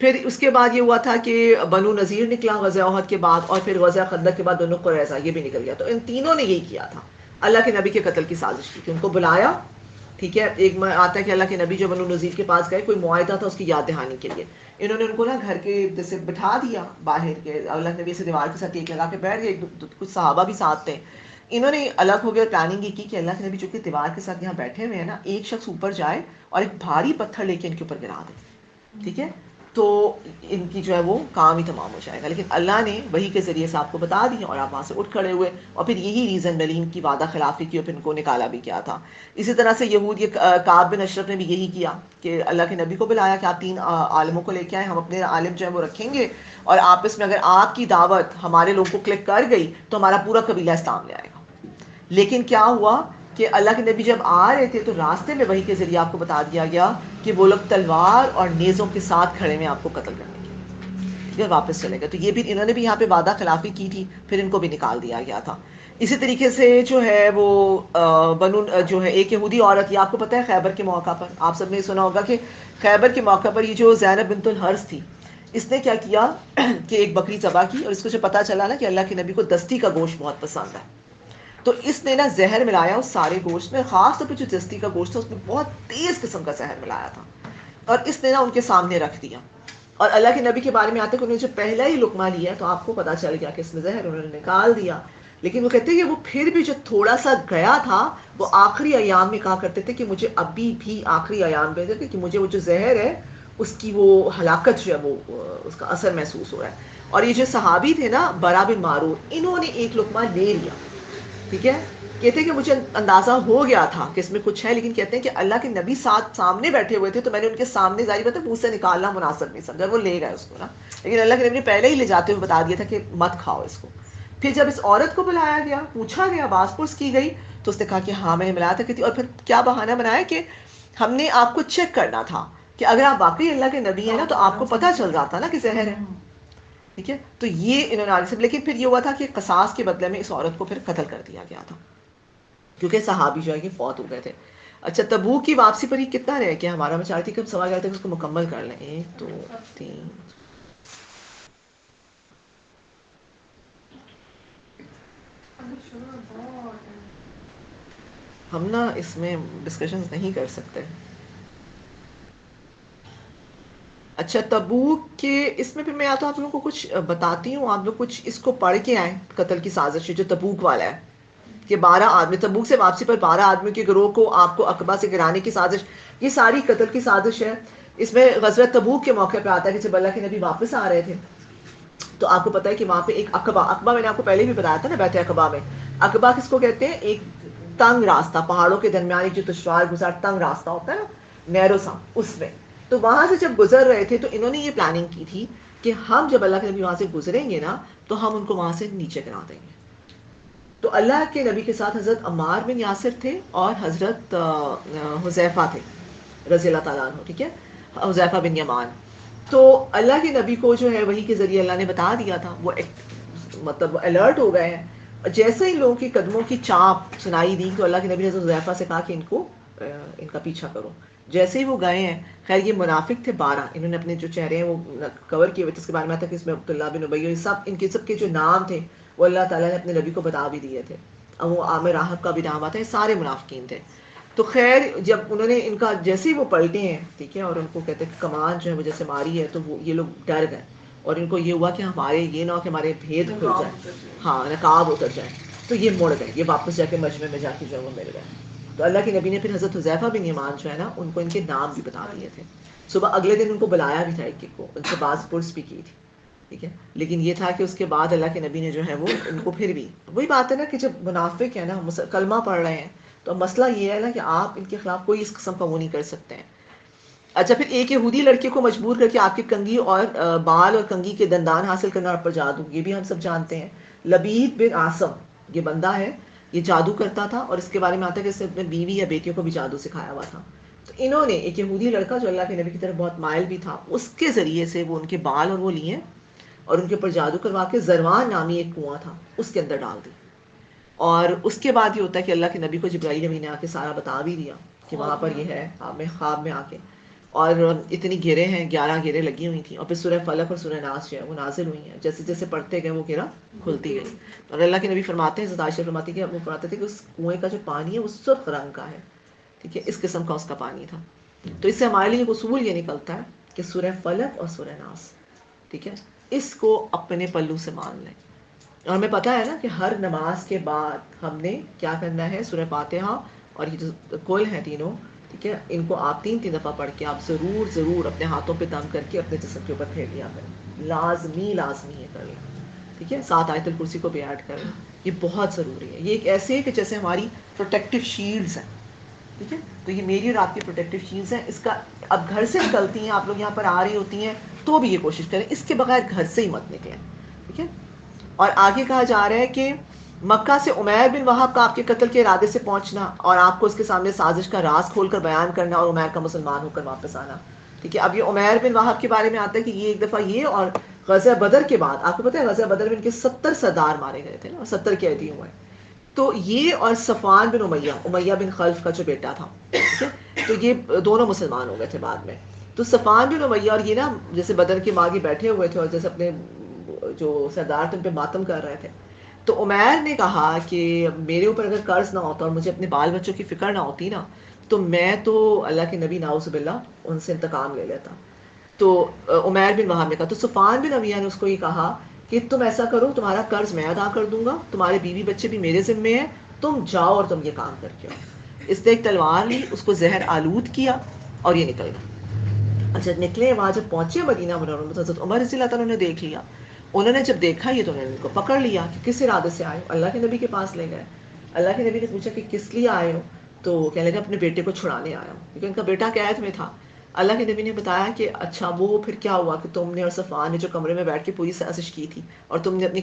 پھر اس کے بعد یہ ہوا تھا کہ بنو نذیر نکلا غزوہ احد کے بعد, اور پھر غزوہ خندق کے بعد بنو قریظہ, یہ بھی نکل گیا. تو ان تینوں نے یہی کیا تھا, اللہ کے نبی کے قتل کی سازش کی, کہ ان کو بلایا. ٹھیک ہے, ایک میں آتا ہے کہ اللہ کے نبی جو بنو نذیر کے پاس گئے, کوئی معاہدہ تھا اس کی یاد دہانی کے لیے, انہوں نے ان کو نا گھر کے جیسے بٹھا دیا باہر کے, اللہ کے نبی سے دیوار کے ساتھ ٹیک لگا کے بیٹھ گئے, کچھ صحابہ بھی ساتھ تھے. انہوں نے الگ ہو گیا, پلاننگ یہ کی کہ اللہ کے نبی چونکہ دیوار کے ساتھ یہاں بیٹھے ہوئے ہیں نا, ایک شخص اوپر جائے اور ایک بھاری پتھر لے کے ان کے اوپر گرا دے. ٹھیک ہے, تو ان کی جو ہے وہ کام ہی تمام ہو جائے گا. لیکن اللہ نے وحی کے ذریعے سے آپ کو بتا دی اور آپ وہاں سے اٹھ کھڑے ہوئے, اور پھر یہی ریزن ملین کی وعدہ خلافی کی اور پھر ان کو نکالا بھی کیا تھا. اسی طرح سے یہود کعب بن اشرف نے بھی یہی کیا کہ اللہ کے نبی کو بلایا کہ آپ 3 عالموں کو لے کے آئے, ہم اپنے عالم جو ہے وہ رکھیں گے, اور آپس میں اگر آپ کی دعوت ہمارے لوگوں کو کلک کر گئی تو ہمارا پورا قبیلہ اسلام لے آئے گا. لیکن کیا ہوا کہ اللہ کے نبی جب آ رہے تھے تو راستے میں وحی کے ذریعے آپ کو بتا دیا گیا کہ وہ لوگ تلوار اور نیزوں کے ساتھ کھڑے میں آپ کو قتل کرنے کے واپس چلے گئے. تو یہ بھی انہوں نے بھی یہاں پہ وعدہ خلافی کی تھی, پھر ان کو بھی نکال دیا گیا تھا. اسی طریقے سے جو ہے وہ بنو جو ہے ایک یہودی عورت, یہ آپ کو پتہ ہے خیبر کے موقع پر آپ سب نے سنا ہوگا کہ خیبر کے موقع پر یہ جو زینب بنت الحرث تھی, اس نے کیا کیا کہ ایک بکری ذبح کی, اور اس کو جو پتا چلا نا کہ اللہ کے نبی کو دستی کا گوشت بہت پسند ہے, تو اس نے نا زہر ملایا اس سارے گوشت میں, خاص طور پہ جو دستی کا گوشت تھا اس میں بہت تیز قسم کا زہر ملایا تھا, اور اس نے نا ان کے سامنے رکھ دیا. اور اللہ کے نبی کے بارے میں آتا ہے کہ انہوں نے جو پہلا ہی لقمہ لیا تو آپ کو پتا چل گیا کہ اس میں زہر, انہوں نے نکال دیا. لیکن وہ کہتے ہیں کہ وہ پھر بھی جو تھوڑا سا گیا تھا وہ آخری ایام میں کہا کرتے تھے کہ مجھے ابھی بھی آخری ایام پہ کہ مجھے وہ جو زہر ہے اس کی وہ ہلاکت جو ہے وہ اس کا اثر محسوس ہو رہا ہے. اور یہ جو صحابی تھے نا برا بن معرور, انہوں نے ایک لقمہ لے لیا. ٹھیک ہے, کہتے ہیں کہ مجھے اندازہ ہو گیا تھا کہ اس میں کچھ ہے، لیکن کہتے ہیں کہ اللہ کے نبی سامنے بیٹھے ہوئے تھے تو میں نے ان کے سامنے ظاہر بات ہے منہ سے نکالنا مناسب نہیں سمجھا، وہ لے گئے اس کو نا، لیکن اللہ کے نبی نے پہلے ہی لے جاتے ہوئے بتا دیا تھا کہ مت کھاؤ اس کو. پھر جب اس عورت کو بلایا گیا، پوچھا گیا، باز پرس کی گئی، تو اس نے کہا کہ ہاں میں نے ملایا تھا. اور پھر کیا بہانہ بنایا کہ ہم نے آپ کو چیک کرنا تھا کہ اگر آپ واقعی اللہ کے نبی ہیں نا تو آپ کو پتہ چل جاتا نا کہ زہر ہے. ٹھیک ہے، تو یہ انہوں نے آگے سے، لیکن پھر یہ ہوا تھا کہ قصاص کے بدلے میں اس عورت کو پھر قتل کر دیا گیا تھا کیونکہ صحابی جو ہے کہ فوت ہو گئے تھے. اچھا، تبوک کی واپسی پر یہ کتنا رہ گیا ہمارا؟ میں چاہتی کہ ہم سوال کرتے ہیں اس کو مکمل کر لیں. 1 2 3 ہم نا اس میں ڈسکشنز نہیں کر سکتے. اچھا، تبوک کے اس میں پھر میں یا تو آپ لوگوں کو کچھ بتاتی ہوں، آپ لوگ کچھ اس کو پڑھ کے آئیں. قتل کی سازش جو تبوک والا ہے کہ 12 آدمی تبوک سے واپسی پر 12 آدمیوں کے گروہ کو آپ کو عقبہ سے گرانے کی سازش، یہ ساری قتل کی سازش ہے. اس میں غزوہ تبوک کے موقع پہ آتا ہے کہ جب اللہ کے نبی واپس آ رہے تھے تو آپ کو پتا ہے کہ وہاں پہ ایک عقبہ میں نے آپ کو پہلے بھی بتایا تھا نا، بیت عقبہ میں. عقبہ کس کو کہتے ہیں؟ ایک تنگ راستہ، پہاڑوں کے درمیان ایک جو دشوار گزار تنگ راستہ ہوتا ہے نا، نیرو سا، اس میں. تو وہاں سے جب گزر رہے تھے تو انہوں نے یہ پلاننگ کی تھی کہ ہم جب اللہ کے نبی وہاں سے گزریں گے نا تو ہم ان کو وہاں سے نیچے گرا دیں گے. تو اللہ کے نبی کے ساتھ حضرت عمار بن یاسر تھے اور حضرت حذیفہ تھے رضی اللہ تعالیٰ عنہ. ٹھیک ہے، حذیفہ بن یمان. تو اللہ کے نبی کو جو ہے وحی کے ذریعے اللہ نے بتا دیا تھا، وہ مطلب الرٹ ہو گئے ہیں. جیسے ہی لوگوں کے قدموں کی چاپ سنائی دی تو اللہ کے نبی نے حضرت حذیفہ سے کہا کہ ان کا پیچھا کرو. جیسے ہی وہ گئے ہیں، خیر یہ منافق تھے 12، انہوں نے اپنے جو چہرے ہیں وہ کور کیے ہوئے تھے. اس کے بارے میں آتا کہ اس میں عبداللہ بن ابی، ان کے سب کے جو نام تھے وہ اللہ تعالیٰ نے اپنے نبی کو بتا بھی دیے تھے. اب وہ عامر راہب کا بھی نام آتا ہے، سارے منافقین تھے. تو خیر جب انہوں نے ان کا جیسے ہی وہ پلٹے ہیں، ٹھیک ہے، اور ان کو کہتے ہیں کمان جو ہے وہ جیسے ماری ہے، تو وہ یہ لوگ ڈر گئے اور ان کو یہ ہوا کہ ہمارے یہ نہ ہو کہ ہمارے بھید کھل جائے، ہاں نقاب اتر جائے. تو یہ مڑ گئے، یہ واپس جا کے مجمع میں جا کے جو ہے وہ مل گئے. تو اللہ کے نبی نے پھر حضرت حذیفہ بن یمان جو ہے نا ان کو ان کے نام بھی بتا دیے تھے. صبح اگلے دن ان کو بلایا بھی تھا ایک کو، ان سے باز پرس بھی کی تھی. ٹھیک ہے، لیکن یہ تھا کہ اس کے بعد اللہ کے نبی نے جو ہے وہ ان کو پھر بھی وہی بات ہے نا کہ جب منافق ہے نا کلمہ پڑھ رہے ہیں تو مسئلہ یہ ہے نا کہ آپ ان کے خلاف کوئی اس قسم کا وہ نہیں کر سکتے ہیں. اچھا، پھر ایک یہودی لڑکے کو مجبور کر کے آپ کی کنگھی اور بال اور کنگھی کے دندان حاصل کرنا پر جادو، یہ بھی ہم سب جانتے ہیں. لبید بن عاصم یہ بندہ ہے، یہ جادو کرتا تھا اور اس کے بارے میں آتا ہے کہ اس نے اپنے بیوی یا بیٹیوں کو بھی جادو سکھایا ہوا تھا. تو انہوں نے ایک یہودی لڑکا جو اللہ کے نبی کی طرف بہت مائل بھی تھا، اس کے ذریعے سے وہ ان کے بال اور وہ لیے اور ان کے اوپر جادو کروا کے زروان نامی ایک کنواں تھا اس کے اندر ڈال دی. اور اس کے بعد یہ ہوتا ہے کہ اللہ کے نبی کو جبرائیل امین نے آ کے سارا بتا بھی دیا کہ وہاں پر یہ ہے، خواب میں آ کے. اور اتنی گیرے ہیں، 11 گیرے لگی ہوئی تھیں. اور پھر سورہ فلق اور سورہ ناس جو ہے وہ نازل ہوئی ہیں، جیسے جیسے پڑھتے گئے وہ گیرا کھلتی گئی. اور اللہ کے نبی فرماتے ہیں، حضرت عائشہ فرماتی کہ وہ فرماتے تھے کہ اس کنویں کا جو پانی ہے وہ سرخ رنگ کا ہے. ٹھیک ہے، اس قسم کا اس کا پانی تھا. تو اس سے ہمارے لیے اصول یہ نکلتا ہے کہ سورہ فلق اور سورہ ناس، ٹھیک ہے، اس کو اپنے پلو سے مان لیں. اور ہمیں پتا ہے نا کہ ہر نماز کے بعد ہم نے کیا کرنا ہے، سورہ فاتحہ اور یہ جو کل ہیں تینوں، ٹھیک ہے، ان کو آپ 3 دفعہ پڑھ کے آپ ضرور اپنے ہاتھوں پہ دم کر کے اپنے جسم کے اوپر پھیر لیا کریں. لازمی یہ کر لیں. ٹھیک ہے، 7 آیت الکرسی کو بھی ایڈ کریں، یہ بہت ضروری ہے. یہ ایک ایسے ہے کہ جیسے ہماری پروٹیکٹیو شیلڈز ہیں. ٹھیک ہے، تو یہ میری اور آپ کی پروٹیکٹیو شیلڈز ہیں. اس کا اب گھر سے نکلتی ہیں، آپ لوگ یہاں پر آ رہی ہوتی ہیں تو بھی یہ کوشش کریں اس کے بغیر گھر سے ہی مت نکلیں. ٹھیک ہے، اور آگے کہا جا رہا ہے کہ مکہ سے عمیر بن وہب کا آپ کے قتل کے ارادے سے پہنچنا اور آپ کو اس کے سامنے سازش کا راز کھول کر بیان کرنا اور عمیر کا مسلمان ہو کر واپس آنا. ٹھیک ہے، اب یہ عمیر بن وہب کے بارے میں آتا ہے کہ یہ ایک دفعہ یہ، اور غزوہ بدر کے بعد آپ کو پتہ ہے غزوہ بدر میں ان کے 70 سردار مارے گئے تھے نا، 70 قیدی ہوئے. تو یہ اور صفوان بن امیہ بن خلف کا جو بیٹا تھا، ٹھیک ہے، تو یہ دونوں مسلمان ہو گئے تھے بعد میں. تو صفوان بن امیہ اور یہ نا جیسے بدر کے ماگی بیٹھے ہوئے تھے اور جیسے اپنے جو سردار تھے ان پہ ماتم کر رہے تھے. تو عمیر نے کہا کہ میرے اوپر اگر قرض نہ ہوتا اور مجھے اپنے بال بچوں کی فکر نہ ہوتی نا تو میں تو اللہ کے نبی نعوذ باللہ ان سے انتقام لے لیتا. تو عمیر بن وہب نے کہا، تو صفوان بن امیہ نے اس کو یہ کہا کہ تم ایسا کرو، تمہارا قرض میں ادا کر دوں گا، تمہارے بیوی بچے بھی میرے ذمے ہیں، تم جاؤ اور تم یہ کام کر کے آؤ. اس نے ایک تلوار لی، اس کو زہر آلود کیا اور یہ نکل گیا. اچھا نکلے، وہاں جب پہنچے مدینہ منورہ میں، حضرت عمر رضی اللہ تعالیٰ نے دیکھ لیا. انہوں نے جب دیکھا یہ تو انہوں نے ان کو پکڑ لیا کہ کس ارادے سے آئے، اللہ کے نبی کے پاس لے گئے. اللہ کے نبی نے پوچھا کہ کس لیے آئے ہو؟ تو کہنے لگا اپنے بیٹے کو چھڑانے آیا ہوں کیونکہ ان کا بیٹا قید میں تھا. اللہ کے نبی نے بتایا کہ اچھا وہ پھر کیا ہوا کہ تم نے اور صفوان نے جو کمرے میں بیٹھ کے پوری سازش کی تھی اور تم نے اپنی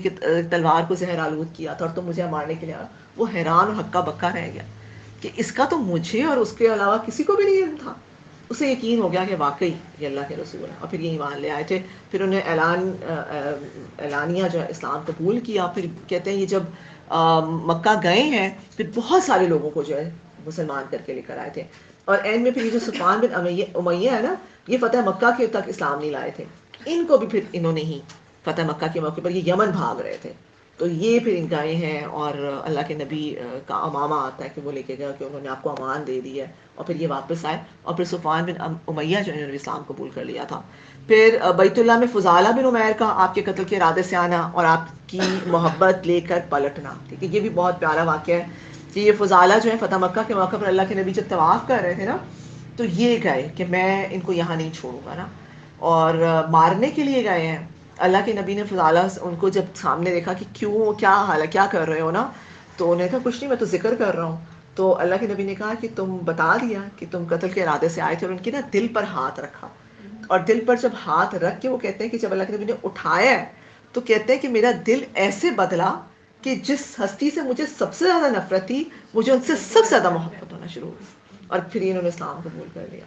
تلوار کو زہر آلود کیا تھا اور تم مجھے مارنے کے لیے آیا. وہ حیران اور ہکا بکا رہ گیا کہ اس کا تو مجھے اور اس کے علاوہ کسی کو بھی نہیں علم تھا. اسے یقین ہو گیا کہ واقعی یہ اللہ کے رسول ہے اور پھر یہ ایمان لے آئے تھے. پھر انہیں اعلانیہ جو ہے اسلام قبول کیا. پھر کہتے ہیں یہ جب مکہ گئے ہیں پھر بہت سارے لوگوں کو جو ہے مسلمان کر کے لے کر آئے تھے. اور اینڈ میں پھر یہ جو صفوان بن امیہ ہے نا یہ فتح مکہ کے تک اسلام نہیں لائے تھے. ان کو بھی پھر انہوں نے ہی فتح مکہ کے موقع پر یہ یمن بھاگ رہے تھے تو یہ پھر ان گئے ہیں اور اللہ کے نبی کا امامہ آتا ہے کہ وہ لے کے گیا کہ انہوں نے آپ کو امان دے دی ہے اور پھر یہ واپس آئے. اور پھر صفوان بن امیہ جو انہوں نے اسلام قبول کر لیا تھا. پھر بیت اللہ میں فضالہ بن عمیر کا آپ کے قتل کے ارادے سے آنا اور آپ کی محبت لے کر پلٹنا. ٹھیک ہے, یہ بھی بہت پیارا واقعہ ہے کہ یہ فضالہ جو ہے فتح مکہ کے موقع پر اللہ کے نبی جب طواف کر رہے تھے نا تو یہ گئے کہ میں ان کو یہاں نہیں چھوڑوں گا نا, اور مارنے کے لیے گئے ہیں. اللہ کے نبی نے فضالہ ان کو جب سامنے دیکھا کہ کیوں, کیا حال ہے, کیا کر رہے ہو نا, تو انہوں نے کہا کچھ نہیں, میں تو ذکر کر رہا ہوں. تو اللہ کے نبی نے کہا کہ تم بتا دیا کہ تم قتل کے ارادے سے آئے تھے, اور ان کی نا دل پر ہاتھ رکھا. اور دل پر جب ہاتھ رکھ کے وہ کہتے ہیں کہ جب اللہ کے نبی نے اٹھایا ہے تو کہتے ہیں کہ میرا دل ایسے بدلا کہ جس ہستی سے مجھے سب سے زیادہ نفرت تھی مجھے ان سے سب سے زیادہ محبت ہونا شروع ہوئی. اور پھر انہوں نے اسلام قبول کر لیا.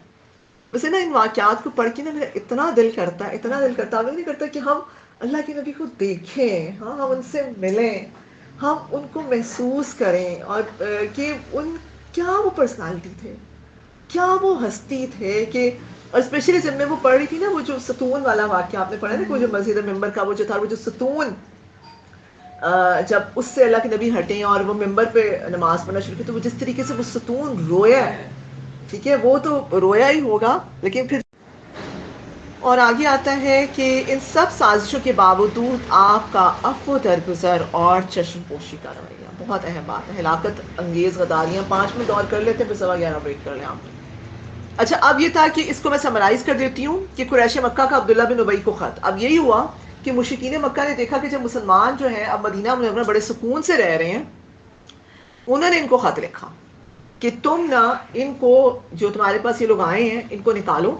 ویسے نا ان واقعات کو پڑھ کے نا میرا اتنا دل کرتا ہے, اتنا دل کرتا ہے, نہیں کرتا کہ ہم اللہ کے نبی کو دیکھیں, ہاں ہم ان سے ملیں, ہم ان کو محسوس کریں, اور کہ ان کیا وہ پرسنالٹی تھے, کیا وہ ہستی تھے. کہ اور اسپیشلی جب میں وہ پڑھ رہی تھی نا وہ جو ستون والا واقعہ آپ نے پڑھا نا, وہ جو مسجد ممبر کا وہ جو تھا, وہ جو ستون جب اس سے اللہ کے نبی ہٹے اور وہ ممبر پہ نماز پڑھنا شروع کی تو وہ جس طریقے سے وہ ستون رویا ہے, ٹھیک ہے, وہ تو رویا ہی ہوگا. لیکن پھر اور آگے آتا ہے کہ ان سب سازشوں کے باوجود آپ کا عفو درگزر اور چشم پوشی کا رویہ بہت اہم بات ہے. ہلاکت انگیز غداریاں 5 منٹ اور کر لیتے ہیں, پھر 11:15 بریک کر لیں آپ. اچھا اب یہ تھا کہ اس کو میں سمرائز کر دیتی ہوں کہ قریش مکہ کا عبداللہ بن ابی کو خط. اب یہی ہوا کہ مشرکین مکہ نے دیکھا کہ جب مسلمان جو ہیں اب مدینہ منورہ بڑے سکون سے رہ رہے ہیں, انہوں نے ان کو خط لکھا کہ تم نہ ان کو, جو تمہارے پاس یہ لوگ آئے ہیں, ان کو نکالو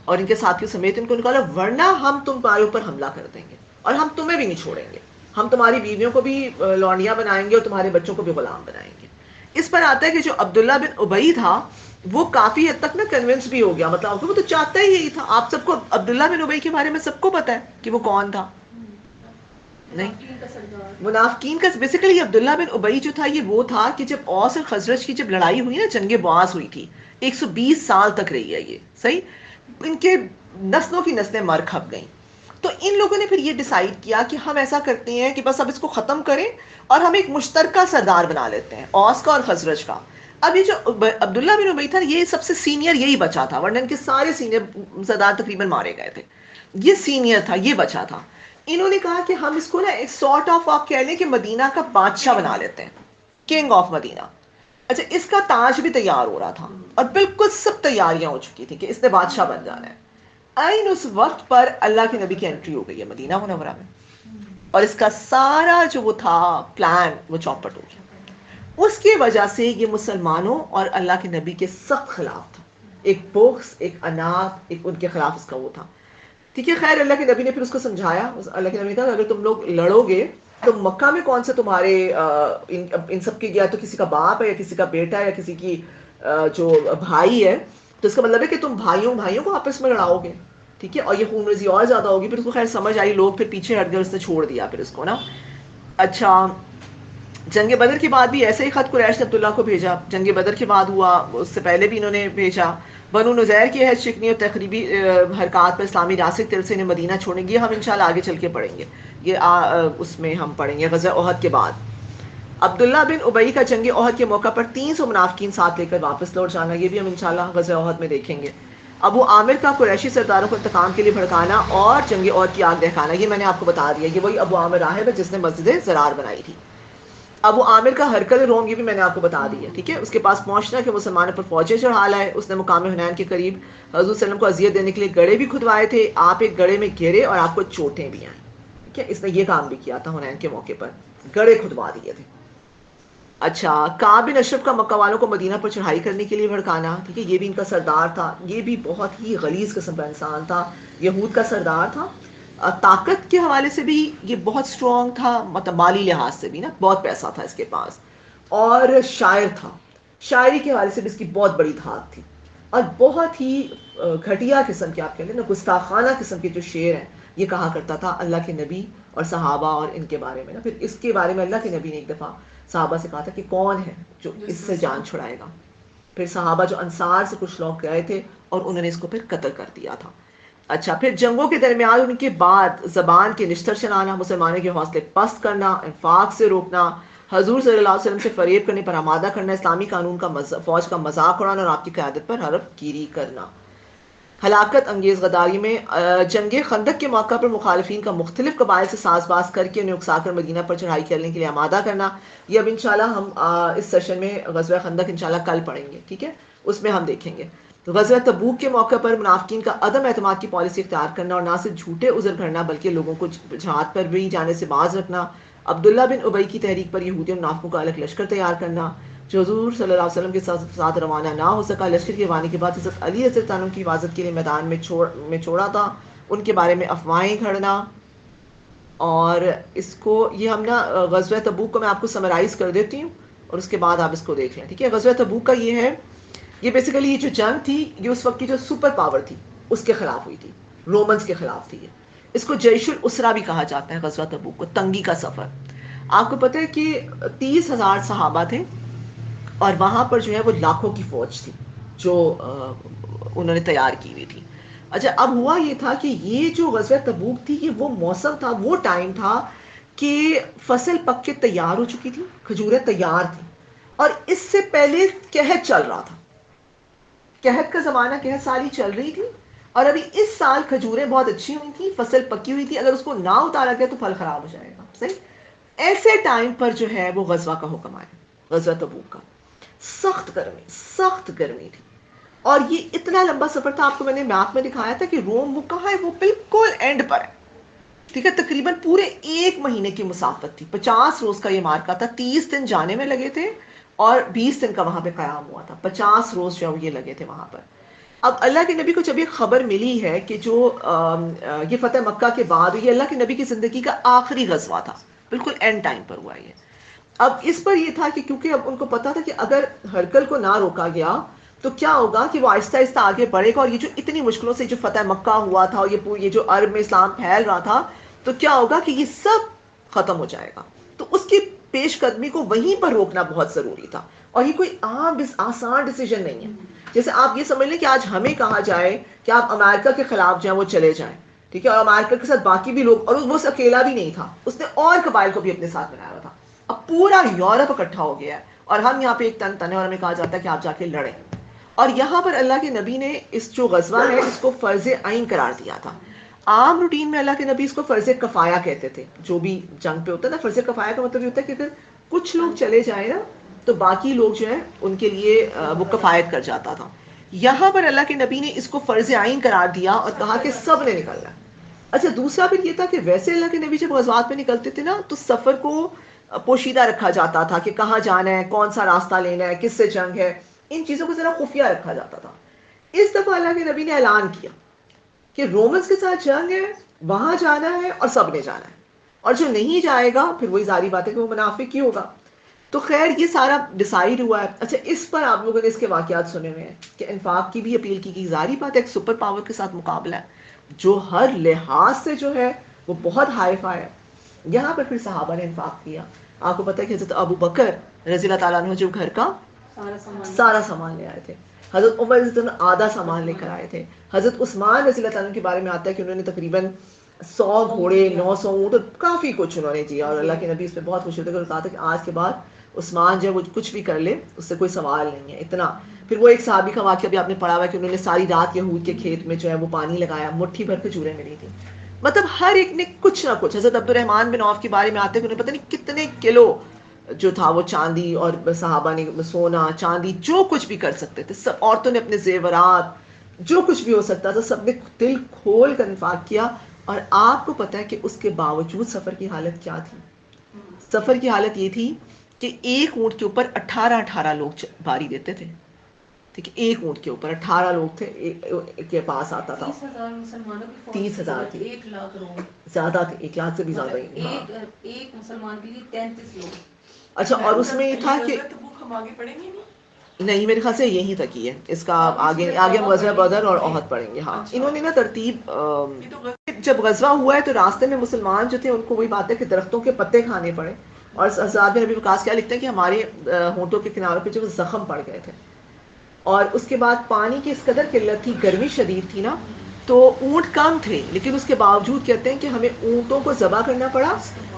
اور ان کے ساتھیوں سمیت ان کو نکالو, ورنہ ہم تمہارے اوپر حملہ کر دیں گے اور ہم تمہیں بھی نہیں چھوڑیں گے. ہم تمہاری بیویوں کو بھی لونڈیاں بنائیں گے اور تمہارے بچوں کو بھی غلام بنائیں گے. اس پر آتا ہے کہ جو عبداللہ بن ابی تھا وہ کافی حد تک نا کنونس بھی ہو گیا, مطلب وہ تو چاہتا ہی یہی تھا. آپ سب کو عبداللہ بن ابی کے بارے میں سب کو پتا ہے کہ وہ کون تھا. نہیں, منافقین کا بیسیکلی عبداللہ بن ابی جو تھا یہ وہ تھا کہ جب اوس اور خزرج کی جب لڑائی ہوئی نا, جنگ بعاث ہوئی تھی, 120 سال تک رہی ہے یہ, صحیح, ان کے نسلوں کی نسلیں مر کھپ گئیں. تو ان لوگوں نے پھر یہ ڈیسائیڈ کیا کہ ہم ایسا کرتے ہیں کہ بس اب اس کو ختم کریں اور ہم ایک مشترکہ سردار بنا لیتے ہیں, اوس کا اور خزرج کا. اب یہ جو عبداللہ بن ابی تھا یہ سب سے سینئر یہی بچا تھا, ورنہ ان کے سارے سینئر سردار تقریباً مارے گئے تھے. یہ سینئر تھا, یہ بچا تھا. انہوں نے کہا کہ ہم اس کو نا ایک سارٹ آف آپ کہہ لیں کہ مدینہ کا بادشاہ بنا لیتے ہیں, کنگ آف مدینہ. اچھا, اس کا تاج بھی تیار ہو رہا تھا اور بالکل سب تیاریاں ہو چکی تھی کہ اس نے بادشاہ بن جانا ہے. آئین اس وقت پر اللہ کے نبی کی انٹری ہو گئی ہے مدینہ منورہ میں, اور اس کا سارا جو وہ تھا پلان وہ چوپٹ ہو گیا. اس کی وجہ سے یہ مسلمانوں اور اللہ کے نبی کے سخت خلاف تھا, ایک بغض, ایک انات, ایک ان کے خلاف اس کا وہ تھا. ٹھیک ہے, خیر اللہ کے نبی نے پھر اس کو سمجھایا. اللہ کے نبی نے کہا اگر تم لوگ لڑو گے تو مکہ میں کون سے تمہارے ان سب کے یا تو کسی کا باپ ہے یا کسی کا بیٹا ہے یا کسی کی جو بھائی ہے, تو اس کا مطلب ہے کہ تم بھائیوں کو آپس میں لڑاؤ گے. ٹھیک ہے, اور یہ خون ریزی اور زیادہ ہوگی. پھر اس کو خیر سمجھ آئی, لوگ پھر پیچھے ہٹ گئے, اس نے چھوڑ دیا پھر اس کو نا. اچھا, جنگ بدر کے بعد بھی ایسے ہی خط قریش نے عبداللہ کو بھیجا. جنگ بدر کے بعد ہوا, اس سے پہلے بھی انہوں نے بھیجا. بنو نذیر کی ہے شکنی اور تقریبی حرکات پر اسلامی ریاست دل سے انہیں مدینہ چھوڑیں گے. ہم انشاءاللہ آگے چل کے پڑھیں گے, یہ اس میں ہم پڑھیں گے غزوہ احد کے بعد. عبداللہ بن ابی کا جنگ احد کے موقع پر 300 منافقین ساتھ لے کر واپس لوٹ جانا, یہ بھی ہم انشاءاللہ غزوہ احد میں دیکھیں گے. ابو عامر کا قریشی سرداروں کو انتقام کے لیے بھڑکانا اور جنگ احد کی آگ دہکانا, یہ میں نے آپ کو بتا دیا. یہ وہی ابو عامر راہب ہے جس نے مسجد زرار بنائی تھی. ابو عامر کا ہرکل روم, یہ بھی میں نے آپ کو بتا دیا. ٹھیک ہے, اس کے پاس پہنچنا کہ مسلمانوں پر فوجیں چڑھا لائے. اس نے مقام حنین کے قریب حضور صلی اللہ علیہ وسلم کو اذیت دینے کے لیے گڑھے بھی کھدوائے تھے. آپ ایک گڑھے میں گرے اور آپ کو چوٹیں بھی آئیں. ٹھیک ہے, اس نے یہ کام بھی کیا تھا حنین کے موقع پر, گڑھے کھدوا دیے تھے. اچھا، کعب بن اشرف کا مکہ والوں کو مدینہ پر چڑھائی کرنے کے لیے بھڑکانا، ٹھیک ہے، یہ بھی ان کا سردار تھا، یہ بھی بہت ہی غلیظ قسم کا انسان تھا، یہود کا سردار تھا. طاقت کے حوالے سے بھی یہ بہت اسٹرانگ تھا، مطلب مالی لحاظ سے بھی نا بہت پیسہ تھا اس کے پاس، اور شاعر تھا، شاعری کے حوالے سے بھی اس کی بہت بڑی دھات تھی، اور بہت ہی گھٹیا قسم کے، آپ کہہ لیں نا گستاخانہ قسم کے جو شعر ہیں یہ کہا کرتا تھا اللہ کے نبی اور صحابہ اور ان کے بارے میں نا. پھر اس کے بارے میں اللہ کے نبی نے ایک دفعہ صحابہ سے کہا تھا کہ کون ہے جو اس سے جان چھڑائے گا. پھر صحابہ جو انصار سے کچھ لوگ گئے تھے اور انہوں نے اس کو پھر قتل کر دیا تھا. اچھا، پھر جنگوں کے درمیان ان کے بعد زبان کے نشتر چلانا، مسلمانوں کے حوصلے پست کرنا، انفاق سے روکنا، حضور صلی اللہ علیہ وسلم سے فریب کرنے پر آمادہ کرنا، اسلامی قانون کا فوج کا مذاق اڑانا اور آپ کی قیادت پر حرف گیری کرنا. ہلاکت انگیز غداری میں جنگ خندق کے موقع پر مخالفین کا مختلف قبائل سے ساز باز کر کے انہیں اکسا کر مدینہ پر چڑھائی کرنے کے لیے آمادہ کرنا. یہ اب انشاءاللہ ہم اس سیشن میں غزوہ خندق انشاءاللہ کل پڑھیں گے، ٹھیک ہے، اس میں ہم دیکھیں گے. غزوہ تبوک کے موقع پر منافقین کا عدم اعتماد کی پالیسی اختیار کرنا اور نہ صرف جھوٹے عذر بھرنا بلکہ لوگوں کو جہاد پر بھی جانے سے باز رکھنا. عبداللہ بن ابی کی تحریک پر یہودی منافقوں کا الگ لشکر تیار کرنا جو حضور صلی اللہ علیہ وسلم کے ساتھ روانہ نہ ہو سکا. لشکر کے روانے کے بعد حضرت علی رضی اللہ عنہ کی حفاظت کے لیے میدان میں چھوڑا تھا، ان کے بارے میں افواہیں گھڑنا. اور اس کو یہ ہم نا غزوہ تبوک کو میں آپ کو سمرائز کر دیتی ہوں اور اس کے بعد آپ اس کو دیکھ لیں، ٹھیک ہے. غزوہ تبوک کا یہ ہے، یہ بیسیکلی یہ جو جنگ تھی یہ اس وقت کی جو سپر پاور تھی اس کے خلاف ہوئی تھی، رومنز کے خلاف تھی. اس کو جیش الاسرا بھی کہا جاتا ہے غزوہ تبوک کو، تنگی کا سفر. آپ کو پتہ ہے کہ 30,000 صحابہ تھے اور وہاں پر جو ہے وہ لاکھوں کی فوج تھی جو انہوں نے تیار کی ہوئی تھی. اچھا، اب ہوا یہ تھا کہ یہ جو غزوہ تبوک تھی یہ وہ موسم تھا، وہ ٹائم تھا کہ فصل پک کے تیار ہو چکی تھی، کھجوریں تیار تھیں، اور اس سے پہلے قحط چل رہا تھا. قحط کا زمانہ، قحط سالی چل رہی تھی، اور ابھی اس سال کھجوریں بہت اچھی ہوئی تھیں، فصل پکی ہوئی تھی، اگر اس کو نہ اتارا گیا تو پھل خراب ہو جائے گا. صحیح، ایسے ٹائم پر جو ہے وہ غزوہ کا حکم آیا، غزوہ تبوک کا. سخت گرمی تھی، اور یہ اتنا لمبا سفر تھا. آپ کو میں نے میپ میں دکھایا تھا کہ روم وہ کہاں ہے، وہ بالکل اینڈ پر ہے، ٹھیک ہے. تقریباً پورے 1 مہینے کی مسافت تھی، 50 روز کا یہ مارکا تھا. 30 دن جانے میں لگے تھے اور 20 دن کا وہاں پہ قیام ہوا تھا. 50 روز جو یہ لگے تھے وہاں پر. اب اللہ کے نبی کو جب یہ خبر ملی ہے کہ جو یہ فتح مکہ کے بعد یہ اللہ کے نبی کی زندگی کا آخری غزوہ تھا، بالکل اینڈ ٹائم پر ہوا یہ. اب اس پر یہ تھا کہ کیونکہ اب ان کو پتا تھا کہ اگر ہرکل کو نہ روکا گیا تو کیا ہوگا کہ وہ آہستہ آہستہ آگے بڑھے گا، اور یہ جو اتنی مشکلوں سے جو فتح مکہ ہوا تھا اور یہ جو عرب میں اسلام پھیل رہا تھا تو کیا ہوگا کہ یہ سب ختم ہو جائے گا. تو اس کی پیش قدمی کو وہیں پر روکنا بہت ضروری تھا. اور یہ کوئی آسان ڈیسیجن نہیں ہے. جیسے آپ یہ سمجھ لیں کہ آج ہمیں کہا جائے کہ آپ امریکہ کے خلاف جائیں، وہ چلے جائیں، ٹھیک ہے، اور امریکہ کے ساتھ باقی بھی لوگ، اور وہ اکیلا بھی نہیں تھا، اس نے اور قبائل کو بھی اپنے ساتھ بنایا تھا. اب پورا یورپ اکٹھا ہو گیا ہے اور ہم یہاں پہ ایک تن ہے اور ہمیں کہا جاتا ہے کہ آپ جا کے لڑیں. اور یہاں پر اللہ کے نبی نے اس جو غزوہ ہے اس کو فرض عین قرار دیا تھا. عام روٹین میں اللہ کے نبی اس کو فرض کفایہ کہتے تھے. جو بھی جنگ پہ ہوتا ہے نا، فرض کفایہ کا مطلب یہ ہوتا ہے کہ اگر کچھ لوگ چلے جائیں نا تو باقی لوگ جو ہیں ان کے لیے وہ کفایت کر جاتا تھا. یہاں پر اللہ کے نبی نے اس کو فرض عین قرار دیا اور کہا کہ سب نے نکلنا. اچھا، دوسرا پھر یہ تھا کہ ویسے اللہ کے نبی جب غزوات میں نکلتے تھے نا تو سفر کو پوشیدہ رکھا جاتا تھا کہ کہاں جانا ہے، کون سا راستہ لینا ہے، کس سے جنگ ہے، ان چیزوں کو ذرا خفیہ رکھا جاتا تھا. اس دفعہ اللہ کے نبی نے اعلان کیا کہ رومنز کے ساتھ جنگ ہے، وہاں جانا ہے اور سب نے جانا ہے، اور جو نہیں جائے گا پھر وہی ظاہری بات ہے کہ وہ منافق ہی ہوگا. تو خیر یہ سارا ڈیسائیڈ ہوا ہے. اچھا، اس پر آپ لوگوں نے اس کے واقعات سنے ہوئے ہیں کہ انفاق کی بھی اپیل کی گئی. ظاہری بات ہے ایک سپر پاور کے ساتھ مقابلہ ہے جو ہر لحاظ سے جو ہے وہ بہت ہائی فائی ہے. یہاں پر پھر صحابہ نے انفاق کیا. آپ کو پتہ ہے کہ حضرت ابو بکر رضی اللہ تعالیٰ عنہ جو گھر کا سارا سامان لے آئے تھے، حضرت عمر رضی اللہ عنہ آدھا سامان لے کر آئے تھے، حضرت عثمان رضی اللہ تعالیٰ عنہ کے بارے میں آتا ہے کہ انہوں نے تقریباً 100 گھوڑے، 900 اونٹ، کافی کچھ انہوں نے دیا. اور اللہ کے نبی اس پہ بہت خوش ہوتے ہیں، کہا تھا کہ آج کے بعد عثمان جو ہے وہ کچھ بھی کر لے اس سے کوئی سوال نہیں ہے، اتنا. پھر وہ ایک صحابی کا واقعہ بھی آپ نے پڑھا ہوا ہے کہ انہوں نے ساری رات یہود کے کھیت میں جو ہے وہ پانی لگایا، مٹھی بھر کھجوریں ملی تھی. مطلب ہر ایک نے کچھ نہ کچھ. حضرت عبد الرحمن بن عوف کے بارے میں آتے ہیں کہ انہیں پتہ نہیں کتنے کلو جو تھا وہ چاندی، اور صحابہ نے سونا چاندی جو کچھ بھی کر سکتے تھے، سب عورتوں نے اپنے زیورات جو کچھ بھی ہو سکتا تھا سب نے دل کھول کر انفاق کیا. اور آپ کو پتہ ہے کہ اس کے باوجود سفر کی حالت کیا تھی؟ سفر کی حالت یہ تھی کہ ایک اونٹ کے اوپر 18 لوگ باری دیتے تھے. ٹھیک ہے, ایک اونٹ کے اوپر 18 لوگ تھے کے پاس آتا تھا. 30,000 مسلمانوں کی 30,000 تھی, 1 لاکھ لوگ زیادہ تھے, 1 لاکھ سے بھی زیادہ ہی. ایک مسلمان کے لیے 33 لوگ. اچھا, اور اس میں یہ تھا کہ ہم آگے پڑھیں گے نہیں, میرے خیال سے یہیں تک ہی ہے اس کا, آگے ہم غزوہ بدر اور احد پڑھیں گے. ہاں, انہوں نے نا ترتیب, جب غزوہ ہوا ہے تو راستے میں مسلمان جو تھے ان کو وہی بات ہے کہ درختوں کے پتے کھانے پڑے. اور حضرت نبی وقاص کیا لکھتے ہیں کہ ہمارے ہونٹوں کے کناروں پہ جو زخم پڑ گئے تھے. اور اس کے بعد پانی کی اس قدر قلت تھی, گرمی شدید تھی نا, تو اونٹ کم تھے, لیکن اس کے باوجود کہتے ہیں کہ ہمیں اونٹوں کو ذبح کرنا پڑا.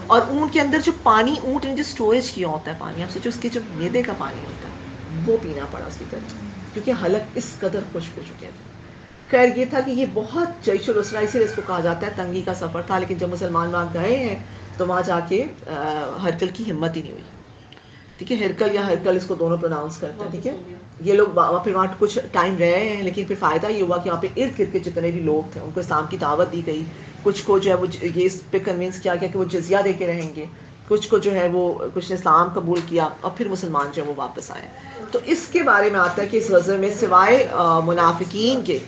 اور اونٹ کے اندر جو پانی اونٹ نے جو اسٹوریج کیا ہوتا ہے پانی, آپ سوچو اس کے جو میدے کا پانی ہوتا ہے وہ پینا پڑا اس کی طرف, کیونکہ حلق اس قدر خشک ہو چکے تھے. خیر یہ تھا کہ یہ بہت جیش الاسرا اسی لیے اس کو کہا جاتا ہے تنگی کا سفر تھا. لیکن جب مسلمان وہاں گئے ہیں تو وہاں جا کے ہرکل کی ہمت ہی نہیں ہوئی. ٹھیک ہے, ہرکل یا ہرکل اس کو دونوں پروناؤنس کرتے ہیں. ٹھیک ہے, یہ لوگ پھر وہاں کچھ ٹائم رہے ہیں, لیکن پھر فائدہ یہ ہوا کہ وہاں پہ ارد گرد کے جتنے بھی لوگ تھے ان کو اسلام کی دعوت دی گئی. کچھ کو جو ہے وہ یہ اس پہ کنونس کیا گیا کہ وہ جزیہ دے کے رہیں گے, کچھ کو جو ہے وہ کچھ نے اسلام قبول کیا, اور پھر مسلمان جو ہے وہ واپس آئے. تو اس کے بارے میں آتا ہے کہ اس غزوے میں سوائے منافقین کے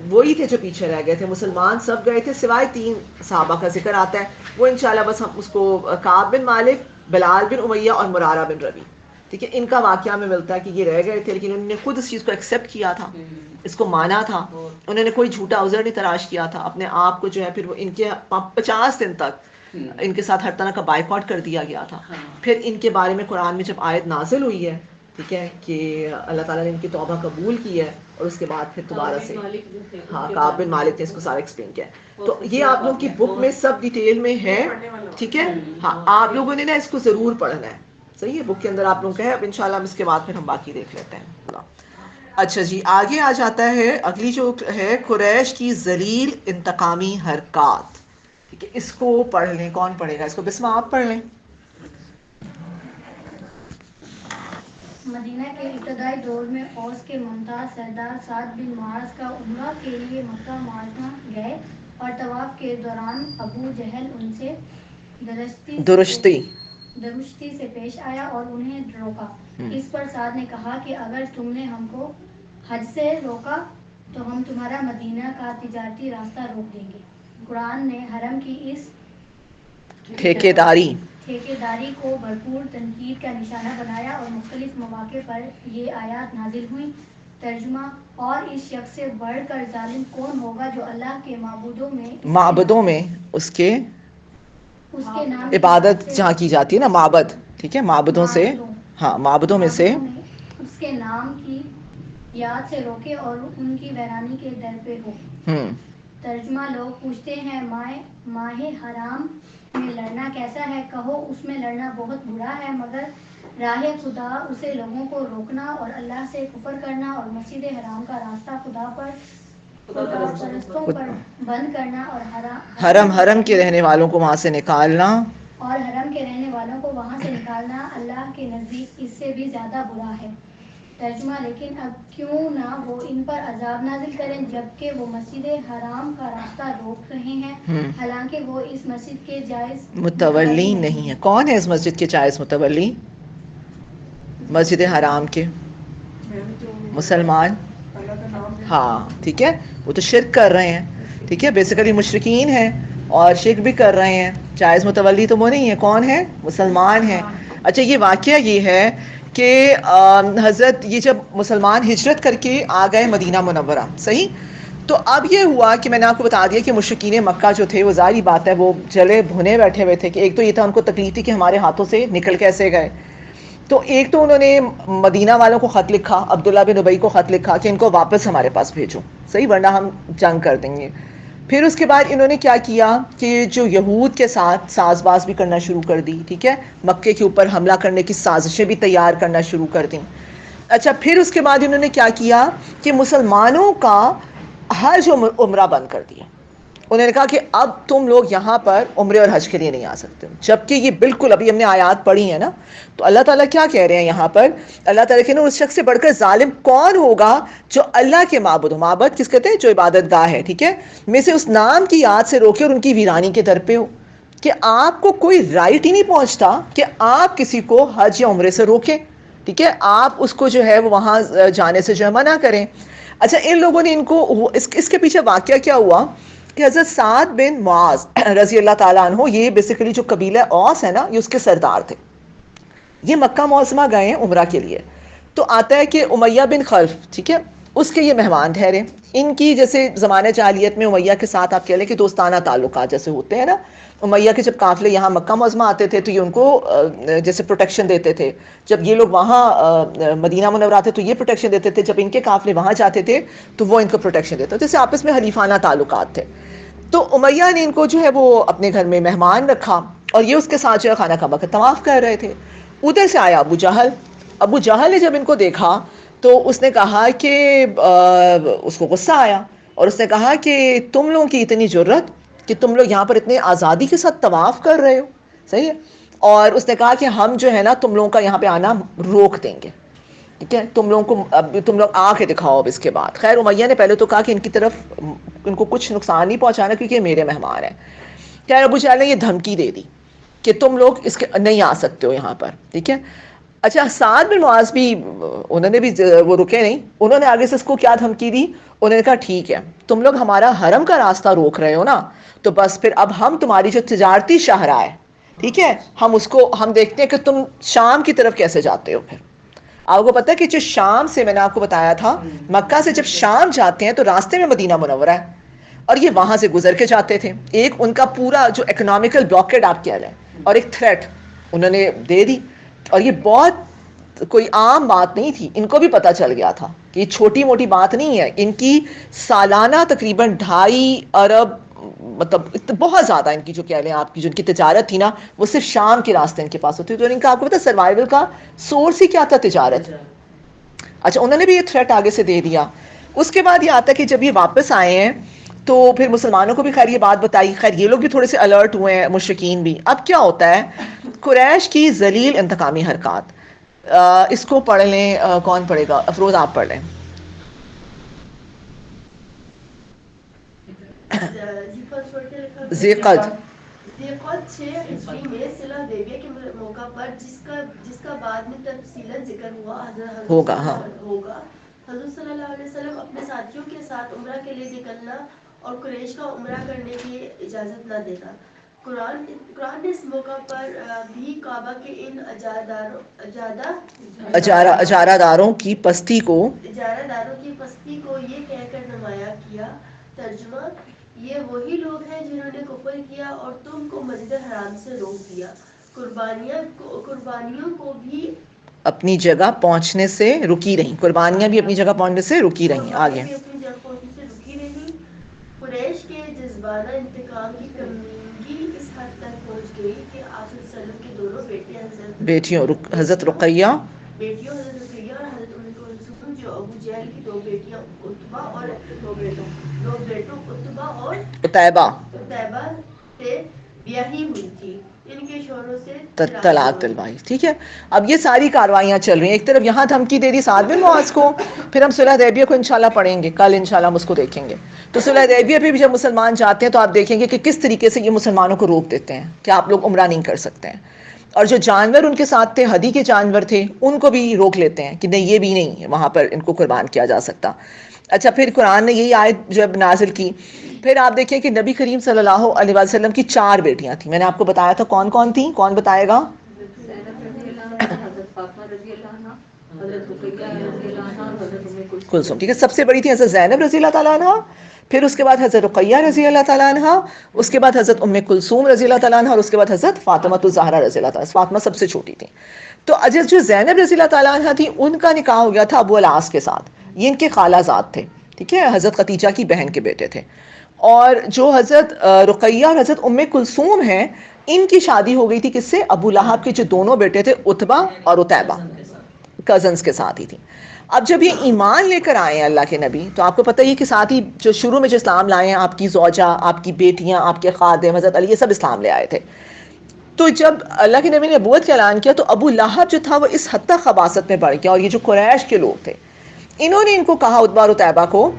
وہی تھے جو پیچھے رہ گئے تھے, مسلمان سب گئے تھے سوائے 3 صحابہ کا ذکر آتا ہے. وہ انشاءاللہ بس ہم اس کو کعب بن مالک, بلال بن امیہ اور مرارہ بن ربی. ٹھیک ہے, ان کا واقعہ میں ملتا ہے کہ یہ رہ گئے تھے, لیکن انہوں نے خود اس چیز کو ایکسیپٹ کیا تھا, اس کو مانا تھا. انہوں نے کوئی جھوٹا عذر نہیں تراش کیا تھا اپنے آپ کو, جو ہے پھر وہ ان کے 50 دن تک ان کے ساتھ ہر طرح کا بائیکاٹ کر دیا گیا تھا. پھر ان کے بارے میں قرآن میں جب آیت نازل ہوئی ہے, ٹھیک ہے, کہ اللہ تعالیٰ نے ان کی توبہ قبول کی ہے, اور اس کے بعد پھر دوبارہ سے ہاں کعب بن مالک نے اس کو سارا ایکسپلین کیا. تو یہ آپ لوگوں کی بک میں سب ڈیٹیل میں ہے. ٹھیک ہے, ہاں آپ لوگوں نے نا اس کو ضرور پڑھنا ہے. صحیح ہے, بک کے اندر آپ لوگوں کا ہے. اب انشاءاللہ ہم اس کے بعد پھر ہم باقی دیکھ لیتے ہیں. اچھا جی, آگے آ جاتا ہے اگلی جو ہے قریش کی ذلیل انتقامی حرکات. ٹھیک ہے, اس کو پڑھ لیں. کون پڑھے گا اس کو؟ بسمہ آپ پڑھ لیں. مدینہ کے ابتدائی دور میں اوس کے ممتاز سردار سعد بن معاذ کا عمرہ کے لیے مکہ معظمہ گئے, اور طواف کے دوران ابو جہل ان سے درشتی سے پیش آیا اور انہیں روکا. اس پر سعد نے کہا کہ اگر تم نے ہم کو حج سے روکا تو ہم تمہارا مدینہ کا تجارتی راستہ روک دیں گے. قرآن نے حرم کی اس ٹھیکیداری کو بھرپور تنقید کا نشانہ بنایا, اور مختلف مواقع پر یہ آیات نازل ہوئیں. ترجمہ: اور اس شخص سے بڑھ کر ظالم کون ہوگا جو اللہ کے معبودوں میں اس کے نام عبادت جہاں کی جاتی ہے نا, معبد. ٹھیک ہے, معبدوں سے, ہاں معبدوں میں سے اس کے نام کی یاد سے روکے اور ان کی ویرانی کے در پہ ہو. ترجمہ: لوگ پوچھتے ہیں ماہ حرام میں لڑنا کیسا ہے؟ کہو اس میں لڑنا بہت برا ہے, مگر راہ خدا اسے لوگوں کو روکنا اور اللہ سے کفر کرنا اور مسجد حرام کا راستہ خدا پرستوں پر بند کرنا, اور حرم کے رہنے والوں کو وہاں سے نکالنا, اللہ کے نزدیک اس سے بھی زیادہ برا ہے. ترجمہ: لیکن اب کیوں نہ وہ ان پر عذاب نازل کریں جبکہ وہ مسجد حرام کا راستہ روک رہے ہیں, حالانکہ وہ اس مسجد کے جائز متولی نہیں ہے. کون ہے اس مسجد کے جائز متولی؟ مسجد حرام کے مسلمان. ہاں ٹھیک ہے, وہ تو شرک کر رہے ہیں. ٹھیک ہے, بیسیکلی مشرکین ہیں اور شرک بھی کر رہے ہیں. جائز متولی تو وہ نہیں ہے. کون ہے؟ مسلمان ہیں. اچھا, یہ واقعہ یہ ہے کہ حضرت یہ جب مسلمان ہجرت کر کے آ گئے مدینہ منورہ, صحیح, تو اب یہ ہوا کہ میں نے آپ کو بتا دیا کہ مشرکین مکہ جو تھے وہ ظاہری بات ہے وہ جلے بھنے بیٹھے ہوئے تھے. کہ ایک تو یہ تھا ان کو تکلیف تھی کہ ہمارے ہاتھوں سے نکل کیسے گئے, تو ایک تو انہوں نے مدینہ والوں کو خط لکھا, عبداللہ بن ابی کو خط لکھا کہ ان کو واپس ہمارے پاس بھیجو, صحیح, ورنہ ہم جنگ کر دیں گے. پھر اس کے بعد انہوں نے کیا کیا کہ جو یہود کے ساتھ ساز باز بھی کرنا شروع کر دی. ٹھیک ہے, مکے کے اوپر حملہ کرنے کی سازشیں بھی تیار کرنا شروع کر دیں. اچھا, پھر اس کے بعد انہوں نے کیا کیا کہ مسلمانوں کا حج و عمرہ بند کر دیا. انہوں نے کہا کہ اب تم لوگ یہاں پر عمرے اور حج کے لیے نہیں آ سکتے, جبکہ یہ بالکل ابھی ہم نے آیات پڑھی ہے نا. تو اللہ تعالیٰ کیا کہہ رہے ہیں یہاں پر؟ اللہ تعالیٰ کہتے ہیں اس شخص سے بڑھ کر ظالم کون ہوگا جو اللہ کے معبود ہو. معبد کس کہتے ہیں؟ جو عبادت گاہ ہے, ٹھیک ہے, میں سے اس نام کی یاد سے روکے اور ان کی ویرانی کے در پہ ہو. کہ آپ کو کوئی رائٹ ہی نہیں پہنچتا کہ آپ کسی کو حج یا عمرے سے روکیں, ٹھیک ہے, آپ اس کو جو ہے وہ وہاں جانے سے جو ہے منع کریں. اچھا ان لوگوں نے ان کو اس کے پیچھے واقعہ کیا ہوا کہ حضرت سعد بن معاذ رضی اللہ تعالیٰ عنہ, یہ بیسیکلی جو قبیلہ اوس ہے نا, یہ اس کے سردار تھے. یہ مکہ معظمہ گئے ہیں عمرہ کے لیے, تو آتا ہے کہ امیہ بن خلف, ٹھیک ہے, اس کے یہ مہمان ٹھہرے. ان کی جیسے زمانہ جاہلیت میں امیہ کے ساتھ آپ کہہ لیں کہ دوستانہ تعلقات جیسے ہوتے ہیں نا. امیہ کے جب قافلے یہاں مکہ معظمہ آتے تھے تو یہ ان کو جیسے پروٹیکشن دیتے تھے, جب یہ لوگ وہاں مدینہ منورہ آتے تو یہ پروٹیکشن دیتے تھے, جب ان کے قافلے وہاں جاتے تھے تو وہ ان کو پروٹیکشن دیتے تھے, جیسے آپس میں حلیفانہ تعلقات تھے. تو امیہ نے ان کو جو ہے وہ اپنے گھر میں مہمان رکھا, اور یہ اس کے ساتھ جو ہے خانہ کعبہ کا طواف کر رہے تھے. ادھر سے آیا ابو جہل. ابو جہل نے جب ان کو دیکھا تو اس نے کہا کہ اس کو غصہ آیا, اور اس نے کہا کہ تم لوگوں کی اتنی جرت کہ تم لوگ یہاں پر اتنے آزادی کے ساتھ طواف کر رہے ہو, صحیح ہے, اور اس نے کہا کہ ہم جو ہے نا تم لوگوں کا یہاں پہ آنا روک دیں گے, ٹھیک ہے, تم لوگوں کو اب تم لوگ آ کے دکھاؤ اب اس کے بعد. خیر امیہ نے پہلے تو کہا کہ ان کی طرف ان کو کچھ نقصان نہیں پہنچانا کیونکہ یہ میرے مہمان ہیں. خیر ابو جہل نے یہ دھمکی دے دی کہ تم لوگ اس کے نہیں آ سکتے ہو یہاں پر, ٹھیک ہے. اچھا سعد بن معاذ بھی انہوں نے بھی وہ رکے نہیں, انہوں نے آگے سے اس کو کیا دھمکی دی, انہوں نے کہا ٹھیک ہے تم لوگ ہمارا حرم کا راستہ روک رہے ہو نا, تو بس پھر اب ہم تمہاری جو تجارتی شاہراہ ہے, ٹھیک ہے, ہم دیکھتے ہیں کہ تم شام کی طرف کیسے جاتے ہو. پھر آپ کو پتہ ہے کہ جو شام سے میں نے آپ کو بتایا تھا, مکہ سے جب شام جاتے ہیں تو راستے میں مدینہ منورہ ہے, اور یہ وہاں سے گزر کے جاتے تھے. ایک ان کا پورا جو اکنامیکل بلاکیڈ آپ کہہ رہے ہیں, اور ایک تھریٹ انہوں نے دے دی, اور یہ بہت کوئی عام بات نہیں تھی. ان کو بھی پتہ چل گیا تھا کہ یہ چھوٹی موٹی بات نہیں ہے. ان کی سالانہ تقریباً 2.5 ارب, مطلب بہت زیادہ ان کی جو کہہ لیں آپ کی جو ان کی تجارت تھی نا, وہ صرف شام کے راستے ان کے پاس ہوتی. تو ان کا آپ کو پتہ سروائیول کا سورس ہی کیا تھا, تجارت. اچھا انہوں نے بھی یہ تھریٹ آگے سے دے دیا. اس کے بعد یہ آتا ہے کہ جب یہ واپس آئے ہیں تو پھر مسلمانوں کو بھی خیر یہ بات بتائی. خیر یہ لوگ بھی تھوڑے سے الرٹ ہوئے ہیں, مشرکین بھی. اب کیا ہوتا ہے, قریش کی ذلیل انتقامی حرکات, اس کو پڑھ لیں, کون پڑھے گا, افروز آپ پڑھ لیں. ذیقعد 6 ہجری میں صلح حدیبیہ کے موقع پر جس کا بعد میں تفصیلاً ذکر ہوگا. حضرت صلی اللہ علیہ وسلم اپنے ساتھیوں کے ساتھ عمرہ کے لیے نکلنا اور قریش کا عمرہ کرنے کی اجازت نہ دیتا. قرآن نے اس موقع پر بھی کعبہ کے ان اجارہ داروں کی پستی کو یہ کہہ کر نمایاں کیا. ترجمہ, یہ وہی لوگ ہیں جنہوں نے کفر کیا اور تم کو مسجد حرام سے روک دیا. قربانیوں کو بھی اپنی جگہ پہنچنے سے رکی رہیں. قربانیاں بھی اپنی جگہ پہنچنے سے رکی رہیں. آگے قریش کے جذبانہ انتقام کی کمینگی اس حد تک پہنچ گئی کہ آپ صلی اللہ علیہ وسلم کی دونوں بیٹیوں حضرت رقیہ اور حضرت ام کلثوم, جو ابو جہل کی 2 بیٹیاں عتبہ اور 2 بیٹوں عتبہ اور عتیبہ سے بیاہی ہوئی تھی, ان کے شوہروں سے طلاق دلوائی. ٹھیک ہے, اب یہ ساری کاروائیاں چل رہی ہیں. ایک طرف یہاں دھمکی دے دی سعد بن معاذ کو, پھر ہم صلح حدیبیہ کو انشاءاللہ پڑھیں گے, کل انشاءاللہ ہم اس کو دیکھیں گے. تو صلح حدیبیہ پہ بھی جب مسلمان جاتے ہیں تو آپ دیکھیں گے کہ کس طریقے سے یہ مسلمانوں کو روک دیتے ہیں کہ آپ لوگ عمرہ نہیں کر سکتے ہیں. اور جو جانور ان کے ساتھ تھے, ہدی کے جانور تھے, ان کو بھی روک لیتے ہیں کہ نہیں یہ بھی نہیں وہاں پر ان کو قربان کیا جا سکتا. اچھا پھر قرآن نے یہی آیت جب نازل کی, پھر آپ دیکھیں کہ نبی کریم صلی اللہ علیہ وسلم کی 4 بیٹیاں تھیں. میں نے آپ کو بتایا تھا کون کون تھیں, کون بتائے گا؟ کلثوم, ٹھیک ہے. سب سے بڑی تھی حضرت زینب رضی اللہ تعالیٰ عنہ, پھر اس کے بعد حضرت رقیہ رضی اللہ تعالیٰ عنہ, اس کے بعد حضرت ام کلثوم رضی اللہ تعالیٰ عنہ, اور اس کے بعد حضرت فاطمہ الزہرا رضی اللہ تعالیٰ. فاطمہ سب سے چھوٹی تھی. تو جو زینب رضی اللہ تعالیٰ عنہ تھی, ان کا نکاح ہو گیا تھا ابو العاص کے ساتھ. یہ ان کے خالہ زاد تھے, ٹھیک ہے, حضرت خدیجہ کی بہن کے بیٹے تھے. اور جو حضرت رقیہ اور حضرت ام کلثوم ہیں, ان کی شادی ہو گئی تھی کس سے, ابو لہب کے جو دونوں بیٹے تھے عتبہ اور عتیبہ, کزنز کے ساتھ ہی تھی. اب جب یہ ایمان لے کر آئے ہیں اللہ کے نبی, تو آپ کو پتہ ہی کہ ساتھ ہی جو شروع میں جو اسلام لائے ہیں, آپ کی زوجہ, آپ کی بیٹیاں, آپ کے خادم حضرت علی, یہ سب اسلام لے آئے تھے. تو جب اللہ کے نبی نے نبوت کا اعلان کیا تو ابو لہب جو تھا وہ اس حد تک خباثت میں بڑھ گیا. اور یہ جو قریش کے لوگ تھے, انہوں نے ان کو کہا عتبہ اور عتیبہ کو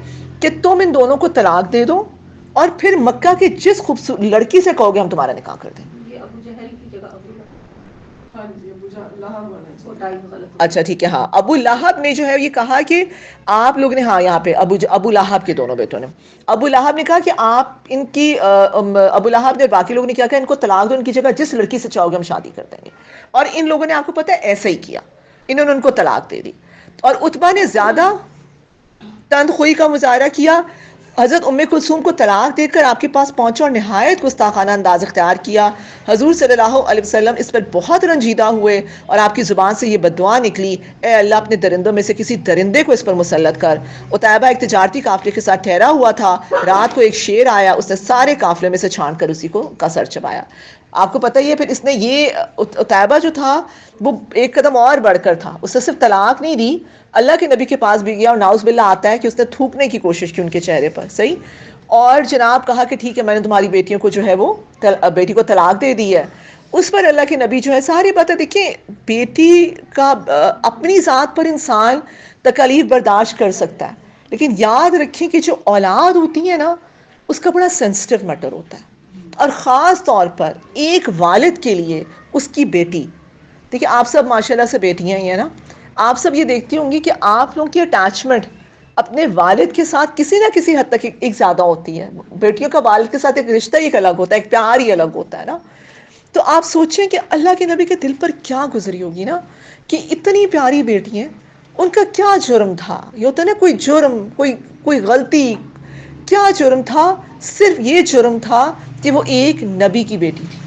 کہ تم ان دونوں کو طلاق دے دو اور پھر مکہ کے جس خوبصورت لڑکی سے کہو گے ہم تمہارا نکاح کر دیں. یہ ابو جہل کی جگہ ابو اچھا ٹھیک ہے. ہاں ابو لہب نے جو ہے یہ کہا کہ آپ لوگ نے, ہاں یہاں پہ ابو لہب کے دونوں بیٹوں نے, ابو لہب نے کہا کہ آپ ان کی ابو لہب نے باقی لوگوں نے کیا کہا ان کو طلاق دو, ان کی جگہ جس لڑکی سے چاہو گے ہم شادی کر دیں گے. اور ان لوگوں نے آپ کو پتہ ہے ایسا ہی کیا, انہوں نے ان کو طلاق دے دی. اور عتبہ نے زیادہ تندخوئی کا مظاہرہ کیا, حضرت ام کلثوم کو طلاق دے کر آپ کے پاس پہنچا اور نہایت گستاخانہ انداز اختیار کیا. حضور صلی اللہ علیہ وسلم اس پر بہت رنجیدہ ہوئے اور آپ کی زبان سے یہ بددعا نکلی, اے اللہ اپنے درندوں میں سے کسی درندے کو اس پر مسلط کر. عتیبہ ایک تجارتی قافلے کے ساتھ ٹھہرا ہوا تھا, رات کو ایک شیر آیا, اس نے سارے قافلے میں سے چھان کر اسی کا سر چبایا. آپ کو پتہ ہی ہے پھر اس نے یہ عتیبہ جو تھا وہ ایک قدم اور بڑھ کر تھا, اس نے صرف طلاق نہیں دی, اللہ کے نبی کے پاس بھی گیا اور ناؤز باللہ آتا ہے کہ اس نے تھوکنے کی کوشش کی ان کے چہرے پر, صحیح, اور جناب کہا کہ ٹھیک ہے میں نے تمہاری بیٹیوں کو جو ہے وہ بیٹی کو طلاق دے دی ہے. اس پر اللہ کے نبی جو ہے ساری باتیں دیکھیں, بیٹی کا اپنی ذات پر انسان تکالیف برداشت کر سکتا ہے, لیکن یاد رکھیں کہ جو اولاد ہوتی ہے نا اس کا بڑا سینسٹیو میٹر ہوتا ہے, اور خاص طور پر ایک والد کے لیے اس کی بیٹی. دیکھیں آپ سب ماشاءاللہ سے بیٹیاں ہی ہیں نا, آپ سب یہ دیکھتی ہوں گی کہ آپ لوگوں کی اٹیچمنٹ اپنے والد کے ساتھ کسی نہ کسی حد تک ایک زیادہ ہوتی ہے. بیٹیوں کا والد کے ساتھ ایک رشتہ ایک الگ ہوتا ہے, ایک پیار ہی الگ ہوتا ہے نا. تو آپ سوچیں کہ اللہ کے نبی کے دل پر کیا گزری ہوگی نا کہ اتنی پیاری بیٹی ہیں, ان کا کیا جرم تھا. یہ ہوتا ہے نا کوئی جرم, کوئی غلطی, کیا جرم تھا؟ صرف یہ جرم تھا کہ وہ ایک نبی کی بیٹی تھی,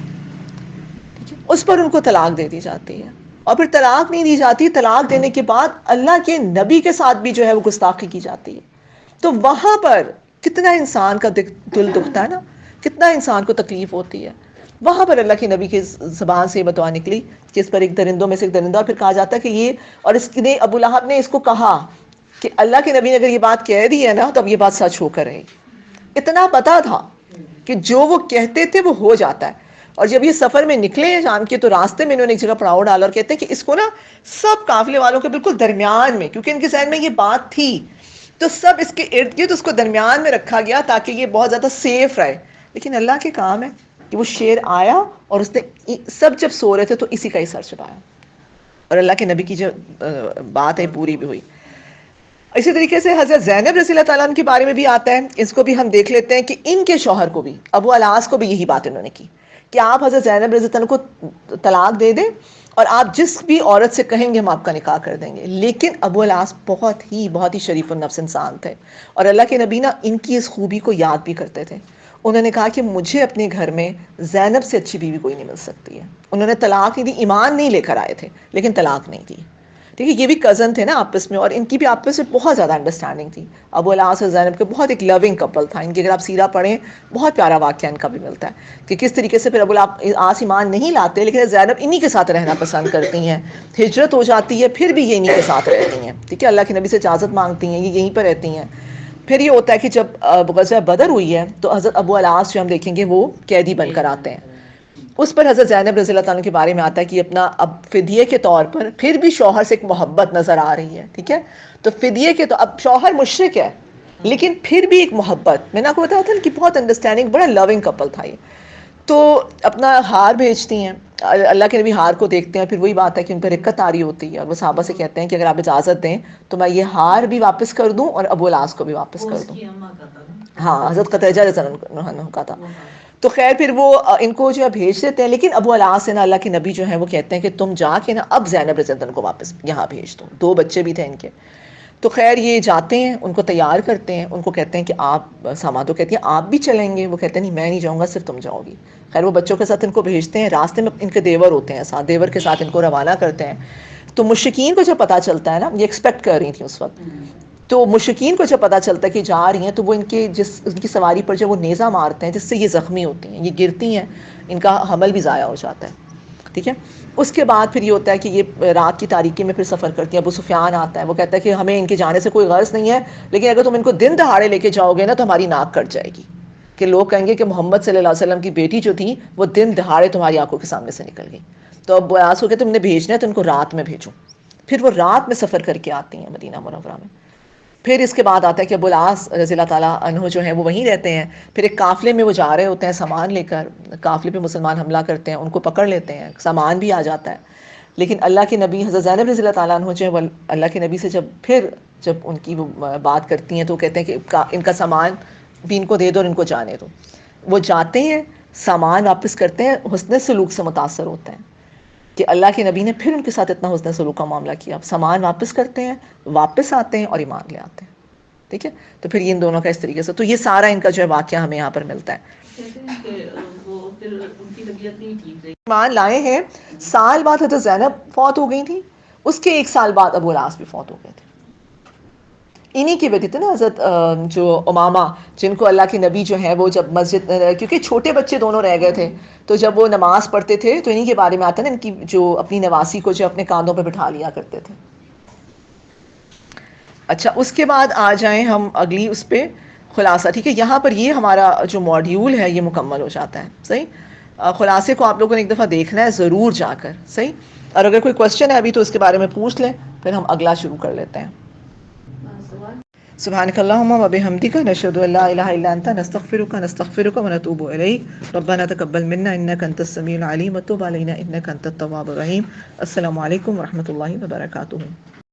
اس پر ان کو طلاق دے دی جاتی ہے. اور پھر طلاق نہیں دی جاتی, طلاق دینے کے بعد اللہ کے نبی کے ساتھ بھی جو ہے وہ گستاخی کی جاتی ہے. تو وہاں پر کتنا انسان کا دل دکھتا ہے نا, کتنا انسان کو تکلیف ہوتی ہے. وہاں پر اللہ کے نبی کی زبان سے یہ بتوا نکلی کہ اس پر ایک درندوں میں سے ایک درندہ. پھر کہا جاتا ہے کہ یہ, اور اس نے ابو لہب نے اس کو کہا کہ اللہ کے نبی نے اگر یہ بات کہہ دی ہے نا تو اب یہ بات سچ ہو کر رہے گی. اتنا پتا تھا کہ جو وہ کہتے تھے وہ ہو جاتا ہے. اور جب یہ سفر میں نکلے ہیں شام کے تو راستے میں انہوں نے ایک جگہ پڑاؤ ڈالا اور کہتے ہیں کہ اس کو نا سب قافلے والوں کے بالکل درمیان میں, کیونکہ ان کے ذہن میں یہ بات تھی, تو سب اس کے ارد گرد اس کو درمیان میں رکھا گیا تاکہ یہ بہت زیادہ سیف رہے. لیکن اللہ کے کام ہے کہ وہ شیر آیا اور اس نے سب جب سو رہے تھے تو اسی کا ہی سر چبایا, اور اللہ کے نبی کی جو بات ہے پوری بھی ہوئی. اسی طریقے سے حضرت زینب رضی اللہ تعالیٰ عنہ کے بارے میں بھی آتا ہے, اس کو بھی ہم دیکھ لیتے ہیں کہ ان کے شوہر کو بھی, ابو الاس کو بھی یہی بات انہوں نے کی کہ آپ حضرت زینب رضی اللہ عنہ کو طلاق دے دیں اور آپ جس بھی عورت سے کہیں گے ہم آپ کا نکاح کر دیں گے. لیکن ابو الاس بہت ہی شریف النفس انسان تھے, اور اللہ کے نبی نا ان کی اس خوبی کو یاد بھی کرتے تھے. انہوں نے کہا کہ مجھے اپنے گھر میں زینب سے اچھی بیوی کوئی نہیں مل سکتی ہے. انہوں نے طلاق نہیں دی, ایمان نہیں لے کر آئے تھے لیکن طلاق نہیں دی. ٹھیک ہے, یہ بھی کزن تھے نا آپس میں, اور ان کی بھی آپس میں بہت زیادہ انڈرسٹینڈنگ تھی. ابو الاس اور زینب کے بہت ایک لونگ کپل تھا. ان کی اگر آپ سیرہ پڑھیں بہت پیارا واقعہ ان کا بھی ملتا ہے کہ کس طریقے سے پھر ابو الاس ایمان نہیں لاتے لیکن زینب انہی کے ساتھ رہنا پسند کرتی ہیں. ہجرت ہو جاتی ہے پھر بھی یہ انہی کے ساتھ رہتی ہیں. ٹھیک ہے, اللہ کے نبی سے اجازت مانگتی ہیں, یہ یہیں پر رہتی ہیں. پھر یہ ہوتا ہے کہ جب غزوہ بدر ہوئی ہے تو حضرت ابو الاس جو ہم دیکھیں گے وہ قیدی بن کر آتے ہیں. اس پر حضرت زینب رضی اللہ تعالیٰ کے بارے میں آتا ہے کہ اپنا اب فدیے کے طور پر پھر بھی شوہر سے ایک محبت نظر آ رہی ہے. ٹھیک ہے, تو فدیے کے تو اب شوہر مشرک ہے لیکن پھر بھی ایک محبت, میں نے آپ کو بتایا تھا کہ بہت انڈرسٹینڈنگ, بڑا لونگ کپل تھا یہ. تو اپنا ہار بھیجتی ہیں, اللہ کے نبی ہار کو دیکھتے ہیں, پھر وہی بات ہے کہ ان پر رکت آری ہوتی ہے اور وہ صحابہ سے کہتے ہیں کہ اگر آپ اجازت دیں تو میں یہ ہار بھی واپس کر دوں اور ابو الاس کو بھی واپس کر دوں. ہاں, حضرت قتیجہ رضی اللہ عنہ کا تھا. تو خیر پھر وہ ان کو جو ہے بھیج دیتے ہیں, لیکن ابو الاس سے نا اللہ کے نبی جو ہیں وہ کہتے ہیں کہ تم جا کے نا اب زینب رضی اللہ عنہ کو واپس یہاں بھیج دو. 2 بچے بھی تھے ان کے. تو خیر یہ جاتے ہیں, ان کو تیار کرتے ہیں, ان کو کہتے ہیں کہ آپ سامان, تو کہتی ہیں آپ بھی چلیں گے. وہ کہتے ہیں نہیں میں نہیں جاؤں گا, صرف تم جاؤ گی. خیر وہ بچوں کے ساتھ ان کو بھیجتے ہیں. راستے میں ان کے دیور ہوتے ہیں ساتھ, دیور کے ساتھ ان کو روانہ کرتے ہیں. تو مشرکین کو جب پتہ چلتا ہے نا, یہ ایکسپیکٹ کر رہی تھی اس وقت, تو مشرکین کو جب پتہ چلتا ہے کہ جا رہی ہیں تو وہ ان کی سواری پر جب وہ نیزہ مارتے ہیں جس سے یہ زخمی ہوتی ہیں, یہ گرتی ہیں, ان کا حمل بھی ضائع ہو جاتا ہے. ٹھیک ہے, اس کے بعد پھر یہ ہوتا ہے کہ یہ رات کی تاریکی میں پھر سفر کرتی ہیں. ابو سفیان آتا ہے, وہ کہتا ہے کہ ہمیں ان کے جانے سے کوئی غرض نہیں ہے, لیکن اگر تم ان کو دن دہاڑے لے کے جاؤ گے نا تو ہماری ناک کٹ جائے گی, کہ لوگ کہیں گے کہ محمد صلی اللہ علیہ وسلم کی بیٹی جو تھی وہ دن دہاڑے تمہاری آنکھوں کے سامنے سے نکل گئی. تو ابو الاس کو کہتے تم نے بھیجنا ہے تو ان کو رات میں بھیجو. پھر وہ رات میں سفر کر کے آتی ہیں مدینہ منورہ میں. پھر اس کے بعد آتا ہے کہ ابو العاص رضی اللہ تعالیٰ عنہ جو ہیں وہ وہیں رہتے ہیں. پھر ایک قافلے میں وہ جا رہے ہوتے ہیں سامان لے کر, قافلے پہ مسلمان حملہ کرتے ہیں, ان کو پکڑ لیتے ہیں, سامان بھی آ جاتا ہے. لیکن اللہ کے نبی حضرت زینب رضی اللہ تعالیٰ عنہ جو ہے وہ اللہ کے نبی سے جب ان کی وہ بات کرتی ہیں تو کہتے ہیں کہ ان کا سامان بھی ان کو دے دو اور ان کو جانے دو. وہ جاتے ہیں, سامان واپس کرتے ہیں, حسن سلوک سے متاثر ہوتے ہیں کہ اللہ کے نبی نے پھر ان کے ساتھ اتنا حسن سلوک کا معاملہ کیا. سامان واپس کرتے ہیں, واپس آتے ہیں اور ایمان لے آتے ہیں. ٹھیک ہے, تو پھر ان دونوں کا اس طریقے سے, تو یہ سارا ان کا جو ہے واقعہ ہمیں یہاں پر ملتا ہے. ایمان لائے ہیں, سال بعد حضرت زینب فوت ہو گئی تھی, اس کے 1 سال بعد ابو العاص بھی فوت ہو گئے تھے. انہی کے بیٹے تھے نا حضرت جو امامہ, جن کو اللہ کے نبی جو ہیں وہ جب مسجد, کیونکہ چھوٹے بچے دونوں رہ گئے تھے, تو جب وہ نماز پڑھتے تھے تو انہی کے بارے میں آتا ہے نا, ان کی جو اپنی نواسی کو جو اپنے کاندھوں پہ بٹھا لیا کرتے تھے. اچھا, اس کے بعد آ جائیں ہم اگلی اس پہ خلاصہ. ٹھیک ہے, یہاں پر یہ ہمارا جو ماڈیول ہے یہ مکمل ہو جاتا ہے. صحیح, خلاصے کو آپ لوگوں نے ایک دفعہ دیکھنا ہے ضرور جا کر. صحیح, اور اگر کوئی کوشچن ہے ابھی تو اس کے بارے میں پوچھ لیں, پھر ہم اگلا شروع کر لیتے ہیں. سبحانك اللهم وبحمدك نشهد ان لا اله الا انت نستغفرك ونتوب اليك ربنا تقبل منا انك انت السميع العليم وتب علينا انك انت التواب الرحيم. السلام عليكم ورحمة الله وبركاته.